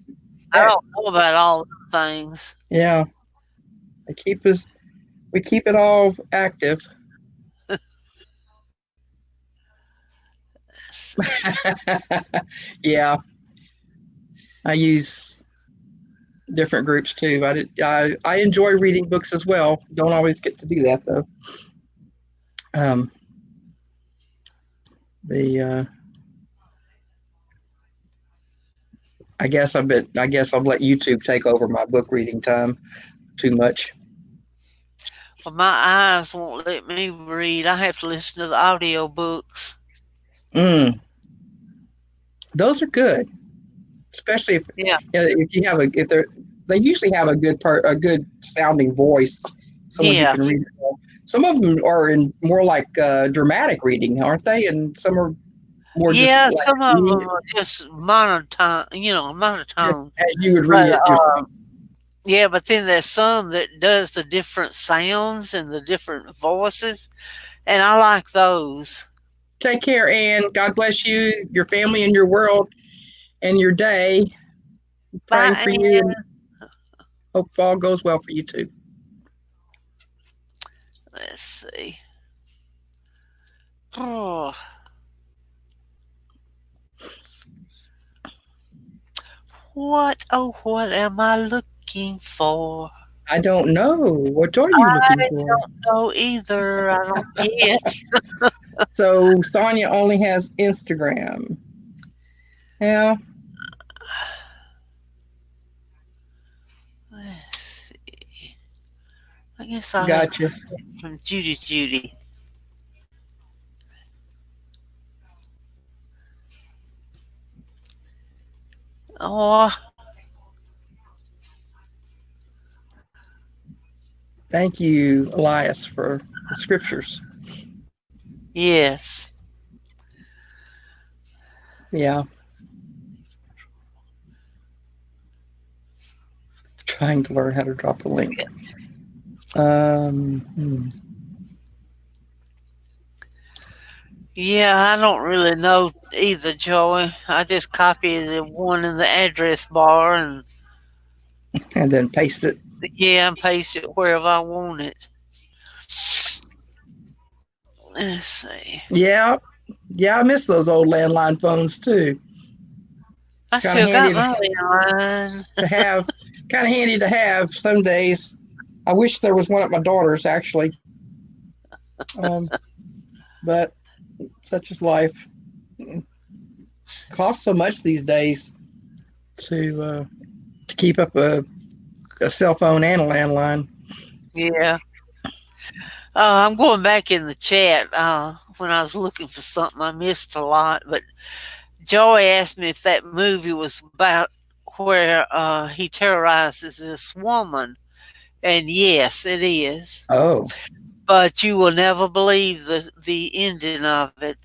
I Heck, don't know about all the things. yeah, they keep us. We keep it all active. Yeah, I use different groups too. I enjoy reading books as well. Don't always get to do that though. Um, the I guess I'll let YouTube take over my book reading time too much. But my eyes won't let me read. I have to listen to the audio books. Mm, those are good, especially Yeah. if you have they usually have a good sounding voice, someone who Yeah. can read it well. Some of them are in more like dramatic reading, aren't they? And some are more just Yeah, like some of reading them are just monotone, just monotone. as you would read But it yourself. yeah, but then there's some that does the different sounds and the different voices, and I like those. Take care, Ann. God bless you, your family, and your world, and your day. Praying Bye, for you, Ann. and hope all goes well for you too. Let's see. Oh, what am I looking for? I don't know. What are you looking I for? don't know either. I don't guess. So Sonia only has Instagram. Yeah, Let's see. I guess I'll have to gotcha. get from Judy. Oh, Thank you, Elias, for the scriptures. yes. Yeah. Trying to learn how to drop a link. Hmm. Yeah, I don't really know either, Joey. I just copy the one in the address bar and And then paste it. yeah, and paste it wherever I want it. Let's see. Yeah. Yeah, I miss those old landline phones too. I It's kind of still got handy my landline. to have. Kind of handy to have some days. I wish there was one at my daughter's actually. But such is life. Costs so much these days to keep up a cell phone and a landline. Yeah. I'm going back in the chat when I was looking for something I missed a lot. But Joey asked me if that movie was about where he terrorizes this woman. And yes, it is. Oh, But you will never believe the ending of it.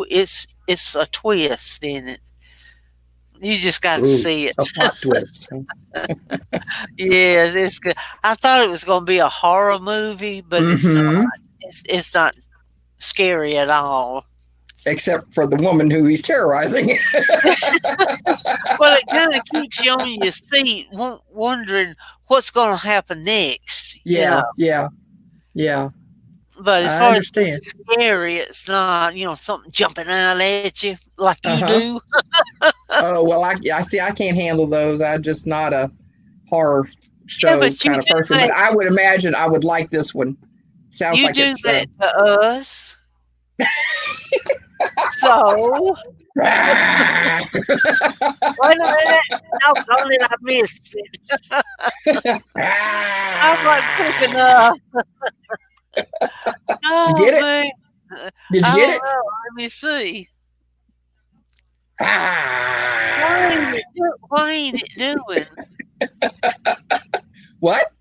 It's a twist in it. You just got to ooh, see it. a plot twist. Yeah, it's good. I thought it was going to be a horror movie, but it's not. Mm-hmm. It's not scary at all. Except for the woman who he's terrorizing. Well, it kind of keeps you on your seat, wondering what's going to happen next. Yeah, yeah, yeah. But as I far as understand. scary, it's not. Something jumping out at you like you Uh-huh. do. Oh well, I see. I can't handle those. I'm just not a horror show but you kind of do person. that. But I would imagine I would like this one. Sounds You like do it's. that to us. So wait a minute. No, darling, I missed it. I'm not quick enough. Did you Oh get it? man, Did you I get don't it? know. Let me see. Ah. Why ain't it doing? What?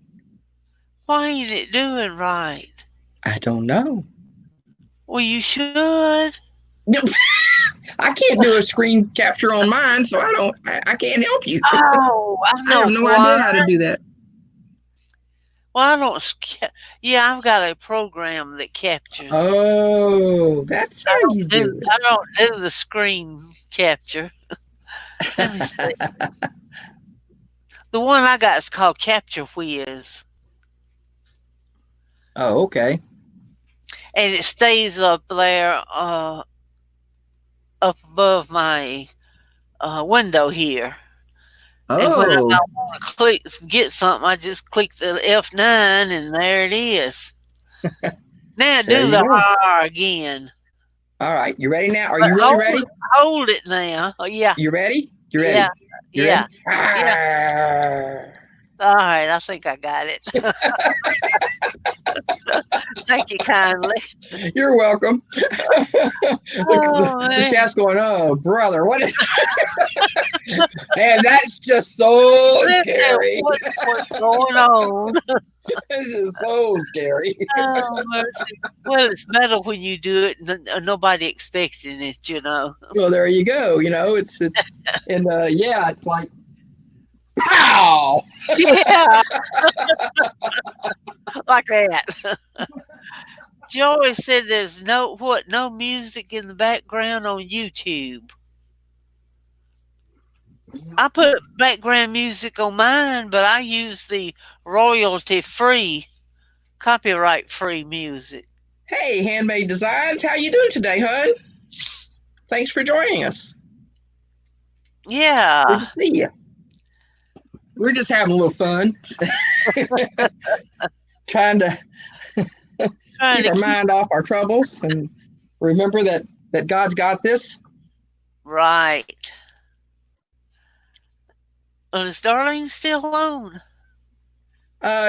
Why ain't it doing right? I don't know. Well, you should. I can't do a screen capture on mine, so I can't help you. Oh, I I have know no why. idea how to do that. Well, I don't. Yeah, I've got a program that captures. Oh, that's how you do I don't do the screen capture. Let me see. it. The one I got is called Capture Whiz, Oh, okay. and it stays up there, up above my window here. And when I Oh, want to get something, I just click the F9, and there it is. Now there do you the go. R again. All right, you ready now? Are But you really ready? hold it now. Oh, yeah, You ready? You ready? yeah, You yeah, ready? yeah. Ah. All right, I think I got it. Thank you kindly. You're welcome. Oh, The man. chat's going, oh, brother, what is Man, that's just so Listen, scary. what's going on? This is so scary. Oh, mercy. Well, it's better when you do it and nobody expecting it. Well, there you go. It's and yeah, it's like pow. Yeah, like that. Joey said there's no music in the background on YouTube. I put background music on mine, but I use the royalty-free, copyright-free music. Hey, Handmade Designs, how you doing today, hon? Thanks for joining us. Good Yeah. to see you. We're just having a little fun, trying to keep our mind off our troubles and remember that God's got this. Right. Well, is Darlene still on?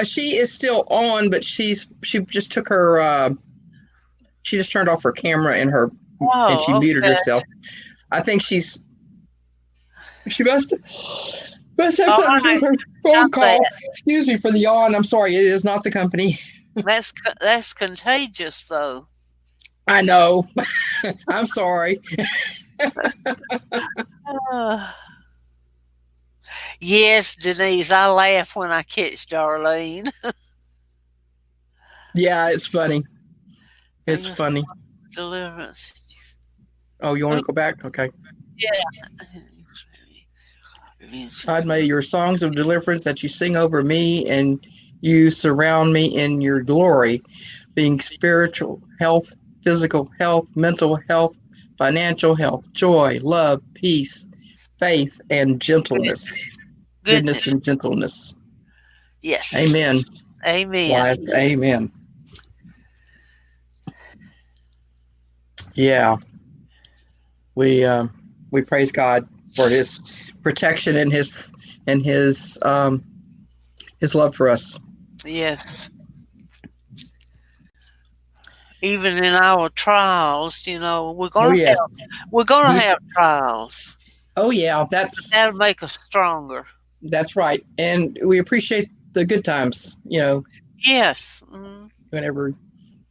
She is still on, but she just took her. She just turned off her camera and she muted Okay. herself. I think she must have something to do with her phone call. Excuse me for the yawn. I'm sorry. It is not the company. That's contagious, though. I know. I'm sorry. Yes, Denise, I laugh when I catch Darlene. Yeah, it's funny. It's funny. Deliverance. Oh, you want to go back? Okay. Yeah. God, may your songs of deliverance that you sing over me and you surround me in your glory, being spiritual health physical health, mental health, financial health, joy, love, peace, faith, and Good. gentleness. Goodness Goodness. and gentleness. Yes. Amen. Amen. Wife, amen. Yeah, we praise God for His protection and His love for us. Yes. Even in our trials, Oh yes, we're gonna He's. have trials. Oh yeah, But that'll make us stronger. that's right, and we appreciate the good times. Yes. Mm, Whenever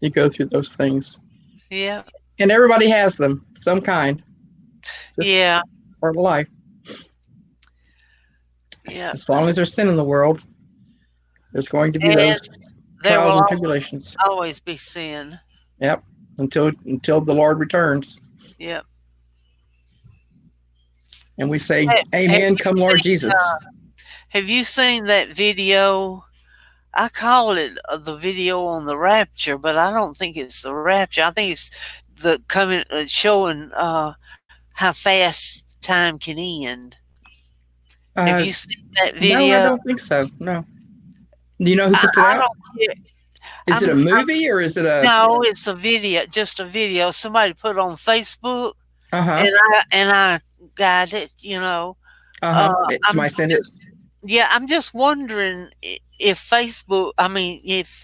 you go through those things, yeah. and everybody has them, some kind. Just Yeah. part of life. Yeah. As long as there's sin in the world, there's going to be And those there trials will and tribulations. always be sin. Yep, until the Lord returns, Yep. and we say, Have "Amen, you come, Lord seen Jesus." have you seen that video? I call it the video on the rapture, but I don't think it's the rapture. I think it's the coming showing how fast time can end. Have Uh, you seen that no, I video? don't think so. No. Do you know who I, puts it I out? don't care. Is it a I'm movie or is it a? no, it's a video, just a video somebody put on Facebook, Uh huh. and I got it. Uh huh. Uh, I'm Somebody send it. yeah, I'm just wondering if Facebook, I mean, if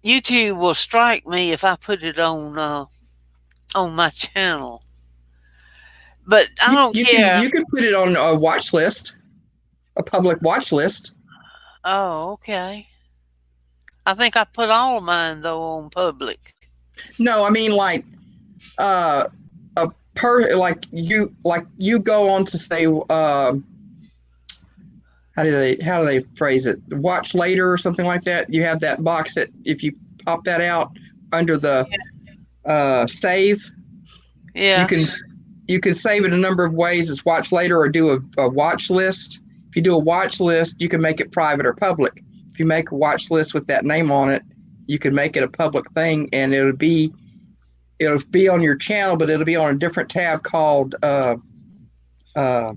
YouTube will strike me if I put it on my channel. But I don't care. You can put it on a watch list, a public watch list. Oh, okay. I think I put all of mine though on public. No, I mean like uh like you go on to say how do they phrase it? Watch later or something like that. You have that box that if you pop that out under the save, you Yeah, can save it a number of ways. It's watch later or do a watch list. If you do a watch list, you can make it private or public. If you make a watch list with that name on it, you can make it a public thing, and it'll be on your channel, but it'll be on a different tab called uh, I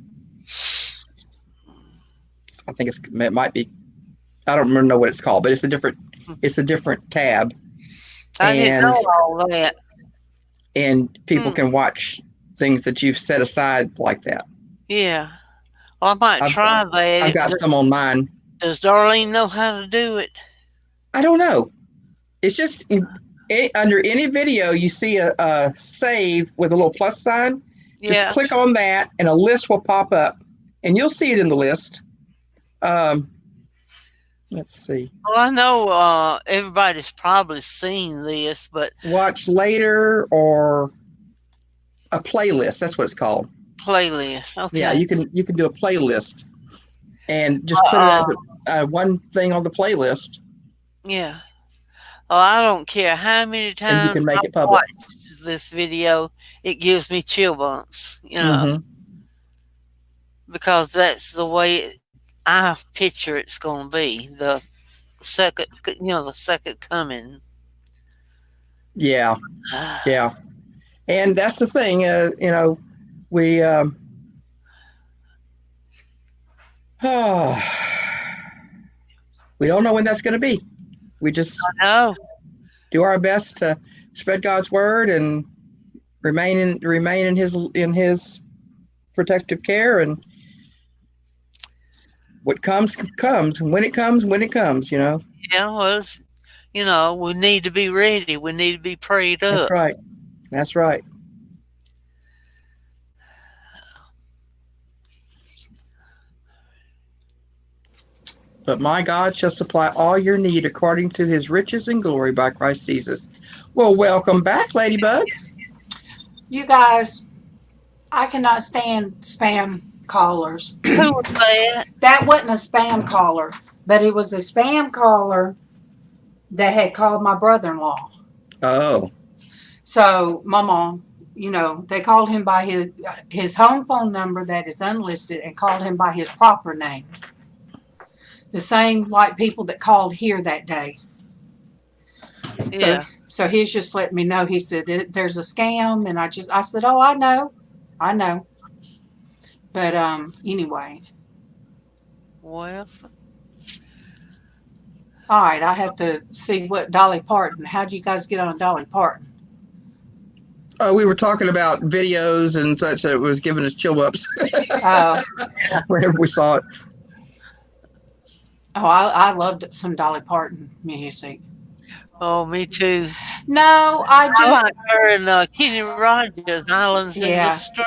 think it might be, I don't remember know what it's called, but it's a different tab, I didn't know and all that. people Hmm. can watch things that you've set aside like that. Yeah. Well, I might I've try I've that. got some on mine. Does Darlene know how to do it? I don't know. It's just under any video you see a save with a little plus sign. Just Yeah. click on that, and a list will pop up, and you'll see it in the list. Um, let's see. Well, I know everybody's probably seen this, but Watch later or a playlist. That's what it's called. playlist. Yeah, Okay. you can do a playlist and just put it Uh, as one thing on the playlist, yeah. Oh, I don't care how many and you times can I make it public. watch this video, it gives me chill bumps, Mm-hmm. because that's the way I picture it's going to be. The second coming. Yeah, yeah, and that's the thing. We we don't know when that's going to be. We just No. do our best to spread God's word and remain in His protective care, and what comes comes when it comes. Yeah, well, we need to be ready. We need to be prayed That's up. right. That's right. But my God shall supply all your need according to His riches and glory by Christ Jesus. Well, welcome back, Ladybug. You guys, I cannot stand spam callers. Who was that? That wasn't a spam caller, but it was a spam caller that had called my brother-in-law. Oh, So, Mama, they called him by his home phone number that is unlisted and called him by his proper name. The same white people that called here that day. Yeah. So he's just letting me know. He said there's a scam, and I said, oh, I know. But anyway, Well, all right. I have to see what Dolly Parton. How'd you guys get on Dolly Parton? We were talking about videos and such that it was giving us chill ups whenever we saw it. Oh, I loved some Dolly Parton music. oh, me too. No, I I just like her and Kenny Rogers, Islands in Yeah. the Stream.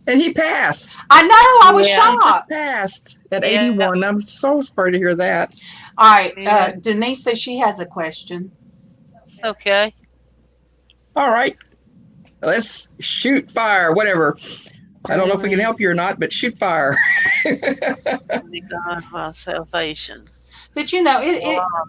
And he passed. I know I was Yeah. He just shocked. passed at Yeah. 81. I'm so sorry to hear that. All right, Yeah. Denise says she has a question. Okay. All right. Let's shoot fire, whatever. I don't know if we can help you or not, but shoot fire. Be God my salvation. But you know, All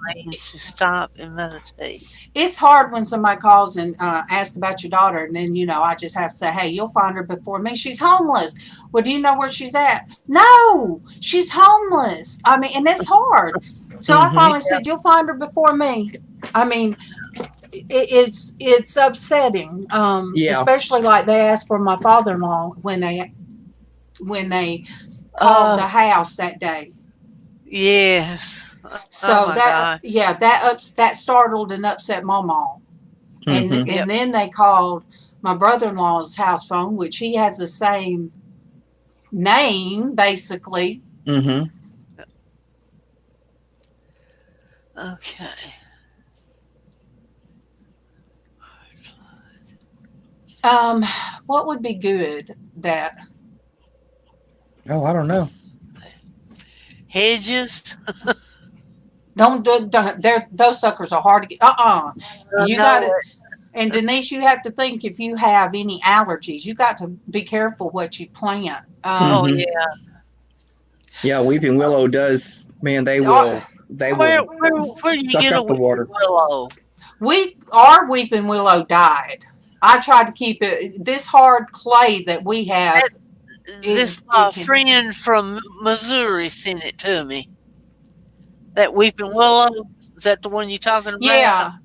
I need is to stop and meditate. it's hard when somebody calls and asks about your daughter, and then I just have to say, hey, you'll find her before me. She's homeless. Well, do you know where she's at? No, she's homeless. I mean, and it's hard. So I finally said, you'll find her before me. I mean, it's upsetting, especially like they asked for my father-in-law when they called the house that day. Yes. So my that God. that startled and upset my mom. And Mhm. and then they called my brother-in-law's house phone, which he has the same name basically. Mhm. Okay. What would be good that Oh, I don't know. Hedges. don't those suckers are hard to get. You No, got to. And Denise, you have to think if you have any allergies, you got to be careful what you plant. Oh Mhm. yeah. Yeah, weeping willow does. Man, they Oh, Where will do you suck get a up the water. willow? our weeping willow died. I tried to keep it. This hard clay that we have. This it can- friend from Missouri sent it to me. That weeping willow, is that the one you're talking about?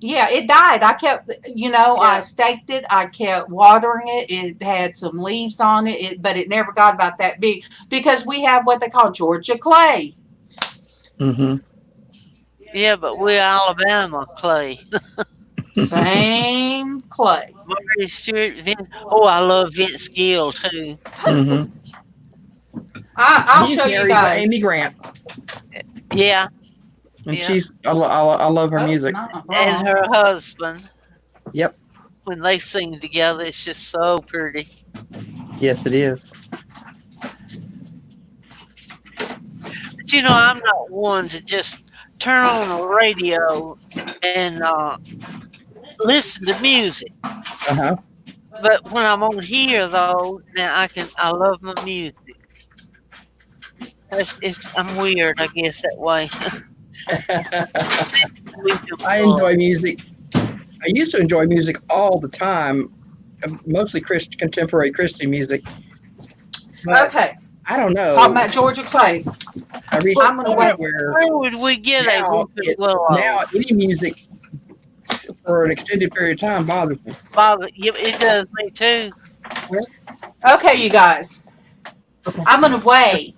Yeah, it died. I kept, I staked it. I kept watering it. It had some leaves on it, but it never got about that big because we have what they call Georgia clay. Mhm. Yeah, but we're Alabama clay. Same clay. Marty Stewart, I love Vince Gill too. Mhm. I'll He's show you married to guys. Amy Grant, Yeah, and Yeah. I love her Oh, music. and her husband. Yep. When they sing together, it's just so pretty. Yes, it is. But I'm not one to just turn on the radio and listen to music. Uh-huh. But when I'm on here, though, now I love my music. I'm weird, I guess, that way. I enjoy music. I used to enjoy music all the time, mostly contemporary Christian music. But Okay, I don't know. talking about Georgia clay. I reached I'm a gonna point wait. where Where would we get a now, weeping willow? now any music for an extended period of time bothers me. It does me too. Okay, you guys. I'm gonna wait.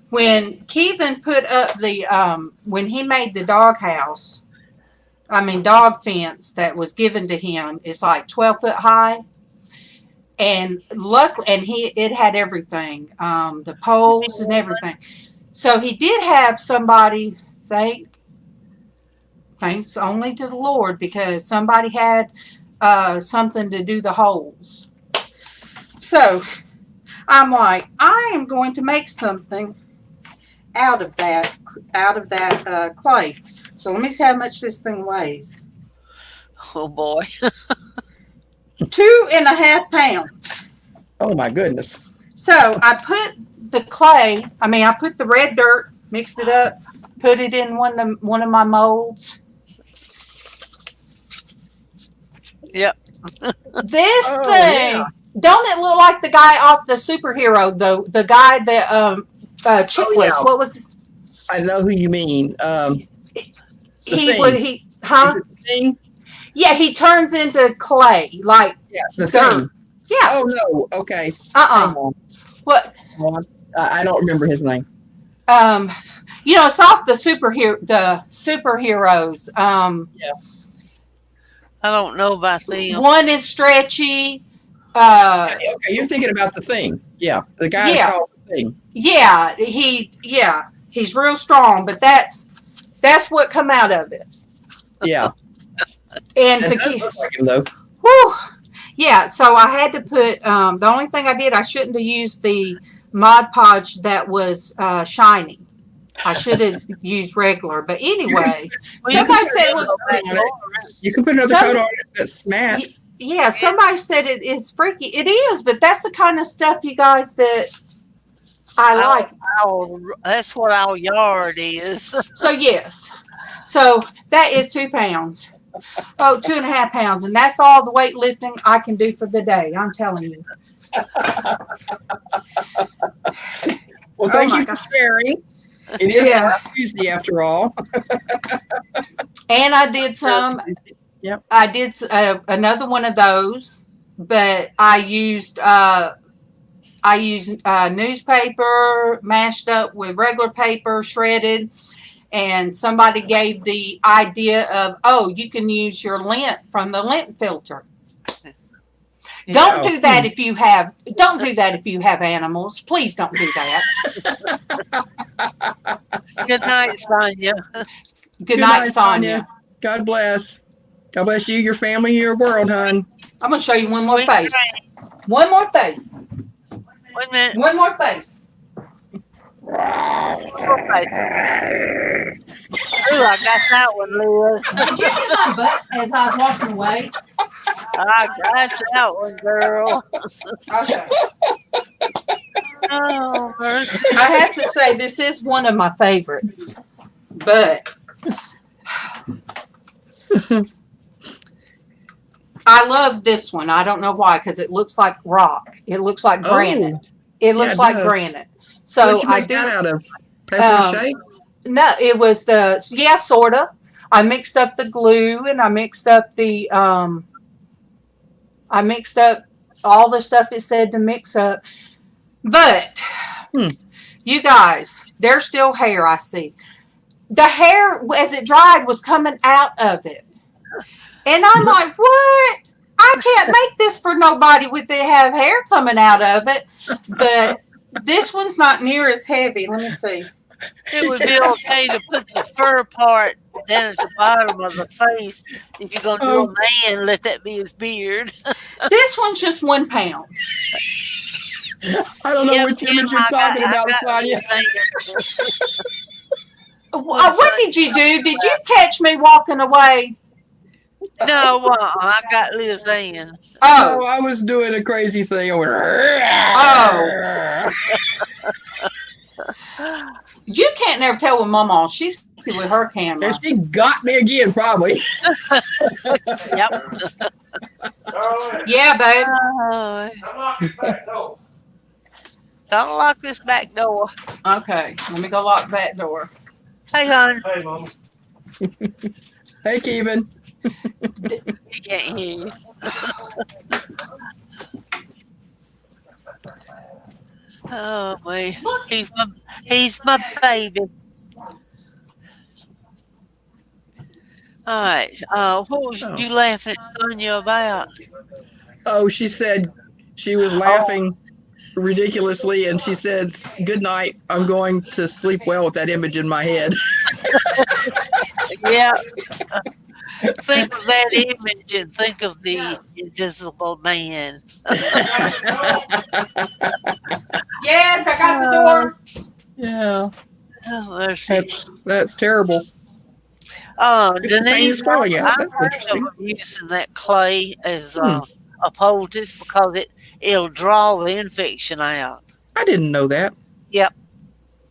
When Kevin put up when he made the dog fence that was given to him, it's like 12 foot high. And it had everything, the poles and everything. So he did have somebody, thanks only to the Lord, because somebody had something to do the holes. So I'm like, I am going to make something out of that clay. So let me see how much this thing weighs. Oh boy. 2.5 pounds. Oh my goodness. So I put the red dirt, mixed it up, put it in one of my molds. Yep. This Oh, thing, yeah. don't it look like the guy off the superhero though? The guy that Chickless. yeah. What was his? I know who you mean. He Thing. would he huh? Is it the Thing? Yeah, he turns into clay, like Yeah, the dirt. thing. Yeah. Oh no. Okay. Uh-uh. Hang on. What? Hold on. I don't remember his name. It's off the superheroes. Yeah. I don't know about them. One is stretchy. Okay, you're thinking about the thing. Yeah, the guy Yeah. called the thing. Yeah, he's real strong, but that's what come out of it. Yeah, And it to does keep, look like him though. whew, yeah. So I had to put. The only thing I did, I shouldn't have used the Mod Podge that was shiny. I should have used regular. But anyway, Well, you somebody can said it put looks. another coat on it. You can put another coat on it that's matte. Yeah, somebody said it's freaky. It is, but that's the kind of stuff, you guys, that I like. That's what our yard is. So yes, so that is 2 pounds. Oh, 2.5 pounds, and that's all the weightlifting I can do for the day. I'm telling you. Well, thank my you for God. sharing. It is Yeah. Tuesday after all. And I did some. Yep. I did another one of those, but I used newspaper mashed up with regular paper, shredded, and somebody gave the idea of, oh, you can use your lint from the lint filter. Don't do that if you have. Don't do that if you have animals. Please don't do that. Good night, Sonia. Good night, Sonia. God bless. God bless you, your family, your world, hon. I'm gonna show you one more Sweet face. dreams. One more face. Wait a minute. One more face. Ooh, I got that one, Liz. Did you hit my butt as I was walking away? I got that one, girl. Okay. Oh, mercy. I have to say this is one of my favorites, but I love this one. I don't know why, because it looks like rock. It looks like granite. It looks like granite. So What'd you make that out of? Paper mache? No, it was sort of. I mixed up the glue and I mixed up all the stuff it said to mix up. But you guys, there's still hair, I see. The hair, as it dried, was coming out of it. And I'm like, what? I can't make this for nobody with they have hair coming out of it. But this one's not near as heavy. Let me see. It would be okay to put the fur part down at the bottom of the face. If you're going to do a man, let that be his beard. This one's just 1 pound. I don't know which image you're talking about, Sonia. What did you do? Did you catch me walking away? No, I got Liz Ann. Oh. No, I was doing a crazy thing. I went, You can't never tell with Mama. She's with her camera. And she got me again, probably. Yep. Yeah, babe. Don't lock this back door. Okay, let me go lock that door. Hey, hon. Hey, Mama. Hey, Kevin. He can't hear you. Oh, man. He's my baby. All right. What was you laughing at Sonia about? Oh, she said she was laughing ridiculously, and she said, "Good night. I'm going to sleep well with that image in my head." Yeah. Think of that image and think of the invisible man. Yes, I got the door. Yeah, Oh, that's terrible. Denise, going out. I've That's heard interesting. of using that clay as a poultice because it'll draw the infection out. I didn't know that. Yep,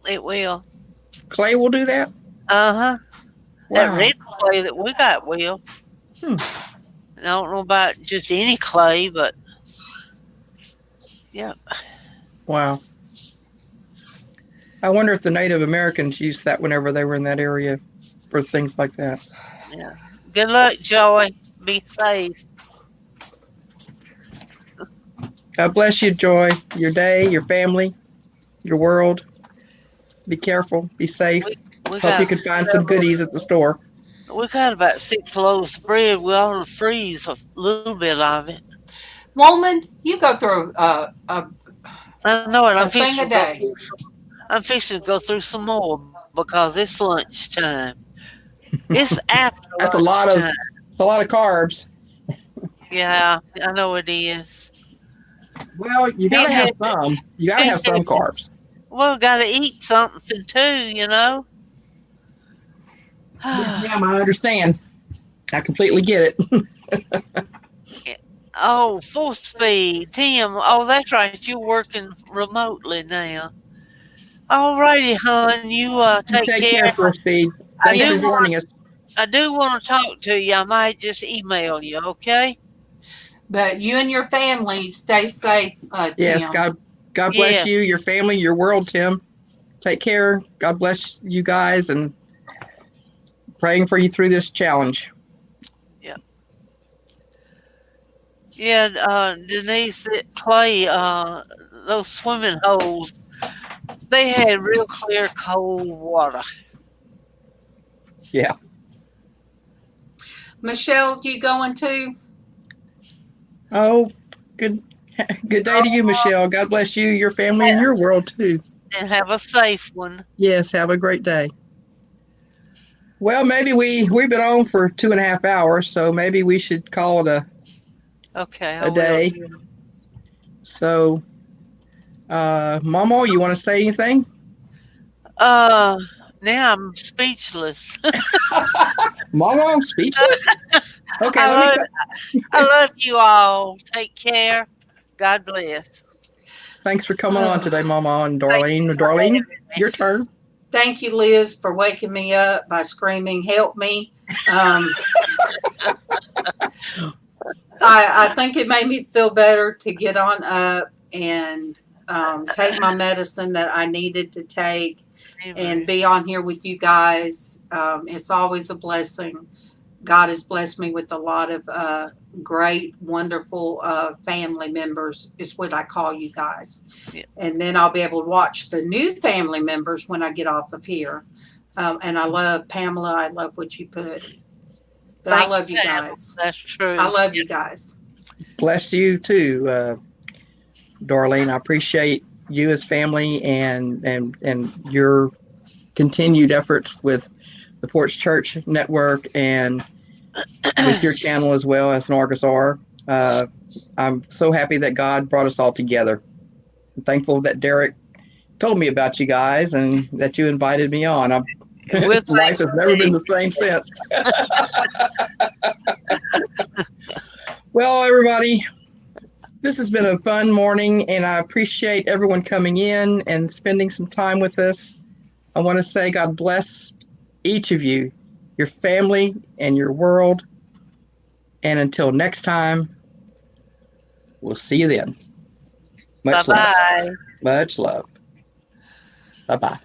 it will. Clay will do that? Uh-huh. Wow. That red clay that we got will. I don't know about just any clay, but yeah. Wow. I wonder if the Native Americans used that whenever they were in that area for things like that. Yeah. Good luck, Joey. Be safe. God bless you, Joy. Your day, your family, your world. Be careful. Be safe. We, we Hope you got can find some several. goodies at the store. We got about 6 loaves of bread. We ought to freeze a little bit of it. Woman, you go through I know it. a thing a day. I'm fixing to go through some more because it's lunchtime. It's after That's a lot of lunchtime. it's a lot of carbs. Yeah, I know it is. Well, you Can't gotta have help it. some. You gotta Can't have some help it. carbs. Well, gotta eat something too, you know? Yes, ma'am, I understand. I completely get it. Oh, full speed. Tim, oh, that's right. You're working remotely now. Alrighty, hon. You You take take care. care, Full Speed. I Thanks do for want joining us. I do want to talk to you. I might just email you, okay? But you and your family stay safe, Yes, Tim. God bless Yeah. you, your family, your world, Tim. Take care. God bless you guys, and praying for you through this challenge. Yeah. Yeah, Denise, Clay, those swimming holes, they had real clear, cold water. Yeah. Michelle, you going too? Oh, good good day to you, Michelle. God bless you, your family, and your world too. And have a safe one. Yes, have a great day. Well, maybe we've been on for 2.5 hours, so maybe we should call it Okay, I a will. day. So, Momo, you want to say anything? Uh, now I'm speechless. Momo, I'm speechless. Okay, I let me love, cut. I love you all. Take care. God bless. Thanks for coming on today, Mama and Thank Darlene. you for Darlene, having me. your turn. Thank you, Liz, for waking me up by screaming, "Help me!" I think it made me feel better to get on up and take my medicine that I needed to take and be on here with you guys. It's always a blessing. God has blessed me with a lot of great, wonderful family members, is what I call you guys. Yeah. And then I'll be able to watch the new family members when I get off of here. And I love Pamela. I love what you put. But I love you guys. That's true. I love you guys. Bless you too, Darlene. I appreciate you as family and your continued efforts with the Porch Church Network and with your channel as well as Norgus R. I'm so happy that God brought us all together. I'm thankful that Derek told me about you guys and that you invited me on. Life has never been the same since. Well, everybody, this has been a fun morning, and I appreciate everyone coming in and spending some time with us. I want to say God bless each of you, your family, and your world. And until next time, we'll see you then. Much love. Bye-bye. Much love. Bye-bye.